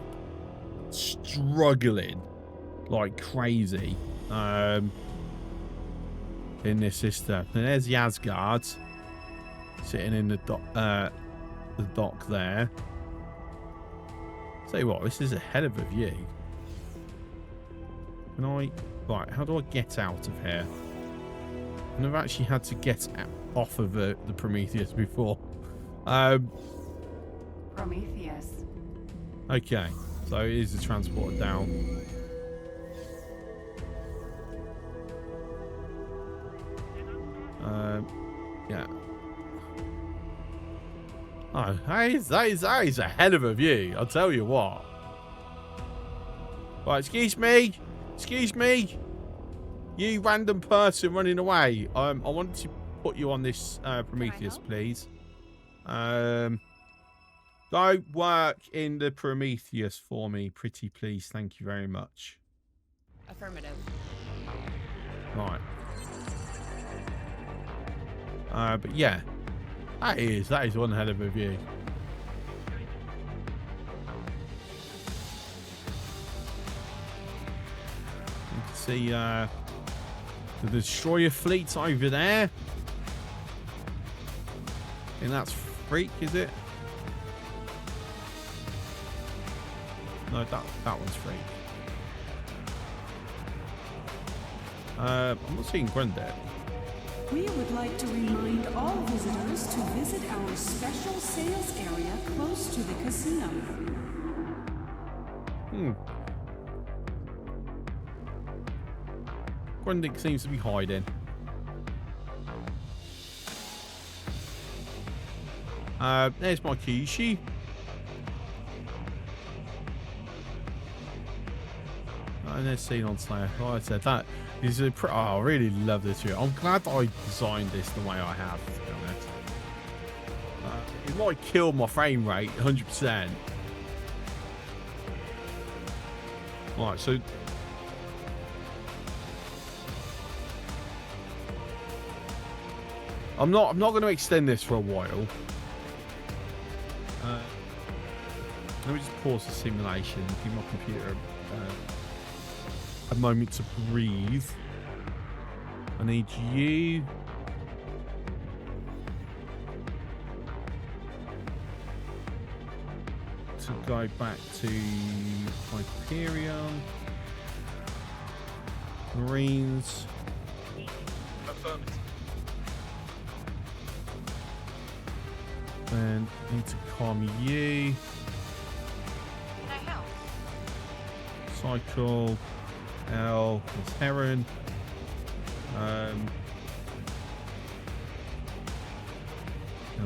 struggling like crazy in this system. And there's the Asgard sitting in the dock there. Tell you what, this is a hell of a view. Can I... Right, how do I get out of here? I've never actually had to get off of the Prometheus before. Prometheus. Okay, so it is the transport down. Yeah. Oh, that is a hell of a view. I'll tell you what. Right, excuse me. Excuse me. You random person running away. I wanted to put you on this Prometheus, please. Go work in the Prometheus for me, pretty please. Thank you very much. Affirmative. Right. But yeah, that is one hell of a view. You can see the destroyer fleet's over there. And that's Freak, is it? No, that one's Freak. I'm not seeing Grundet. We would like to remind all visitors to visit our special sales area close to the casino. Grundig seems to be hiding. There's my Kishi. And there's Xenon Slayer. Like I said, that is a I really love this view. I'm glad that I designed this the way I have, to be honest. It might kill my frame rate 100%. Right, so I'm not going to extend this for a while. Let me just pause the simulation, give my computer a moment to breathe. I need you to go back to Hyperion. Marines. Affirmative. And need to calm you. Can I help? Cycle. L is Heron. Hang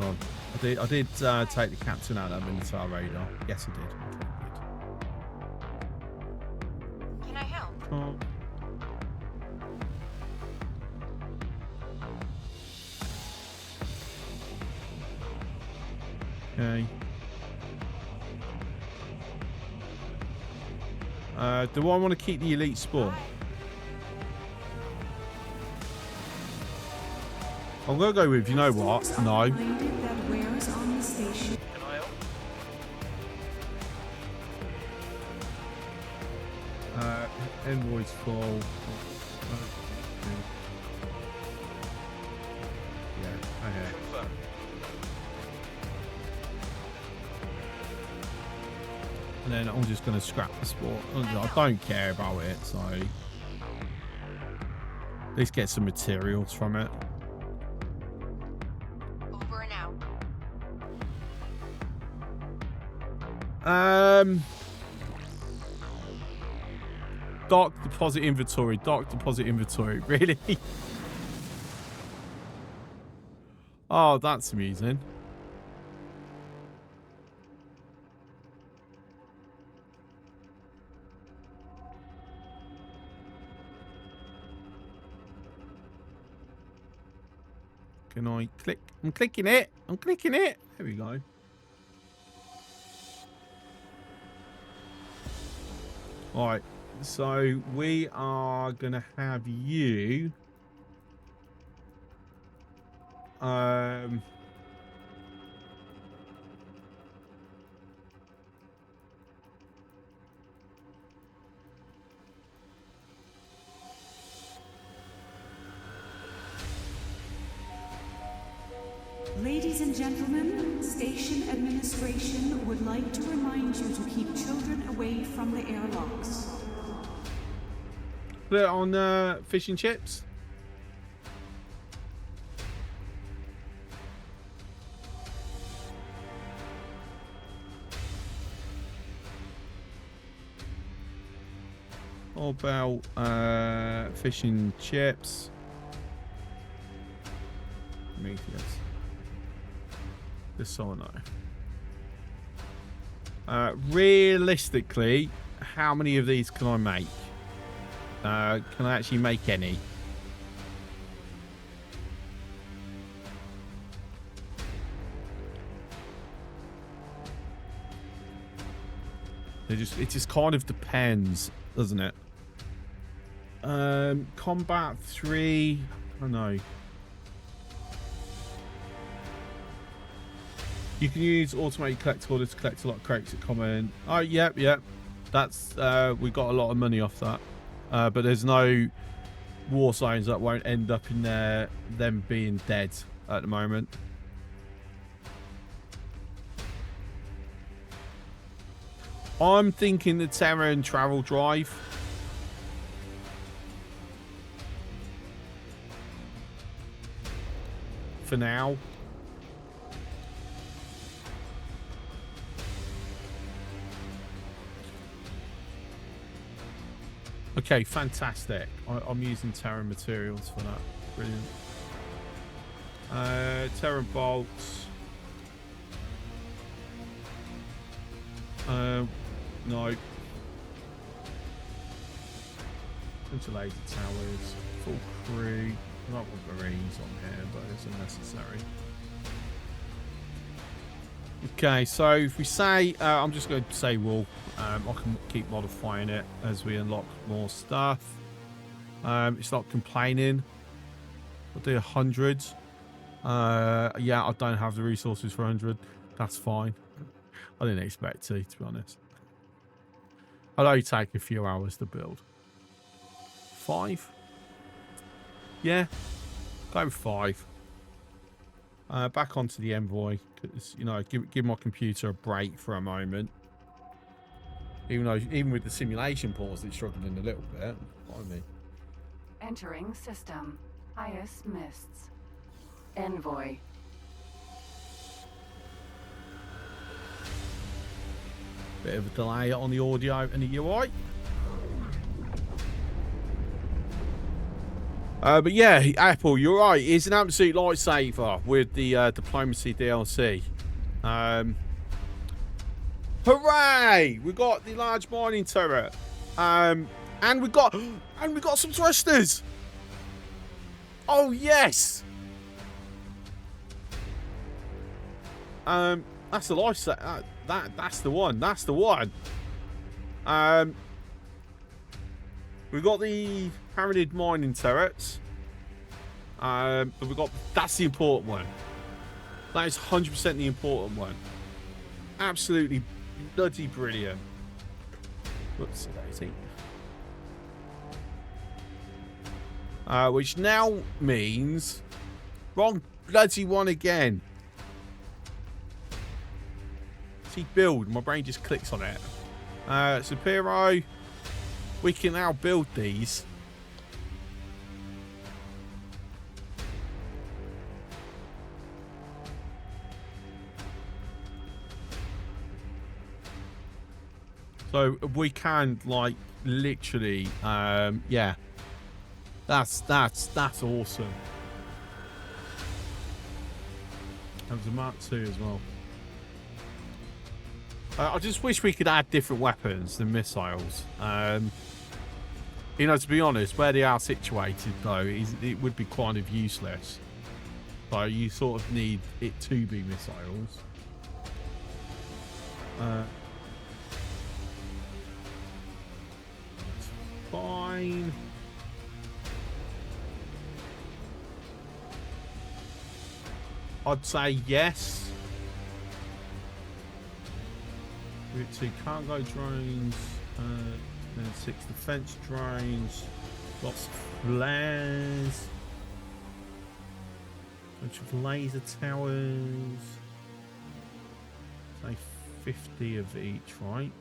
on. I did take the captain out of the Minotaur radar. Yes, I did. Okay, good. Can I help? Oh. Okay. Do I want to keep the elite sport? I'm going to go with, you know what? No. Can I help? Envoy's full. Yeah, okay. And then I'm just going to scrap the sport. I don't care about it, so at least get some materials from it. Over and out. Dark deposit inventory. Really? Oh, that's amusing. Can I click? I'm clicking it. There we go. All right. So we are going to have you... Ladies and gentlemen, station administration would like to remind you to keep children away from the airlocks. Put it on fish and chips. What about fish and chips? Prometheus. Just so I know. Realistically, how many of these can I make? Can I actually make any? It just kind of depends, doesn't it? Combat 3, I don't know. You can use automated collect orders to collect a lot of crates at common. Oh, yep. That's we got a lot of money off that. But there's no war zones that won't end up in there, them being dead at the moment. I'm thinking the Terror and Travel Drive. For now. Okay, fantastic. I'm using Terra materials for that. Brilliant. Terra bolts. No. Bunch of laser towers. Full crew. I don't want Marines on here, but it's unnecessary. Okay, so if we say, I'm just going to say wool. I can keep modifying it as we unlock more stuff. It's not complaining. I'll do 100. Yeah, I don't have the resources for 100. That's fine. I didn't expect to be honest. I'll only take a few hours to build. 5? Yeah, go with 5. Back onto the Envoy, because, you know, give my computer a break for a moment. Even with the simulation pause, it's struggling a little bit. Behind me. Entering system. IS mists. Envoy. Bit of a delay on the audio and the UI. But yeah, Apple, you're right. It's an absolute lifesaver with the Diplomacy DLC. Hooray! We got the large mining turret, and we got some thrusters. Oh yes! That's the lifesaver. That's the one. That's the one. We've got the Pyramid mining turrets. But that's the important one. That is 100% the important one. Absolutely bloody brilliant. Whoops, daisy. Which now means wrong bloody one again. See, build. My brain just clicks on it. Supero, we can now build these. So we can, like, literally, yeah. That's awesome. There's a Mark II as well. I just wish we could add different weapons than missiles. You know, to be honest, where they are situated, though, it would be kind of useless. So you sort of need it to be missiles. Fine. I'd say yes. Route 2 cargo drones, then 6 defense drones, lots of flares, bunch of laser towers. Say 50 of each, right?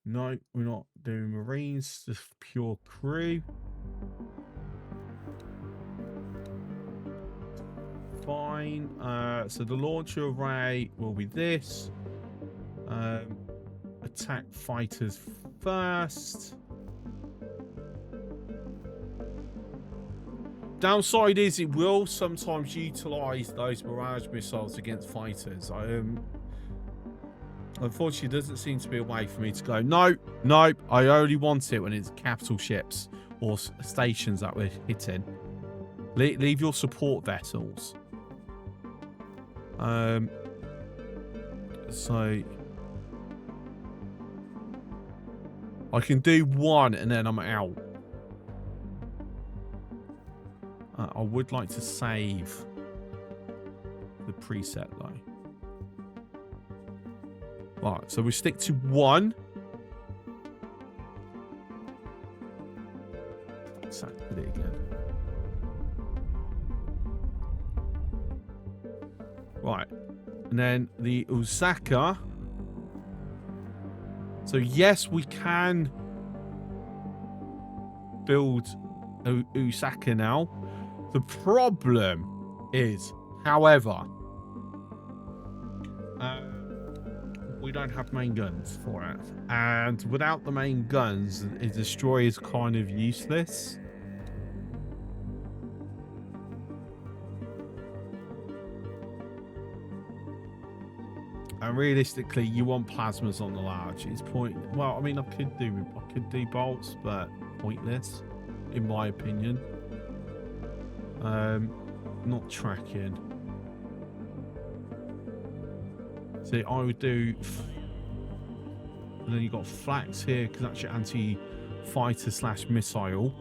No, we're not doing Marines, just pure crew. Fine. So the launcher array will be this. Attack fighters first. Downside is it will sometimes utilize those barrage missiles against fighters. Unfortunately, there doesn't seem to be a way for me to go, no, I only want it when it's capital ships or stations that we're hitting. Leave your support vessels. So I can do one and then I'm out. I would like to save the preset though. Right, so we stick to one. Exactly again. Right, and then the Osaka. So yes, we can build Osaka now. The problem is, however, we don't have main guns for it, and without the main guns, a destroyer is kind of useless. And realistically, you want plasmas on the large. It's point. Well, I mean, I could do bolts, but pointless, in my opinion. Not tracking. See, I would do. And then you got flax here because that's your anti-fighter/missile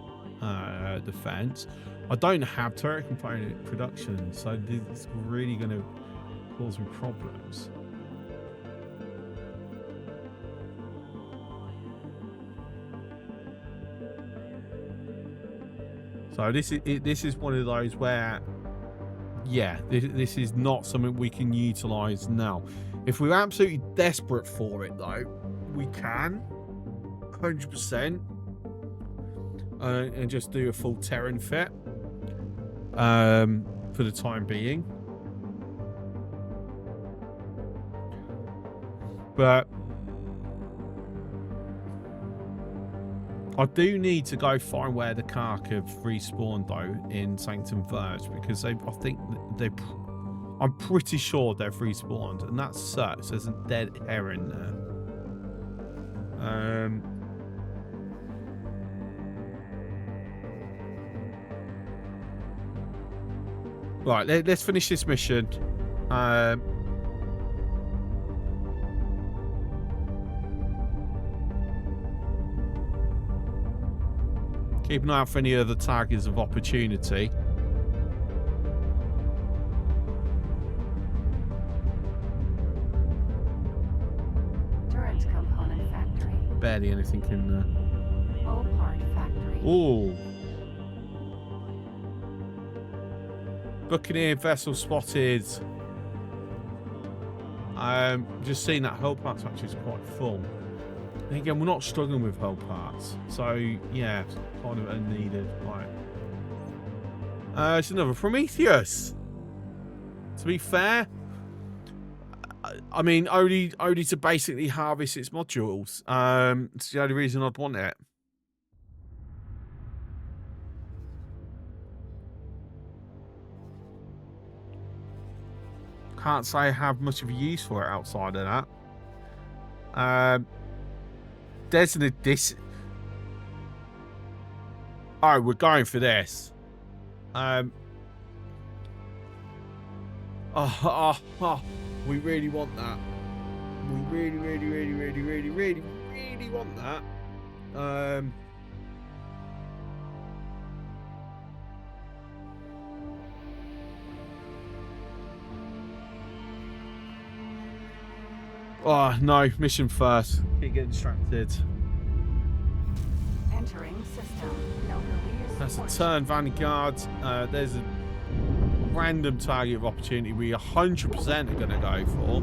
defense. I don't have turret component production, so this is really going to cause me problems. So this is one of those where, yeah, this is not something we can utilize now. If we're absolutely desperate for it, though, we can 100% and just do a full Terran fit for the time being. But I do need to go find where the Kark have respawned though in Sanctum Verge, because I'm pretty sure they've respawned, and that sucks. There's a dead heron there. Right, let's finish this mission. Keep an eye out for any other targets of opportunity. Turret component factory. Barely anything in there. All part factory. Ooh. Buccaneer vessel spotted. Just seeing that hull parts actually is quite full. And again, we're not struggling with hull parts, so yeah, it's kind of unneeded. Right. It's another Prometheus. To be fair, I mean, only to basically harvest its modules. It's the only reason I'd want it. Can't say I have much of a use for it outside of that. There's this. Oh, we're going for this. We really want that. We really want that. Oh no, mission first. Keep getting distracted. Entering system. No release. That's a turn Vanguard. There's a random target of opportunity we 100% are going to go for.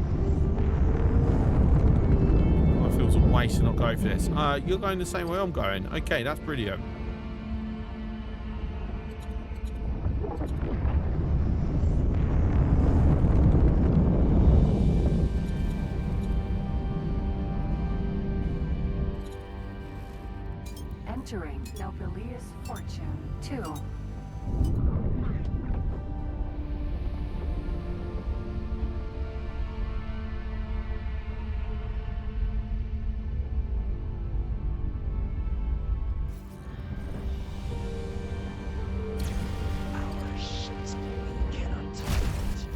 I feel it's a waste to not go for this. You're going the same way I'm going. Okay, that's brilliant. Entering Nobelius Fortune 2.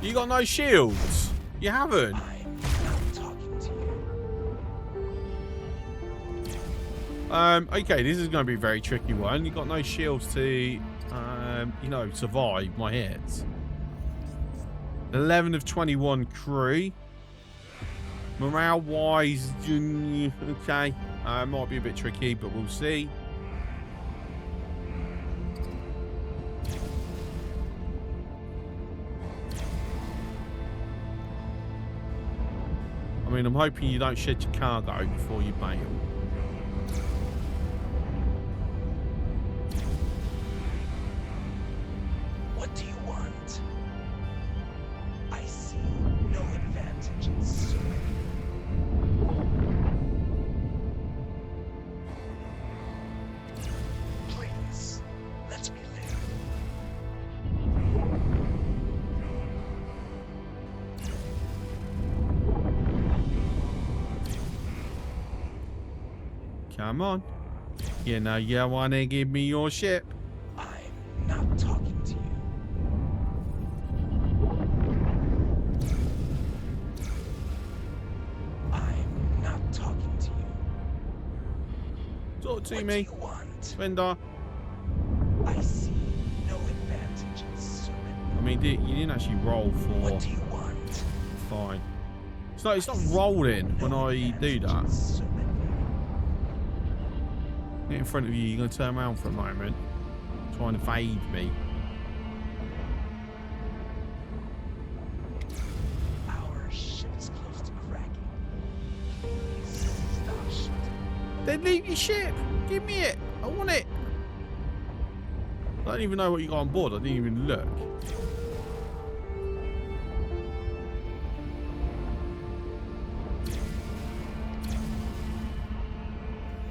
You got no shields? You haven't? I'm not talking to you. Okay, this is going to be a very tricky one. You got no shields to, you know, survive my hits. 11 of 21 crew. Morale-wise, okay. Might be a bit tricky, but we'll see. I mean, I'm hoping you don't shed your cargo before you bail. What do you want? I see no advantage in serving. Please, let me live. Come on. You know you want to give me your ship. I'm not talking to you. I'm not talking to you. Talk to What me. do you want? Vendor. I see no advantage in serving. I mean, you didn't actually roll for... What do you want? Fine. It's not rolling when I do that. Get in front of you, you're going to turn around for a moment. Try and evade me. Our ship is close to cracking. Please stop shooting. Then leave your ship. Give me it. I want it. I don't even know what you got on board. I didn't even look.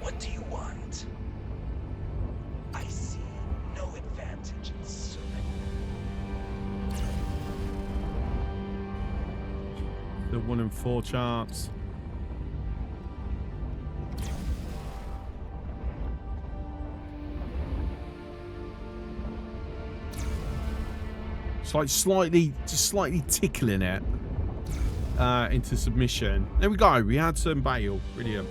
What do you want? I see no advantage in serving. The 1 in 4 chance. It's like slightly tickling it into submission. There we go. We had some bail. Brilliant.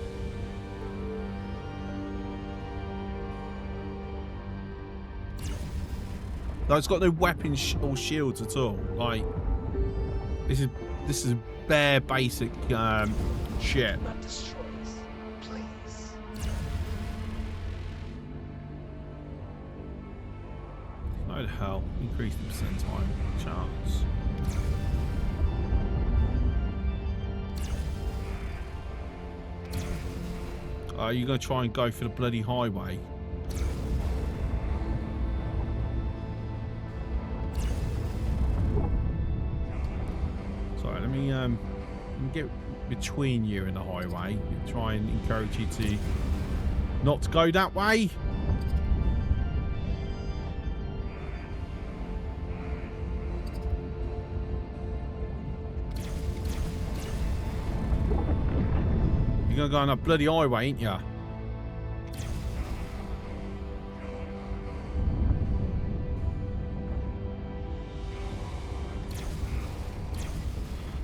No, it's got no weapons or shields at all. Like, this is bare basic shit. Not destroy us, please. Oh the hell. Increase the percentile chance. Are you going to try and go for the bloody highway? Sorry, let me get between you and the highway. Try and encourage you to not to go that way. You're gonna go on a bloody highway, ain't ya?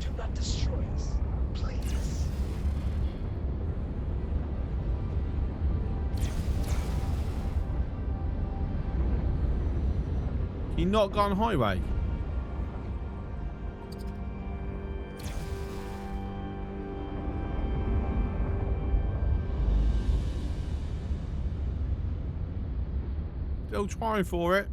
Do not destroy us, please. You not go on highway? Still trying for it.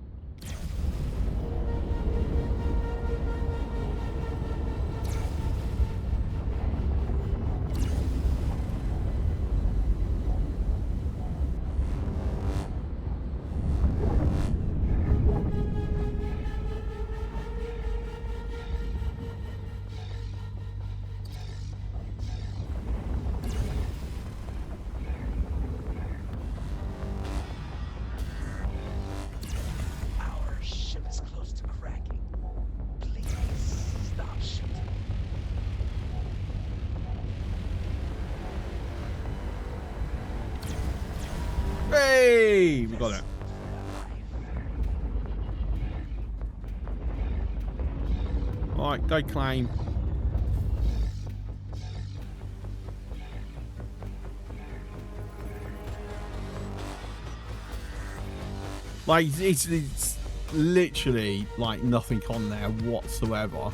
Our ship is close to cracking. Please stop shooting. Hey, we got it. All right, go claim. Like it's literally like nothing on there whatsoever.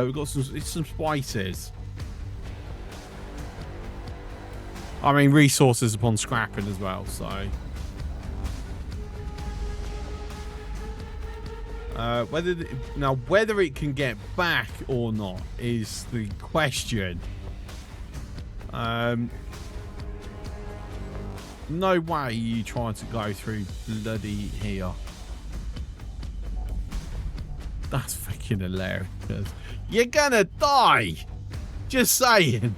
We've got some spices. I mean resources upon scrapping as well. So whether it can get back or not is the question. No way you trying to go through bloody here. That's freaking hilarious. You're gonna die. Just saying.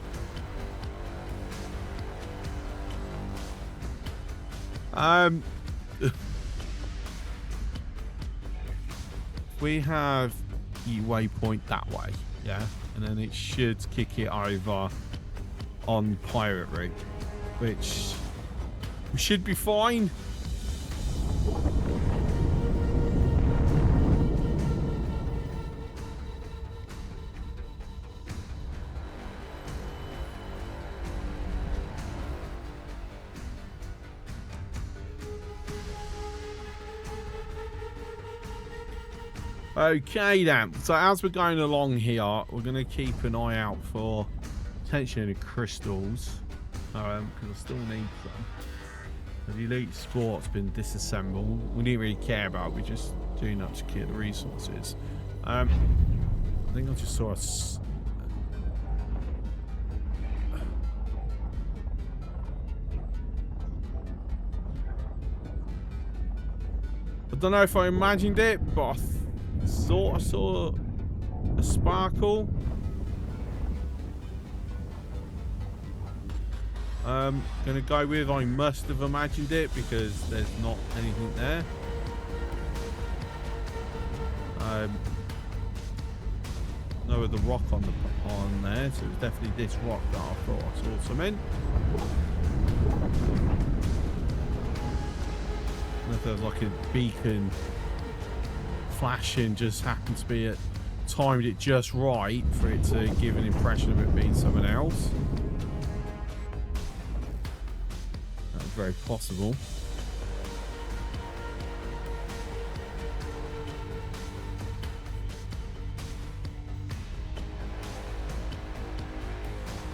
We have the waypoint that way, yeah, and then it should kick it over on pirate route, which we should be fine. Okay then, so as we're going along here, we're going to keep an eye out for potentially any crystals, because I still need some. The elite sport's been disassembled. We didn't really care about it, we just do not secure the resources. I think I just saw us. I don't know if I imagined it, but I thought I saw a sparkle. Gonna go with I must have imagined it because there's not anything there. No other rock on there, so it was definitely this rock that I thought I saw some in. And if there's like a beacon flashing, just happened to be timed it just right for it to give an impression of it being someone else. That's very possible.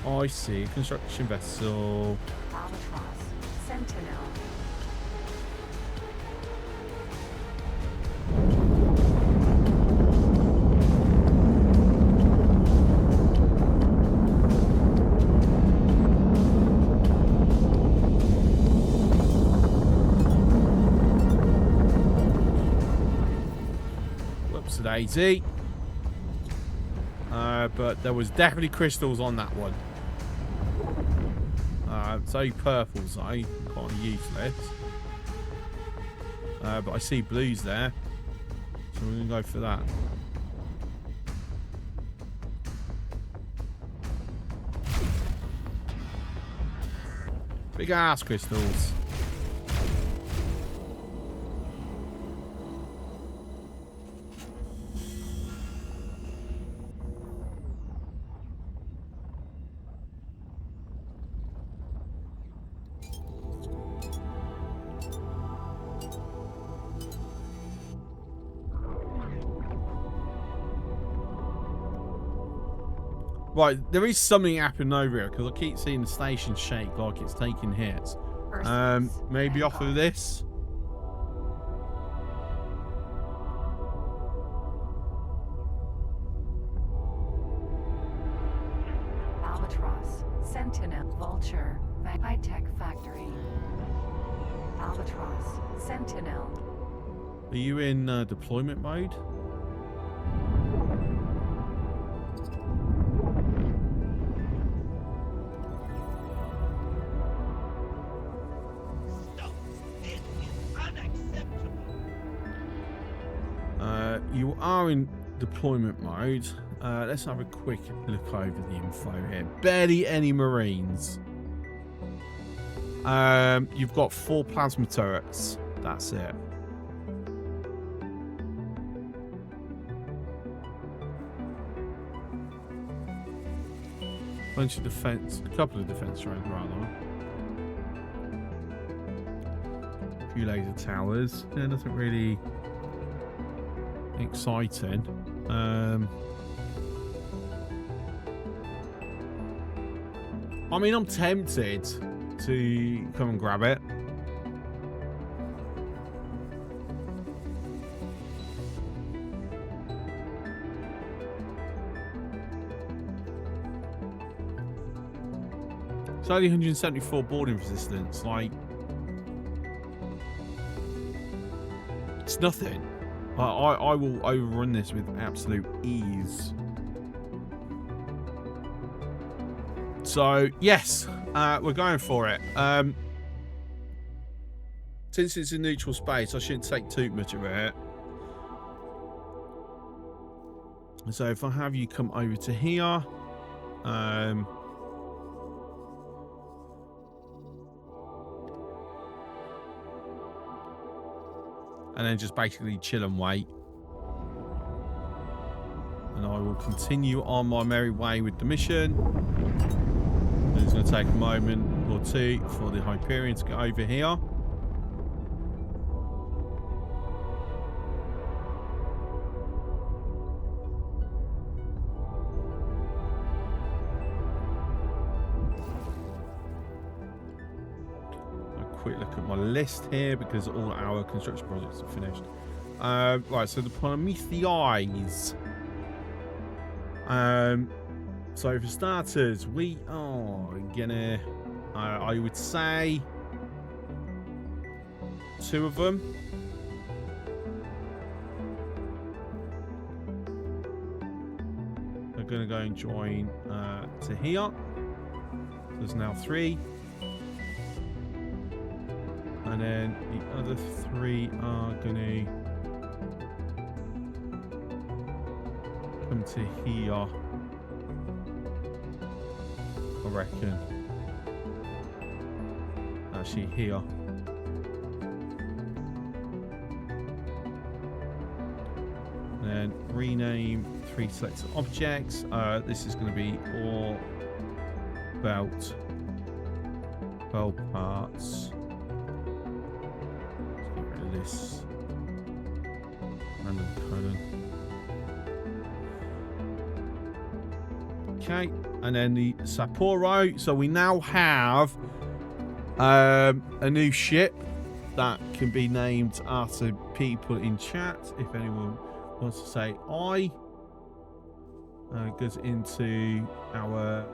I see a construction vessel. Albatross. Sentinel. Oops, a daisy. But there was definitely crystals on that one. It's only purples though, kind of useless. But I see blues there, so we're gonna go for that. Big ass crystals. Right, there is something happening over here because I keep seeing the station shake like it's taking hits. Maybe off of this. Albatross, Sentinel, Vulture, High-Tech Factory. Albatross, Sentinel. Are you in deployment mode? You are in deployment mode. Let's have a quick look over the info here. Barely any Marines. You've got 4 plasma turrets. That's it. Bunch of defense, a couple of defense drones rather. A few laser towers. Yeah, nothing really exciting. I mean, I'm tempted to come and grab it. It's only 174 boarding resistance. Like, it's nothing. I will overrun this with absolute ease. So, yes, we're going for it. Since it's in neutral space, I shouldn't take too much of it. So if I have you come over to here, and then just basically chill and wait. And I will continue on my merry way with the mission. It's going to take a moment or two for the Hyperion to get over here. A quick look at my list here because all our construction projects are finished. Right, so the Prometheus. So for starters, we are gonna, I would say, 2 of them. We're gonna go and join to here. There's now 3. And then the other 3 are gonna come to here. I reckon. Actually here. And then rename 3 selected objects. This is going to be all belt parts. Let's get rid of this random colon. Okay. And then the Sapporo. So we now have a new ship that can be named after people in chat. If anyone wants to say I. Goes into our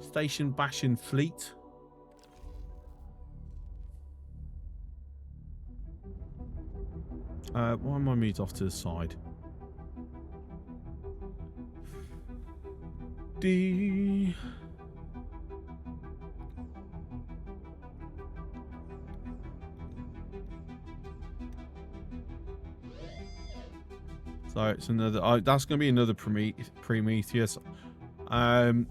Station Bastion fleet. Why am I moved off to the side? D. So it's another. That's going to be another Prometheus. To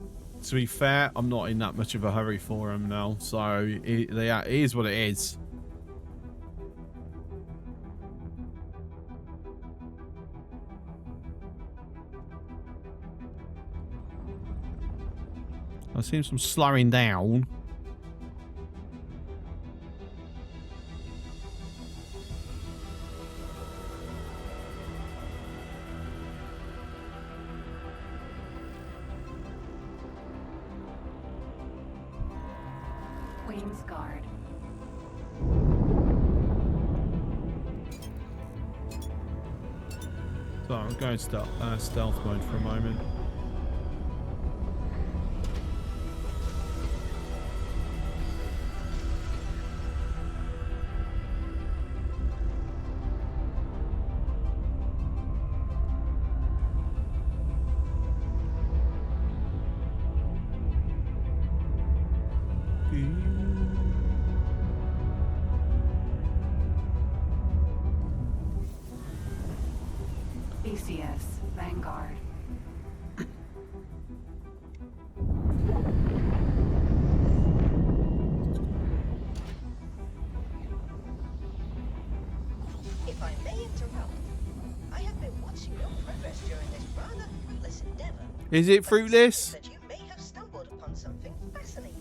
be fair, I'm not in that much of a hurry for them now. So it is what it is. I've seen some slowing down. Queen's Guard. So I'm going stealth mode for a moment. BCS Vanguard. If I may interrupt, I have been watching your progress during this rather fruitless endeavor. Is it fruitless? That you may have stumbled upon something fascinating.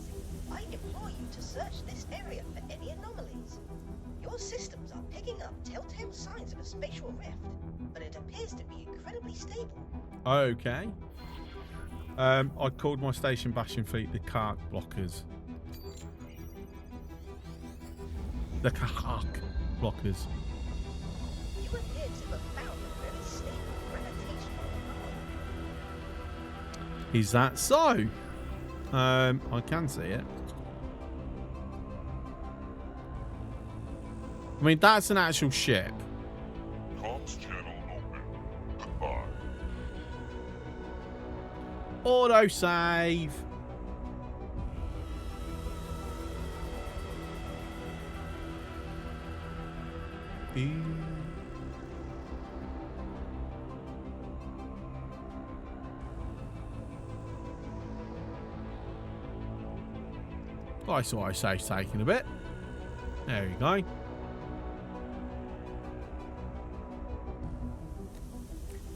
I implore you to search this area for any anomalies. Your systems are picking up telltale signs of a spatial rift, but it appears to be incredibly stable. Okay. I called my station bashing fleet the Kark blockers. The Kark blockers. You appear to have found a very stable gravitational anomaly. Is that so? I can see it. I mean, that's an actual ship. Comms channel open. Goodbye. Auto save. I saw I saved taking a bit. There you go.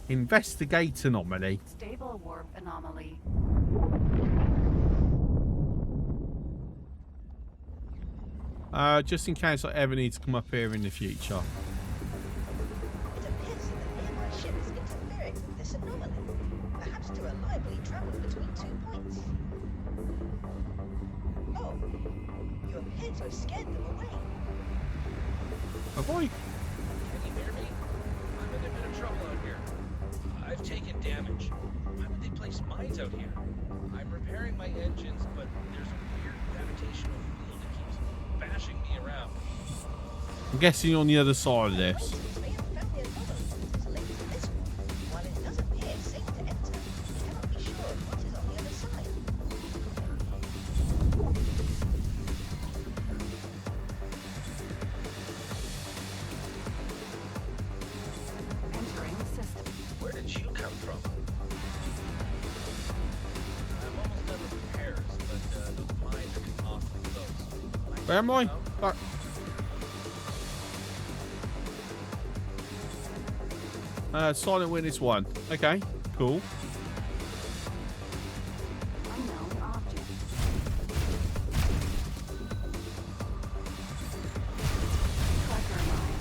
Investigate anomaly. Stable warp anomaly. Just in case I ever need to come up here in the future. It appears that the nearby ship is interfering with this anomaly, perhaps to reliably travel between 2 points. Oh, you appear to have scared them away. Have I? Can you hear me? I'm in a bit of trouble out here. I've taken damage. Why would they place mines out here? I'm repairing my engines, but there's a weird gravitational field that keeps bashing me around. I'm guessing you're on the other side of this. They have found the anomaly that is linked to this one. While it does appear safe to enter, we cannot be sure of what is on the other side. Entering system. Where did you come from? I'm almost done with repairs, but those mines are getting awfully close. Where am I? Back. Silent Witness 1. Okay, cool. Unknown object. Tracker mine.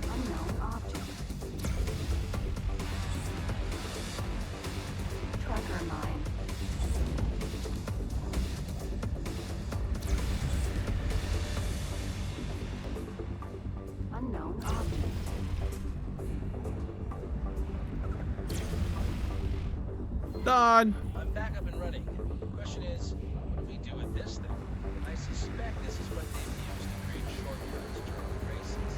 Unknown object. Tracker mine. Unknown object. Done. I'm back up and running. Question is, what do we do with this thing? I suspect this is what they've used to create shortcuts during races.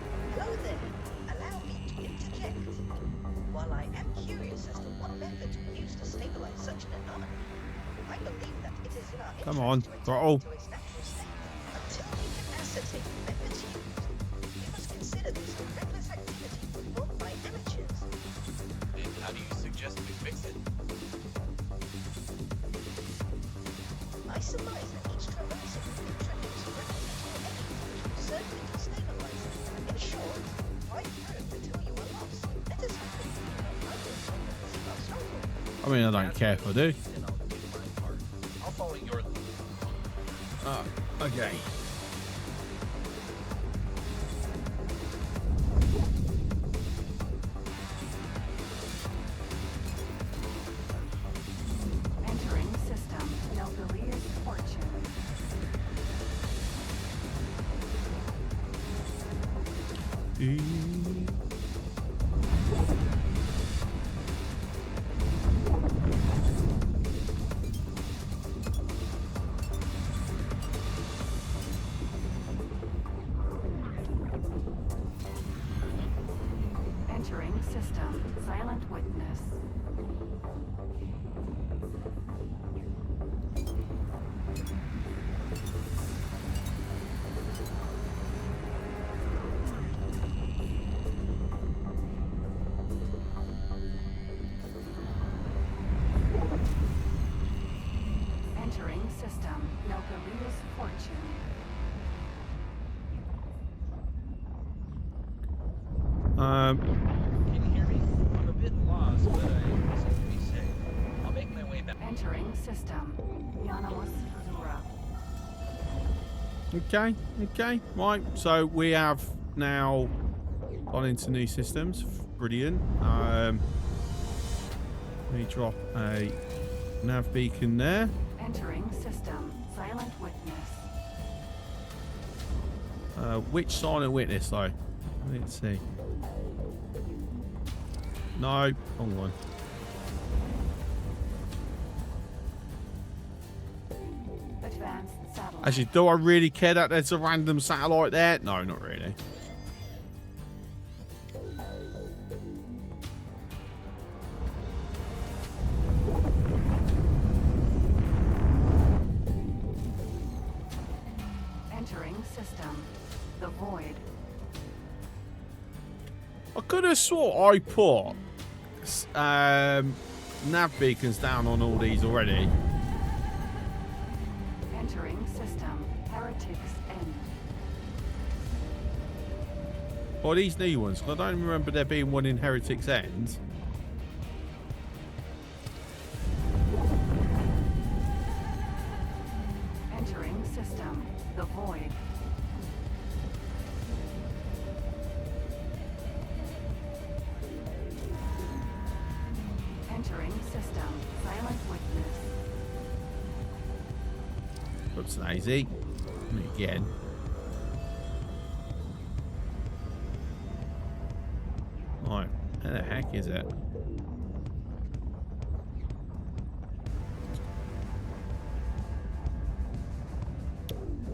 guidance as to what methods were used to stabilize such an anomaly. I believe that it is in our Come interest on, to return throttle. it to its natural state. Until we can ascertain the methods used, we must consider this a reckless activity performed by amateurs. Then how do you suggest we fix it? I surmise that each traversal will introduce a reputational edge which will serve to destabilize it. In short, fight through until you are lost. Let us hope that you do not find yourself in the sea of struggle. I mean, I don't care if I do. Then I'll do my part. I'll follow your lead. Okay. Entering system. Nobelius fortune. Entering system. Silent witness. Entering system. Nobelius fortune. Can you hear me? I'm a bit lost, but I seem to be safe. I'll make my way back. Entering system. Yanamus Zura. Okay, okay, right. So we have now gone into new systems. Brilliant. Let me drop a nav beacon there. Entering system. Silent witness. Which silent witness though? Let's see. No, wrong one. Advanced satellite. Actually, do I really care that there's a random satellite there? No, not really. Entering system. The void. I could have swore I put nav beacons down on all these already. Entering system. Heretics end. Or these new ones. 'Cause I don't remember there being one in Heretics End. Entering system. The void. Entering system. Silent witness. Oops, lazy. Me again. Right, how the heck is it?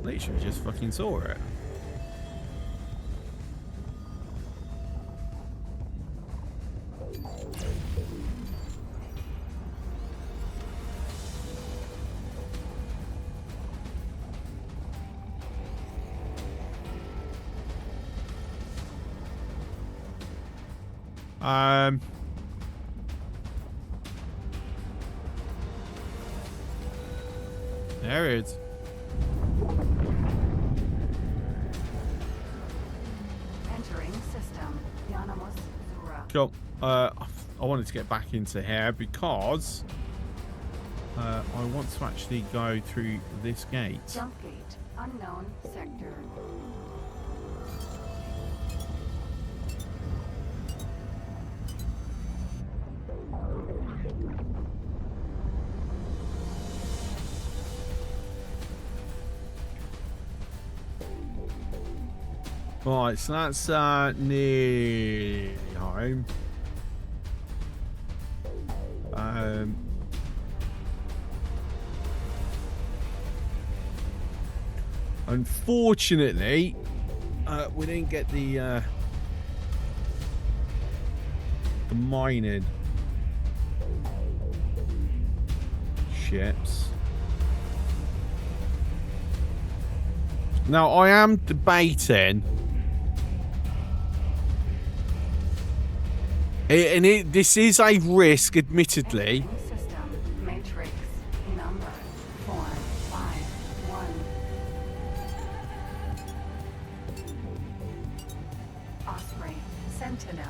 Literally just fucking saw it. There it is. Entering system. Yanamus Zura. Cool. I wanted to get back into here because I want to actually go through this gate. Jump gate. Unknown sector. Right, so that's near home. Unfortunately, we didn't get the mining. ships. Now, I am debating... this is a risk, admittedly. System matrix number 451. Osprey Sentinel.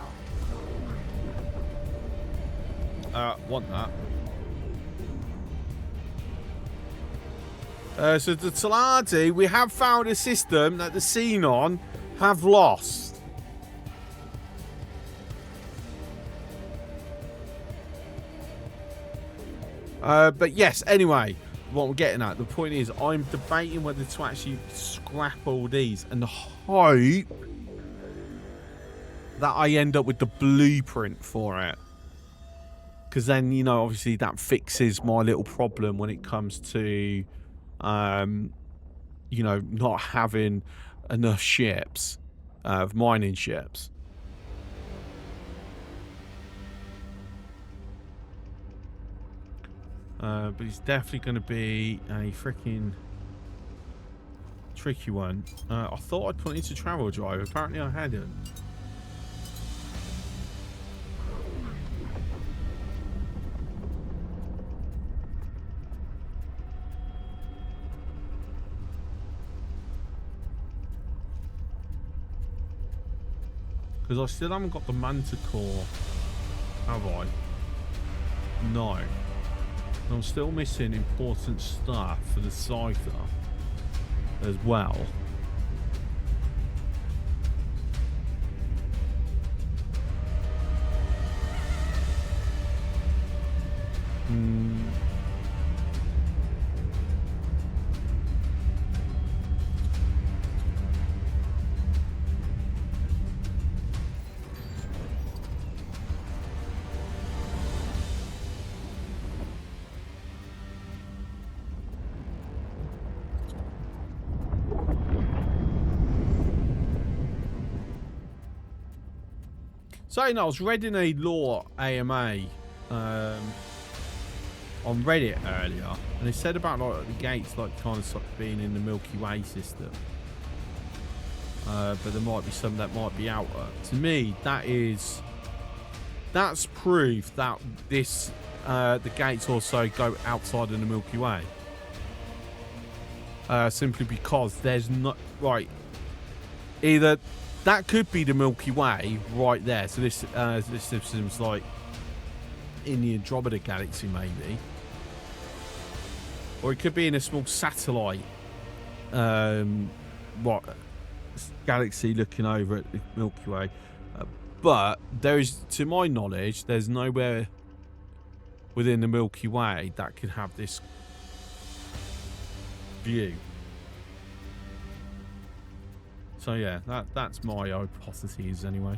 Want that. So the Taladi, we have found a system that the Xenon have lost. But yes, anyway, what we're getting at, the point is I'm debating whether to actually scrap all these and hope that I end up with the blueprint for it. Because then, you know, obviously that fixes my little problem when it comes to, you know, not having enough ships, mining ships. But it's definitely going to be a freaking tricky one. I thought I'd put it into travel drive. Apparently I hadn't. Because I still haven't got the Manticore, have I? No. I'm still missing important stuff for the Cypher as well. So, you know, I was reading a lore AMA on Reddit earlier, and it said about like the gates like kind of being in the Milky Way system, but there might be some that might be outer. To me, that's proof that this the gates also go outside of the Milky Way. Simply because there's not either. That could be the Milky Way right there. So this system's like in the Andromeda Galaxy, maybe. Or it could be in a small satellite galaxy looking over at the Milky Way. But there is, to my knowledge, there's nowhere within the Milky Way that could have this view. So yeah, that's my hypothesis anyway.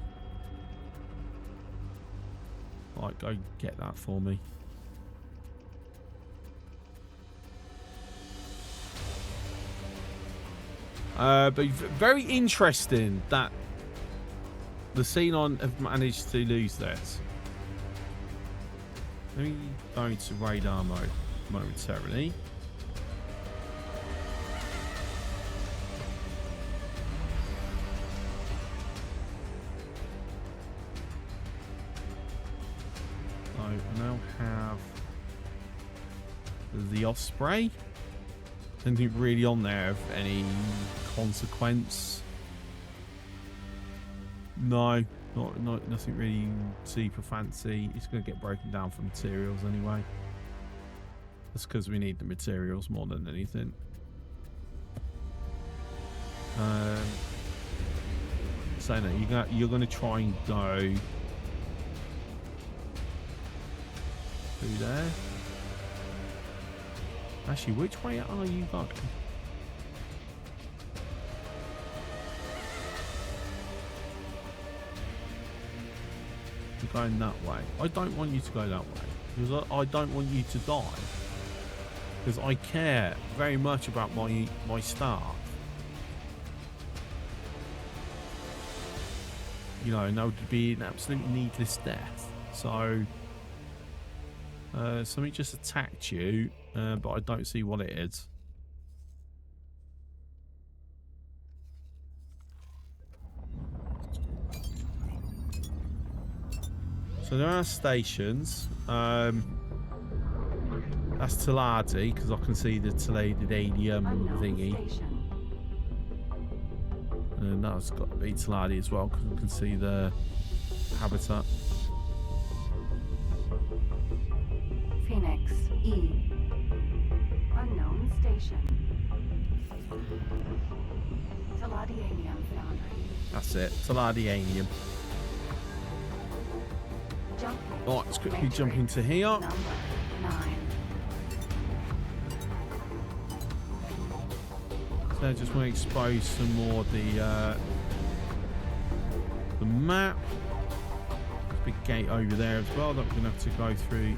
Right, go get that for me. But very interesting that the Xenon have managed to lose this. Let me go into radar mode momentarily. I now have the Osprey. Anything really on there of any consequence? No, nothing really super fancy. It's going to get broken down for materials anyway. That's because we need the materials more than anything. So no, you're going to try and go through there. Actually, which way are you going? You're going that way. I don't want you to go that way because I don't want you to die. Because I care very much about my staff. You know, and that would be an absolute needless death. So, somebody just attacked you. but I don't see what it is. So there are stations. That's Talati, because I can see the Taladium thingy. And that's got to be Taladi as well, because I can see the habitat. Phoenix E. Unknown station. Taladianium foundry. That's it, Taladianium. Alright, let's quickly jump into here. Number 9. So I just want to expose some more of the map. There's a big gate over there as well that we're going to have to go through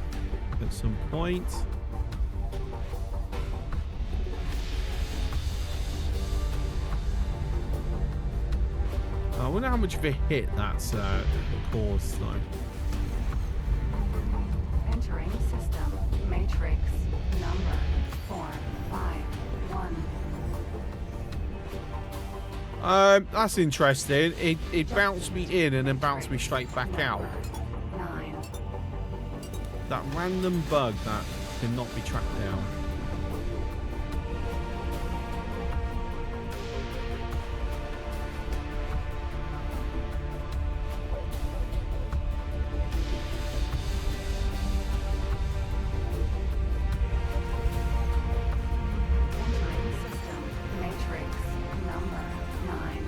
at some point. I wonder how much of a hit that's caused though. Entering system. Matrix. Number 451. That's interesting. It bounced me in and then bounced me straight back out. 9. That random bug that cannot be tracked down. Entering system. Matrix. Number 9.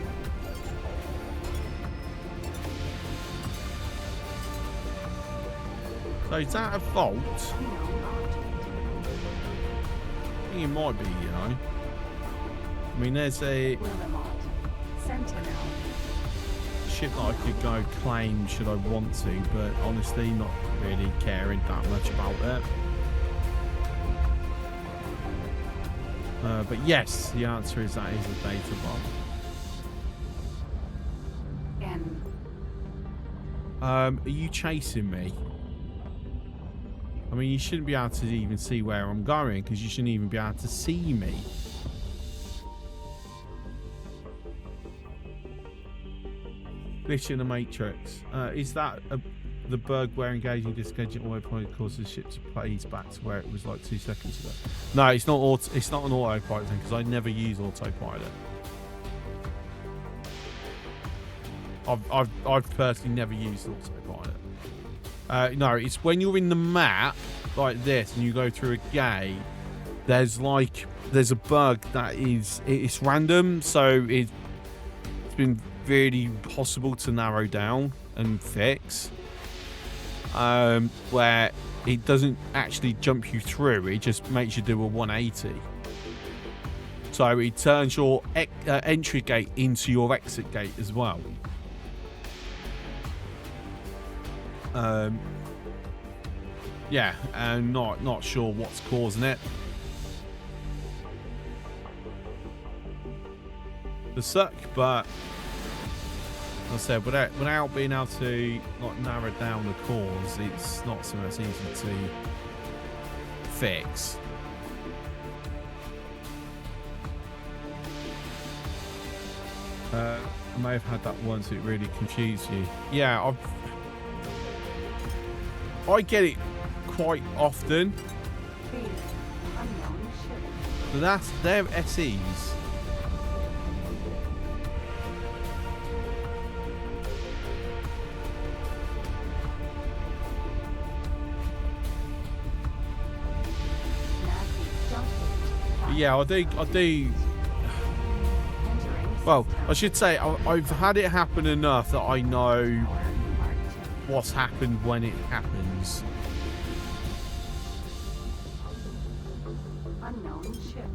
So is that a vault? Known object. I think it might be, you know. I mean, there's a Willamot. Sentinel. ship that I could go claim should I want to, but honestly not really caring that much about it. But yes, the answer is that is a data bomb. N. Are you chasing me? I mean, you shouldn't be able to even see where I'm going because you shouldn't even be able to see me. Glitch in the Matrix. Is that the bug where engaging disengaging autopilot causes the ship to phase back to where it was like 2 seconds ago? No, it's not. It's not an autopilot thing because I never use autopilot. I've personally never used autopilot. No, it's when you're in the map like this and you go through a gate. There's a bug that it's random, so it's been really possible to narrow down and fix. Where it doesn't actually jump you through, it just makes you do a 180. So it turns your entry gate into your exit gate as well. Yeah, and not sure what's causing it. The suck, but as I said, without being able to like narrow down the cause, it's not something that's easy to fix. I may have had that once. It really confused you. Yeah, I get it quite often. B. Unknown ship. So they're SEs. Yeah, I do. Well, I should say I've had it happen enough that I know what's happened when it happens. Unknown ship.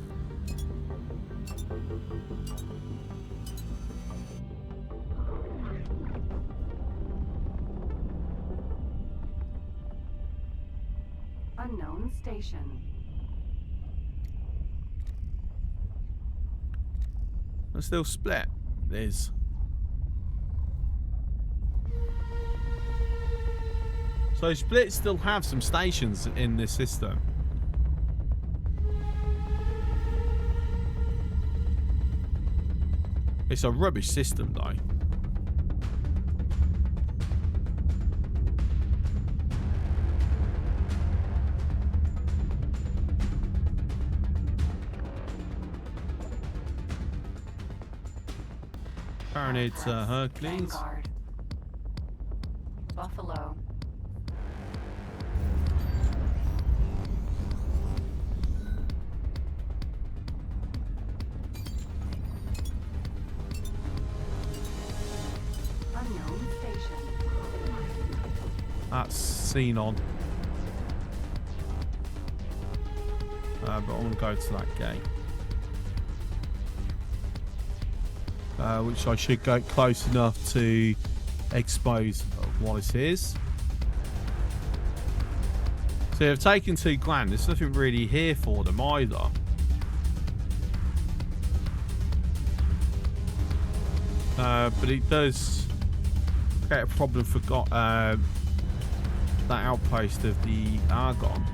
Unknown station. They're still split. There's. So Split still have some stations in this system. It's a rubbish system, though. Apparently it's Hercules. Vanguard. Buffalo. Unknown station. That's Xenon. But I want to go to that gate. Which I should go close enough to expose what it is. So they've taken $2,000. There's nothing really here for them either. But it does create a problem for that outpost of the Argon.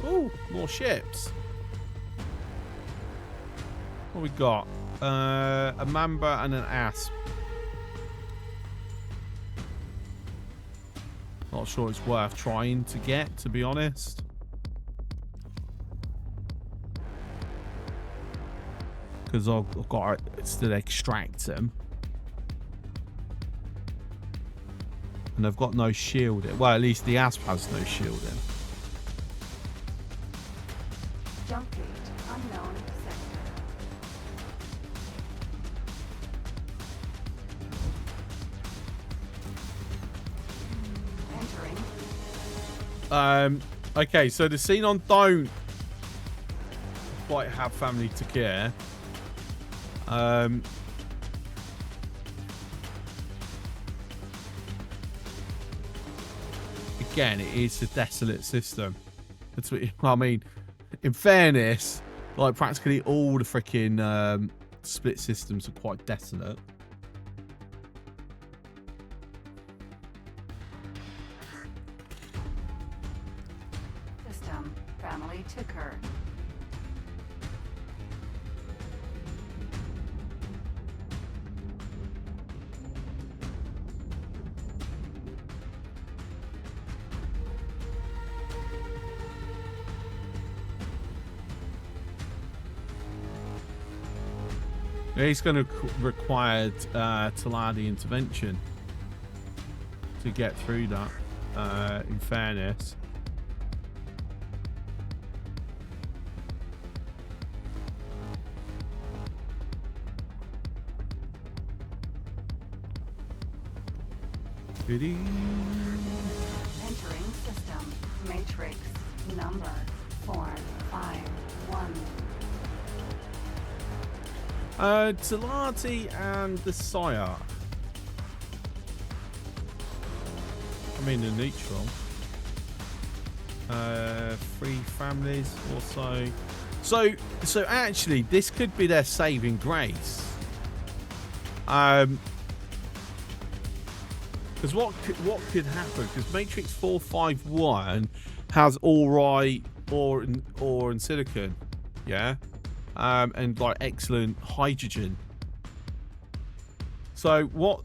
Oh, more ships. What we got? A Mamba and an Asp. Not sure it's worth trying to get, to be honest. Because I've got to still extract them. And they've got no shielding. Well, at least the Asp has no shielding. Jump gate. Unknown sector. Entering. Okay, so the Xenon don't quite have family to care. Again, it is a desolate system. That's what I mean. In fairness, like practically all the freaking split systems are quite desolate. System. Family ticker. It's going to require Taladi intervention to get through that, in fairness. Entering system. Matrix. Number 451. Talati and the Sire. I mean the neutral. 3 families or so. So actually this could be their saving grace. Because what could happen? Because Matrix 451 has alright ore and silicon, yeah, and like excellent hydrogen. So what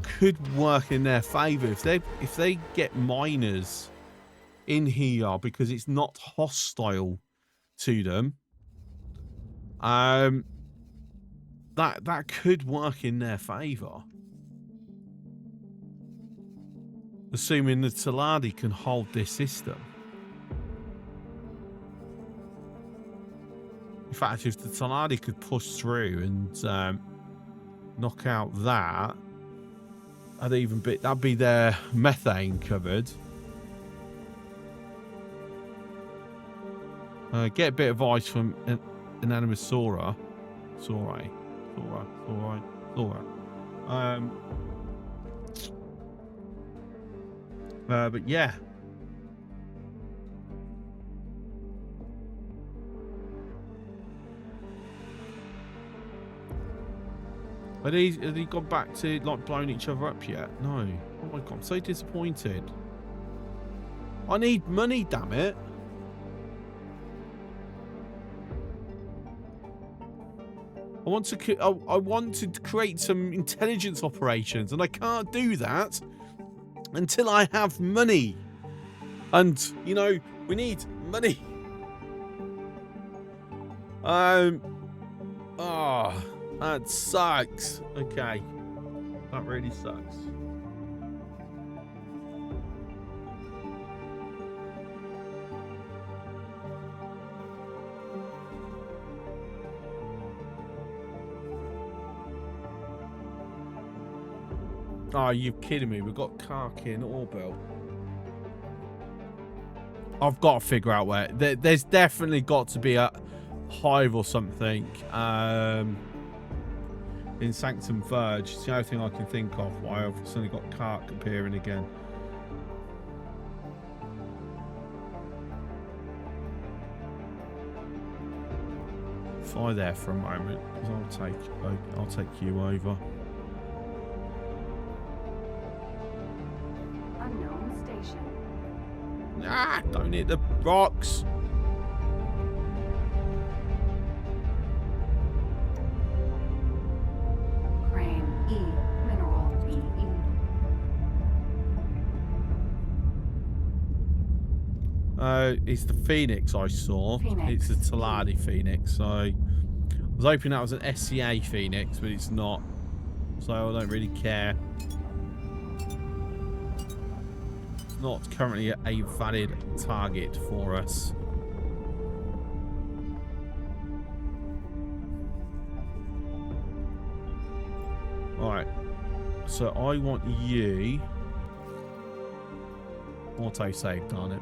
could work in their favour if they get miners in here because it's not hostile to them? That could work in their favour. Assuming that Taladi can hold this system. In fact, if the Taladi could push through and knock out that'd be their methane covered. Get a bit of ice from Anonymous Sora. Sora. But yeah. Have they gone back to like blowing each other up yet? No. Oh my god, I'm so disappointed. I need money, damn it. I want to create some intelligence operations, and I can't do that until I have money. And you know, we need money. Oh, that sucks. Okay, that really sucks. Oh, you're kidding me. We've got Karki and Orbill. I've got to figure out where. There's definitely got to be a hive or something in Sanctum Verge. It's the only thing I can think of why I've suddenly got Kark appearing again. Fly there for a moment, because I'll take you over. Unknown station. Ah, don't hit the rocks. Crane E. Mineral BE. It's the Phoenix I saw. Phoenix. It's a Taladi Phoenix. So I was hoping that was an SCA Phoenix, but it's not. So I don't really care. Not currently a valid target for us. Alright. So I want you. Auto save, darn it.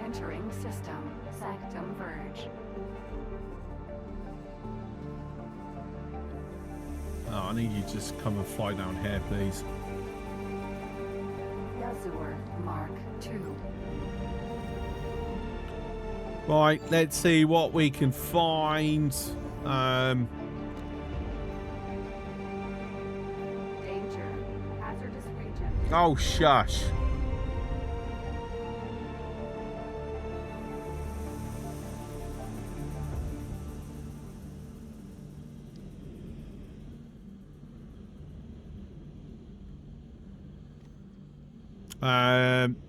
Entering system. Sanctum Verge. Oh, I need you to just come and fly down here, please. Yazur Mark II. Right, let's see what we can find. Danger. Hazardous region. Oh, shush.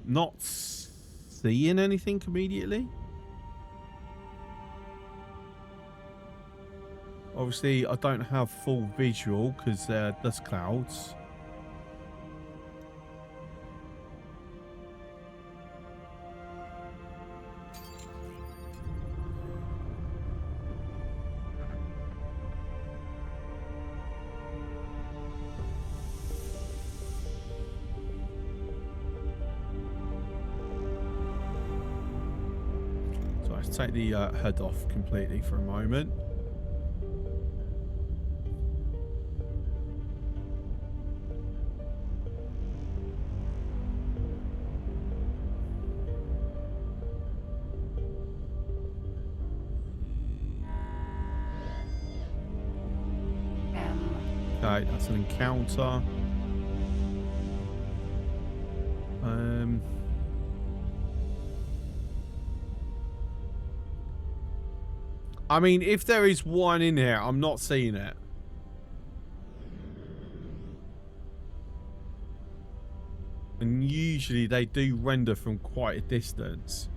Not seeing anything immediately. Obviously, I don't have full visual because there's clouds. Take the HUD off completely for a moment. Okay, that's an encounter. I mean, if there is one in here, I'm not seeing it. And usually they do render from quite a distance.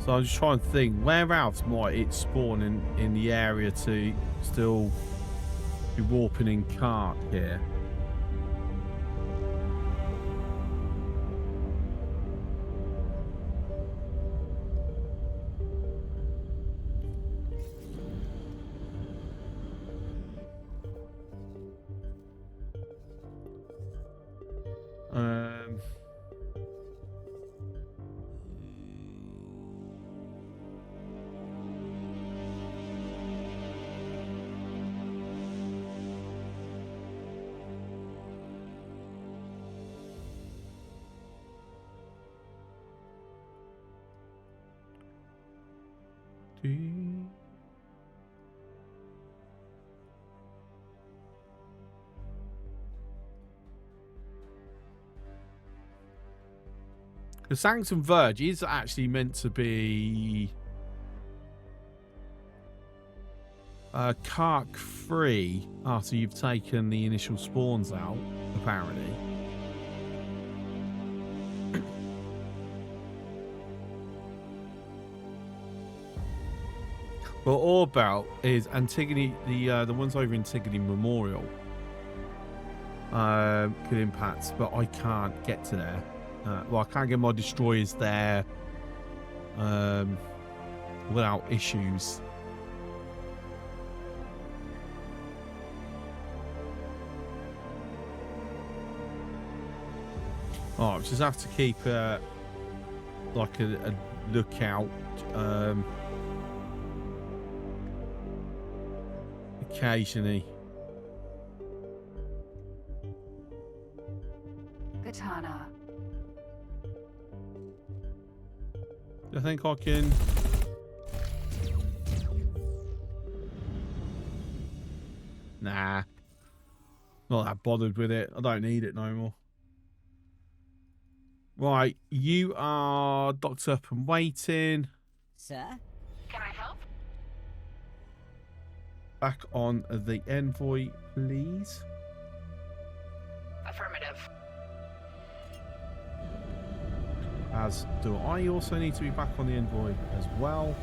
So I'm just trying to think, where else might it spawn in the area to still be warping in cart here? The Sanctum Verge is actually meant to be Kark free after you've taken the initial spawns out, apparently. But all about is Antigone, the ones over Antigone Memorial could impact, but I can't get to there. Well, I can't get my destroyers there without issues. Oh, just have to keep like a lookout occasionally. Katana. I think I can. Nah. Not that bothered with it. I don't need it no more. Right, you are docked up and waiting. Sir? Can I help? Back on the Envoy, please. Affirmative. As do I also need to be back on the Envoy as well.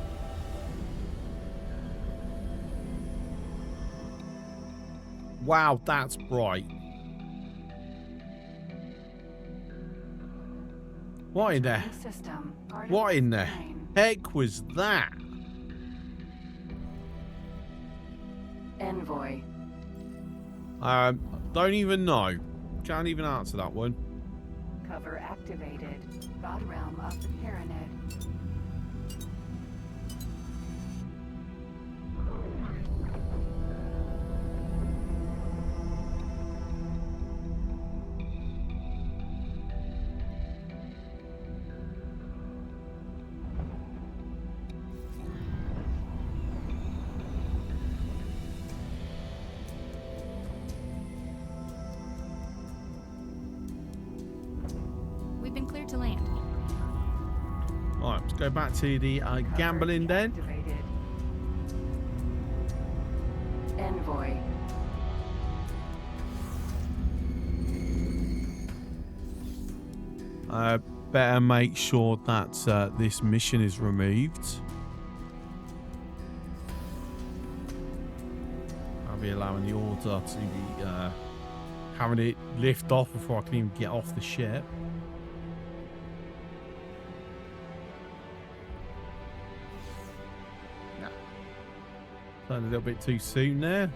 Wow, that's bright. What in the What in the heck was that? Envoy. Don't even know. Can't even answer that one. Cover activated. God realm of the pyramid. We've been cleared to land. Alright, let's go back to the gambling den. Envoy. Better make sure that this mission is removed. I'll be allowing the order to be having it lift off before I can even get off the ship. Done a little bit too soon there.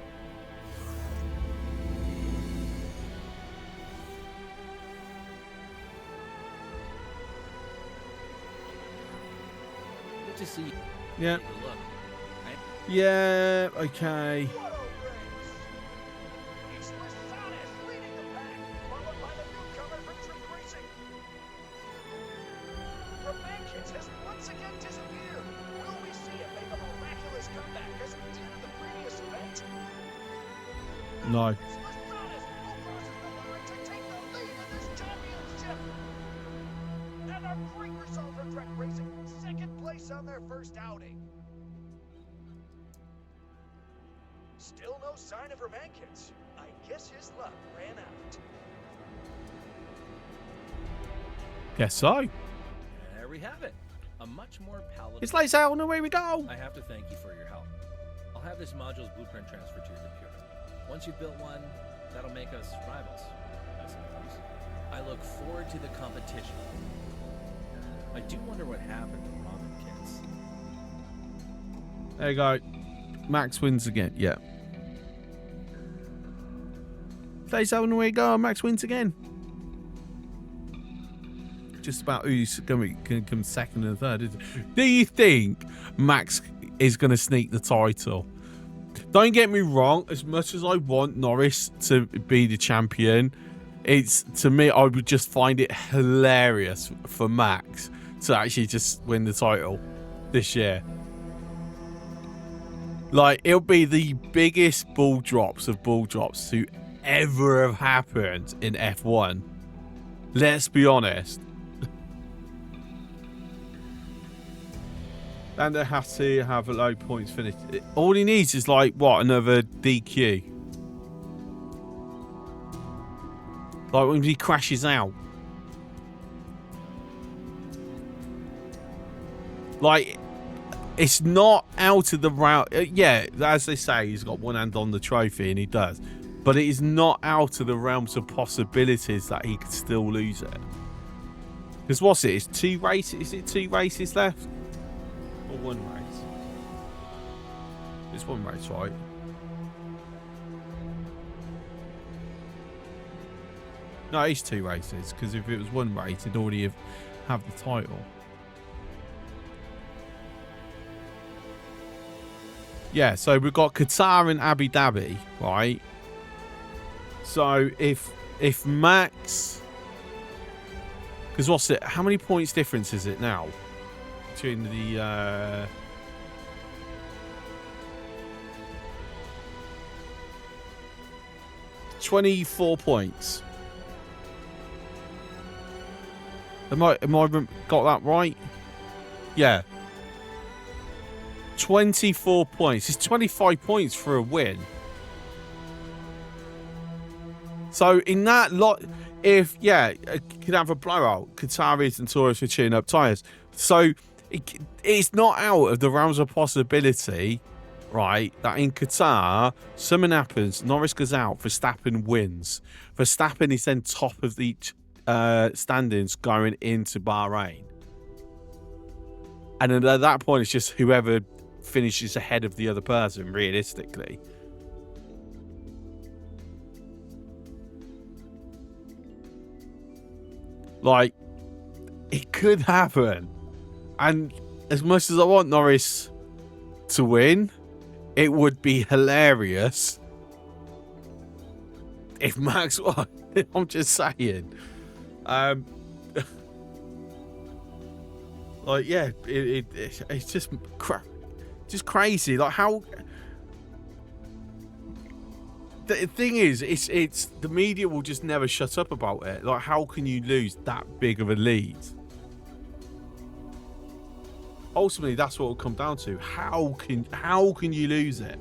Good to see you. Yeah. Good luck. Yeah, okay. No. And our great result for Trek Racing, second place on their first outing. Still no sign of Romankins. I guess his luck ran out. Guess so. There we have it. A much more palatable... It's lights out and away we go. I have to thank you for your help. I'll have this module's blueprint transferred to your computer. Once you've built one, that'll make us rivals, I suppose. I look forward to the competition. I do wonder what happened to Robin Kids. There you go. Max wins again. Yeah. Lights out and away we go. Max wins again. Just about who's going to come second and third. Do you think Max is going to sneak the title? Don't get me wrong. As much as I want Norris to be the champion, it's, to me, I would just find it hilarious for Max to actually just win the title this year. Like, it'll be the biggest ball drops of ball drops to ever have happened in F1. Let's be honest. And they have to have a low points finish. All he needs is like, what, another DQ? Like when he crashes out. Like, it's not out of the round. Yeah, as they say, he's got one hand on the trophy, and he does. But it is not out of the realms of possibilities that he could still lose it. Because what's it? It's 2 races. Is it 2 races left? Or 1 race? It's 1 race, right? No, it's 2 races. Because if it was 1 race, he'd already have the title. Yeah, so we've got Qatar and Abu Dhabi, right? So if Max, because what's it? How many points difference is it now between the? 24 points. Am I got that right? Yeah. 24 points. It's 25 points for a win. So in that lot, if could have a blowout, Qataris and Taurus for tuning up tyres. So it's not out of the realms of possibility, right, that in Qatar something happens, Norris goes out, Verstappen wins. Verstappen is then top of the standings going into Bahrain. And then at that point, it's just whoever finishes ahead of the other person, realistically. Like, it could happen. And as much as I want Norris to win, it would be hilarious if Max won. I'm just saying. Like, yeah, it's just crazy. Like, how... The thing is, it's the media will just never shut up about it. Like, how can you lose that big of a lead? Ultimately, that's what it'll come down to. How can you lose it?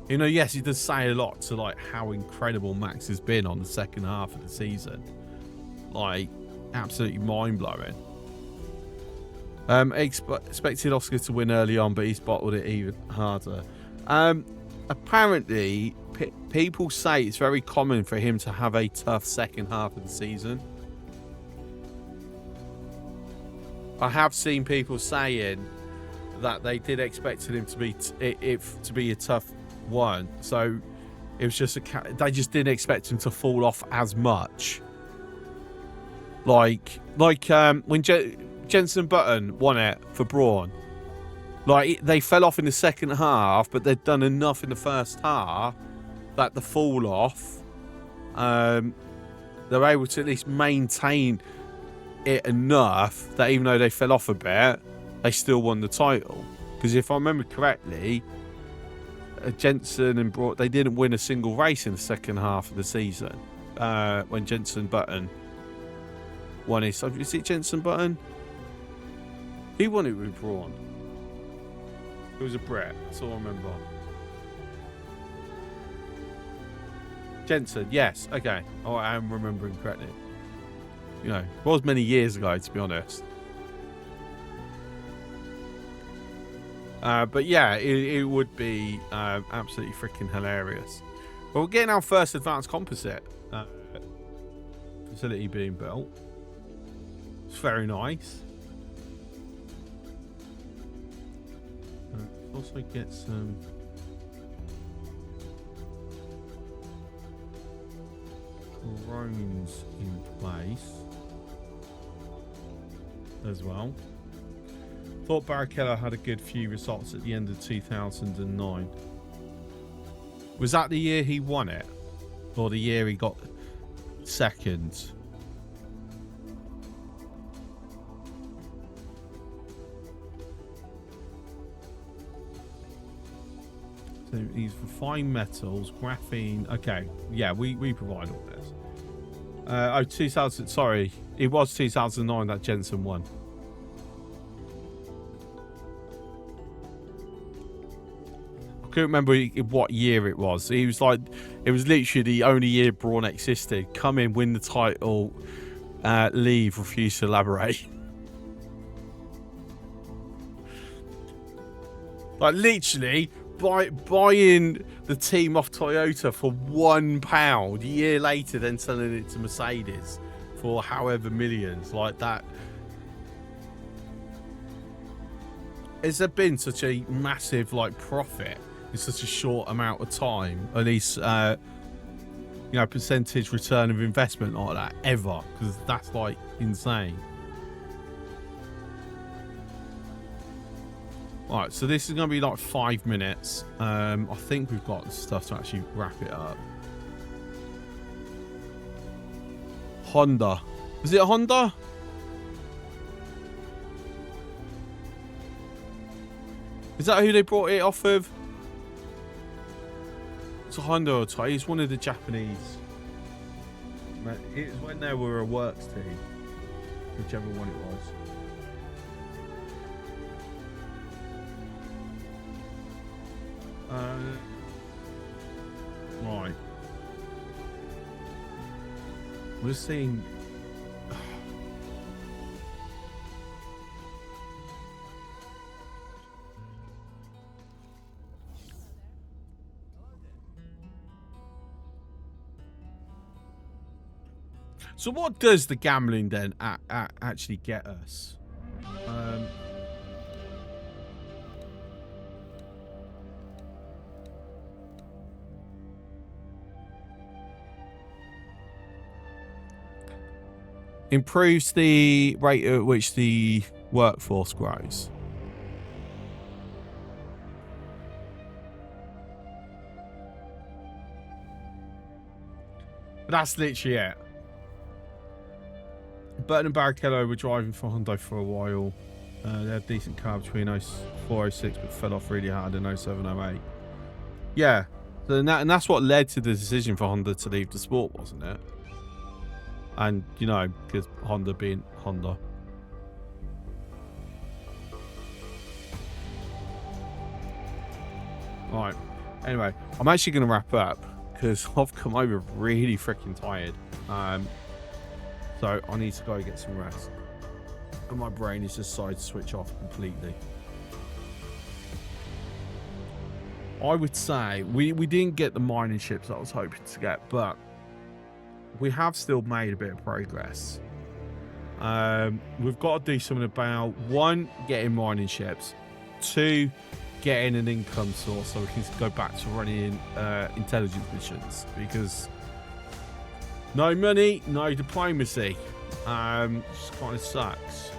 You know, yes, he does say a lot to like how incredible Max has been on the second half of the season. Like, absolutely mind-blowing. Expected Oscar to win early on, but he's bottled it even harder. Apparently, people say it's very common for him to have a tough second half of the season. I have seen people saying that they did expect him to be a tough one. So it was just they just didn't expect him to fall off as much. Like when Jenson Button won it for Braun. Like, they fell off in the second half, but they'd done enough in the first half that the fall off, they're able to at least maintain it enough that even though they fell off a bit, they still won the title. Because if I remember correctly, Jenson and Braun, they didn't win a single race in the second half of the season when Jenson Button won it. So is it Jenson Button? Who won it with Braun? It was a Brit. That's all I remember. Jenson, yes. Okay. Oh, I am remembering correctly. You know, it was many years ago, to be honest. But yeah, it would be absolutely freaking hilarious. But we're getting our first advanced composite facility being built. It's very nice. Also get some drones in place as well. Thought Barrichello had a good few results at the end of 2009. Was that the year he won it? Or the year he got second? So he's refined metals, graphene. Okay, yeah, we provide all this. 2000. Sorry, it was 2009 that Jensen won. I couldn't remember what year it was. He was like, it was literally the only year Braun existed. Come in, win the title, leave, refuse to elaborate. Like literally. Buying the team off Toyota for £1 a year later, then selling it to Mercedes for however millions, like that. Has there been such a massive like profit in such a short amount of time? At least, you know, percentage return of investment like that ever? Because that's like insane. Alright, so this is going to be like 5 minutes. I think we've got stuff to actually wrap it up. Honda. Is it a Honda? Is that who they brought it off of? It's a Honda or Toyota. It's one of the Japanese. It was when they were a works team. Whichever one it was. Right. We're seeing. So what does the gambling then actually get us? Improves the rate at which the workforce grows. But that's literally it. Burton and Barrichello were driving for Honda for a while. They had a decent car between 04, 06, but fell off really hard in 07, 08. Yeah. So and that's what led to the decision for Honda to leave the sport, wasn't it? And, you know, because Honda being Honda. Right. Anyway, I'm actually going to wrap up because I've come over really freaking tired. So I need to go get some rest. And my brain is just decided to switch off completely. I would say we didn't get the mining ships I was hoping to get, but we have still made a bit of progress. We've got to do something about 1, getting mining ships, 2, getting an income source so we can go back to running intelligence missions, because no money, no diplomacy. Just kind of sucks.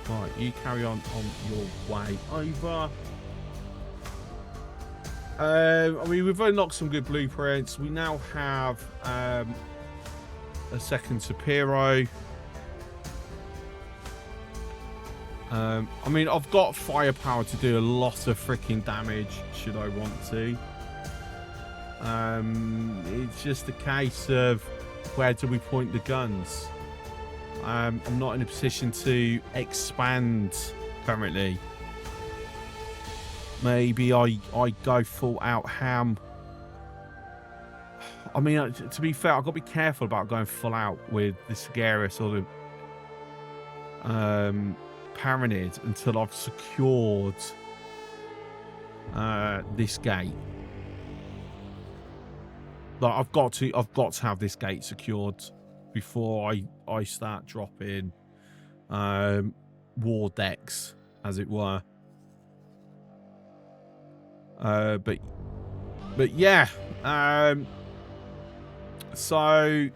Right, you carry on your way over. I mean, we've unlocked some good blueprints. We now have a second Sapiro. I mean, I've got firepower to do a lot of freaking damage should I want to. It's just a case of where do we point the guns. I'm not in a position to expand currently. Maybe I go full out ham. I mean, to be fair, I've got to be careful about going full out with the Sagaris or the Paranid until I've secured this gate. Like, I've got to have this gate secured before I start dropping war decks, as it were. But yeah. So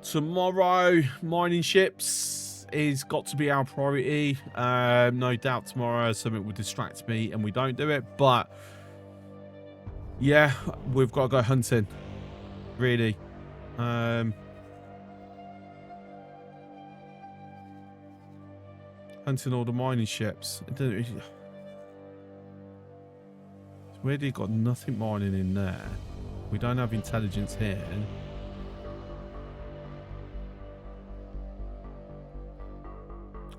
tomorrow, mining ships is got to be our priority. No doubt tomorrow something will distract me and we don't do it. But yeah, we've got to go hunting. Really. Hunting all the mining ships. It doesn't. It's weird you've got nothing mining in there. We don't have intelligence here.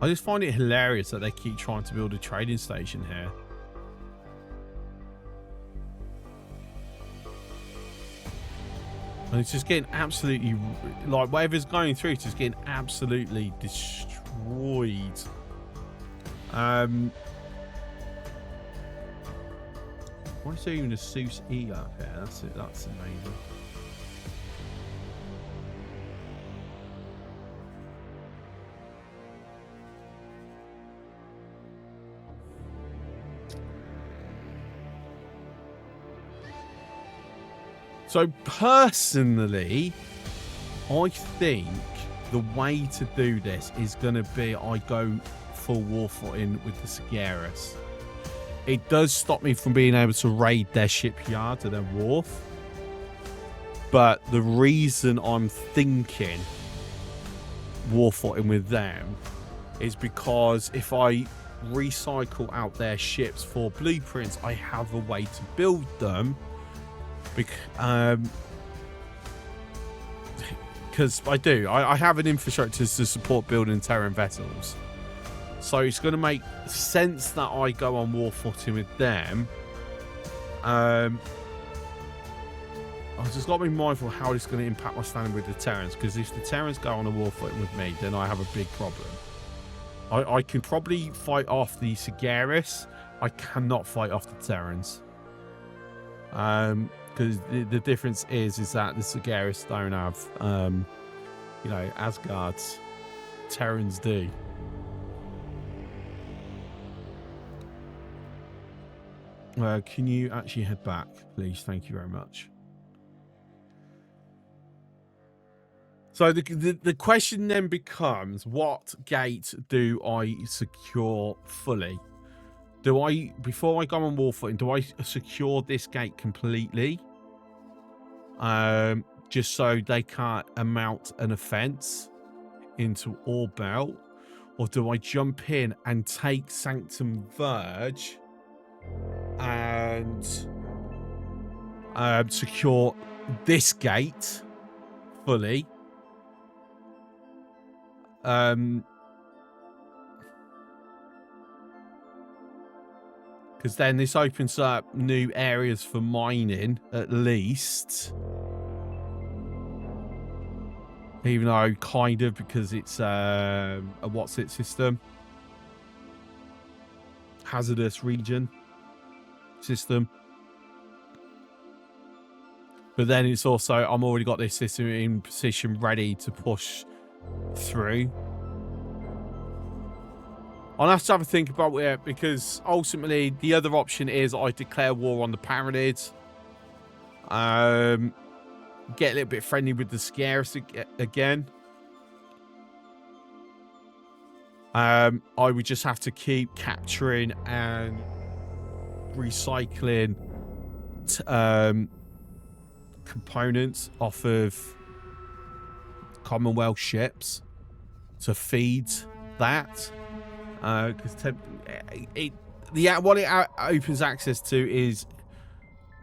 I just find it hilarious that they keep trying to build a trading station here. And it's just getting absolutely, like, whatever's going through, it's just getting absolutely destroyed. Why is there even a Seuss E up here? That's it. That's amazing. So personally, I think the way to do this is going to be I go full warfooting with the Sagaris. It does stop me from being able to raid their shipyard or their wharf. But the reason I'm thinking warfooting with them is because if I recycle out their ships for blueprints, I have a way to build them. Because I do. I have an infrastructure to support building Terran vessels. So it's going to make sense that I go on war footing with them. I've just got to be mindful how it's going to impact my standing with the Terrans. Because if the Terrans go on a war footing with me, then I have a big problem. I can probably fight off the Sagaris. I cannot fight off the Terrans. Because the difference is that the Sagaris don't have, you know, Asgard's. Terrans do. Can you actually head back, please? Thank you very much. So the question then becomes, what gate do I secure fully? Do I, before I go on war footing, do I secure this gate completely? Just so they can't mount an offense into all belt? Or do I jump in and take Sanctum Verge and secure this gate fully? Because then this opens up new areas for mining, at least. Even though kind of, because it's a what's it system? Hazardous region system. But then it's also, I'm already got this system in position ready to push through. I'll have to have a think about it, because ultimately the other option is I declare war on the Paranids. Get a little bit friendly with the Scarce again. I would just have to keep capturing and recycling components off of Commonwealth ships to feed that. Because what it opens access to is,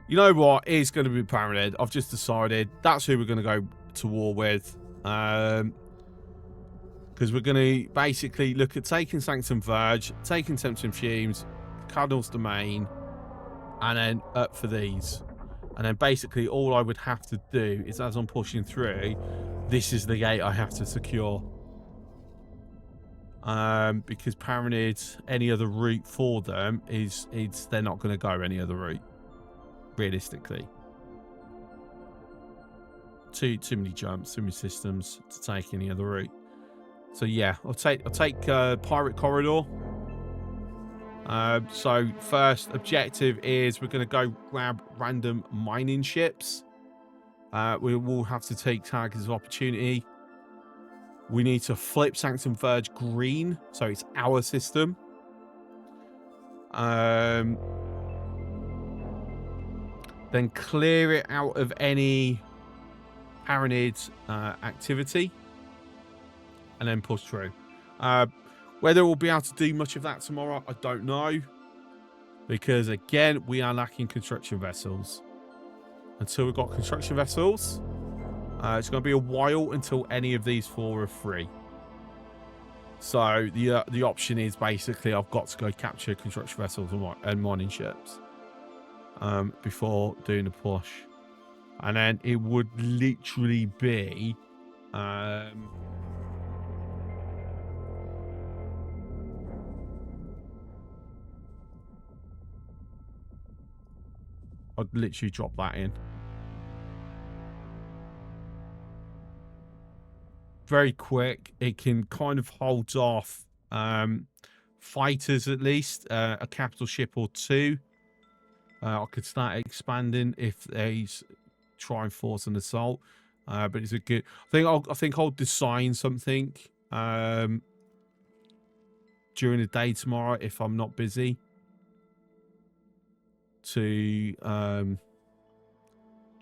you know what, it's going to be Paranid. I've just decided that's who we're going to go to war with. Because we're going to basically look at taking Sanctum Verge, taking Tempting Fumes, Cardinal's Domain, and then up for these. And then basically all I would have to do is, as I'm pushing through, this is the gate I have to secure. Because Paranoid, any other route for them is they're not going to go any other route, realistically. Too many jumps, too many systems to take any other route. So yeah, I'll take Pirate Corridor. So first objective is we're going to go grab random mining ships. We will have to take targets of opportunity. We need to flip Sanctum Verge green, so it's our system. Then clear it out of any Paranoid activity, and then push through. Whether we'll be able to do much of that tomorrow, I don't know. Because, again, we are lacking construction vessels. Until we've got construction vessels, it's going to be a while until any of these 4 are free. So, the option is basically I've got to go capture construction vessels and mining ships before doing the push. And then it would literally be... I'd literally drop that in. Very quick. It can kind of hold off fighters at least. A capital ship or 2. I could start expanding if they try and force an assault. But it's a good... I think I'll design something during the day tomorrow if I'm not busy. To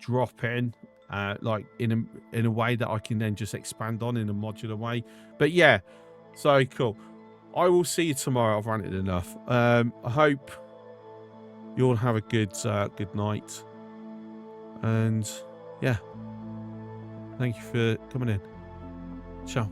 drop in like in a way that I can then just expand on in a modular way. But yeah, so cool. I will see you tomorrow. I've ranted enough. I hope you all have a good night, and yeah, thank you for coming in. Ciao.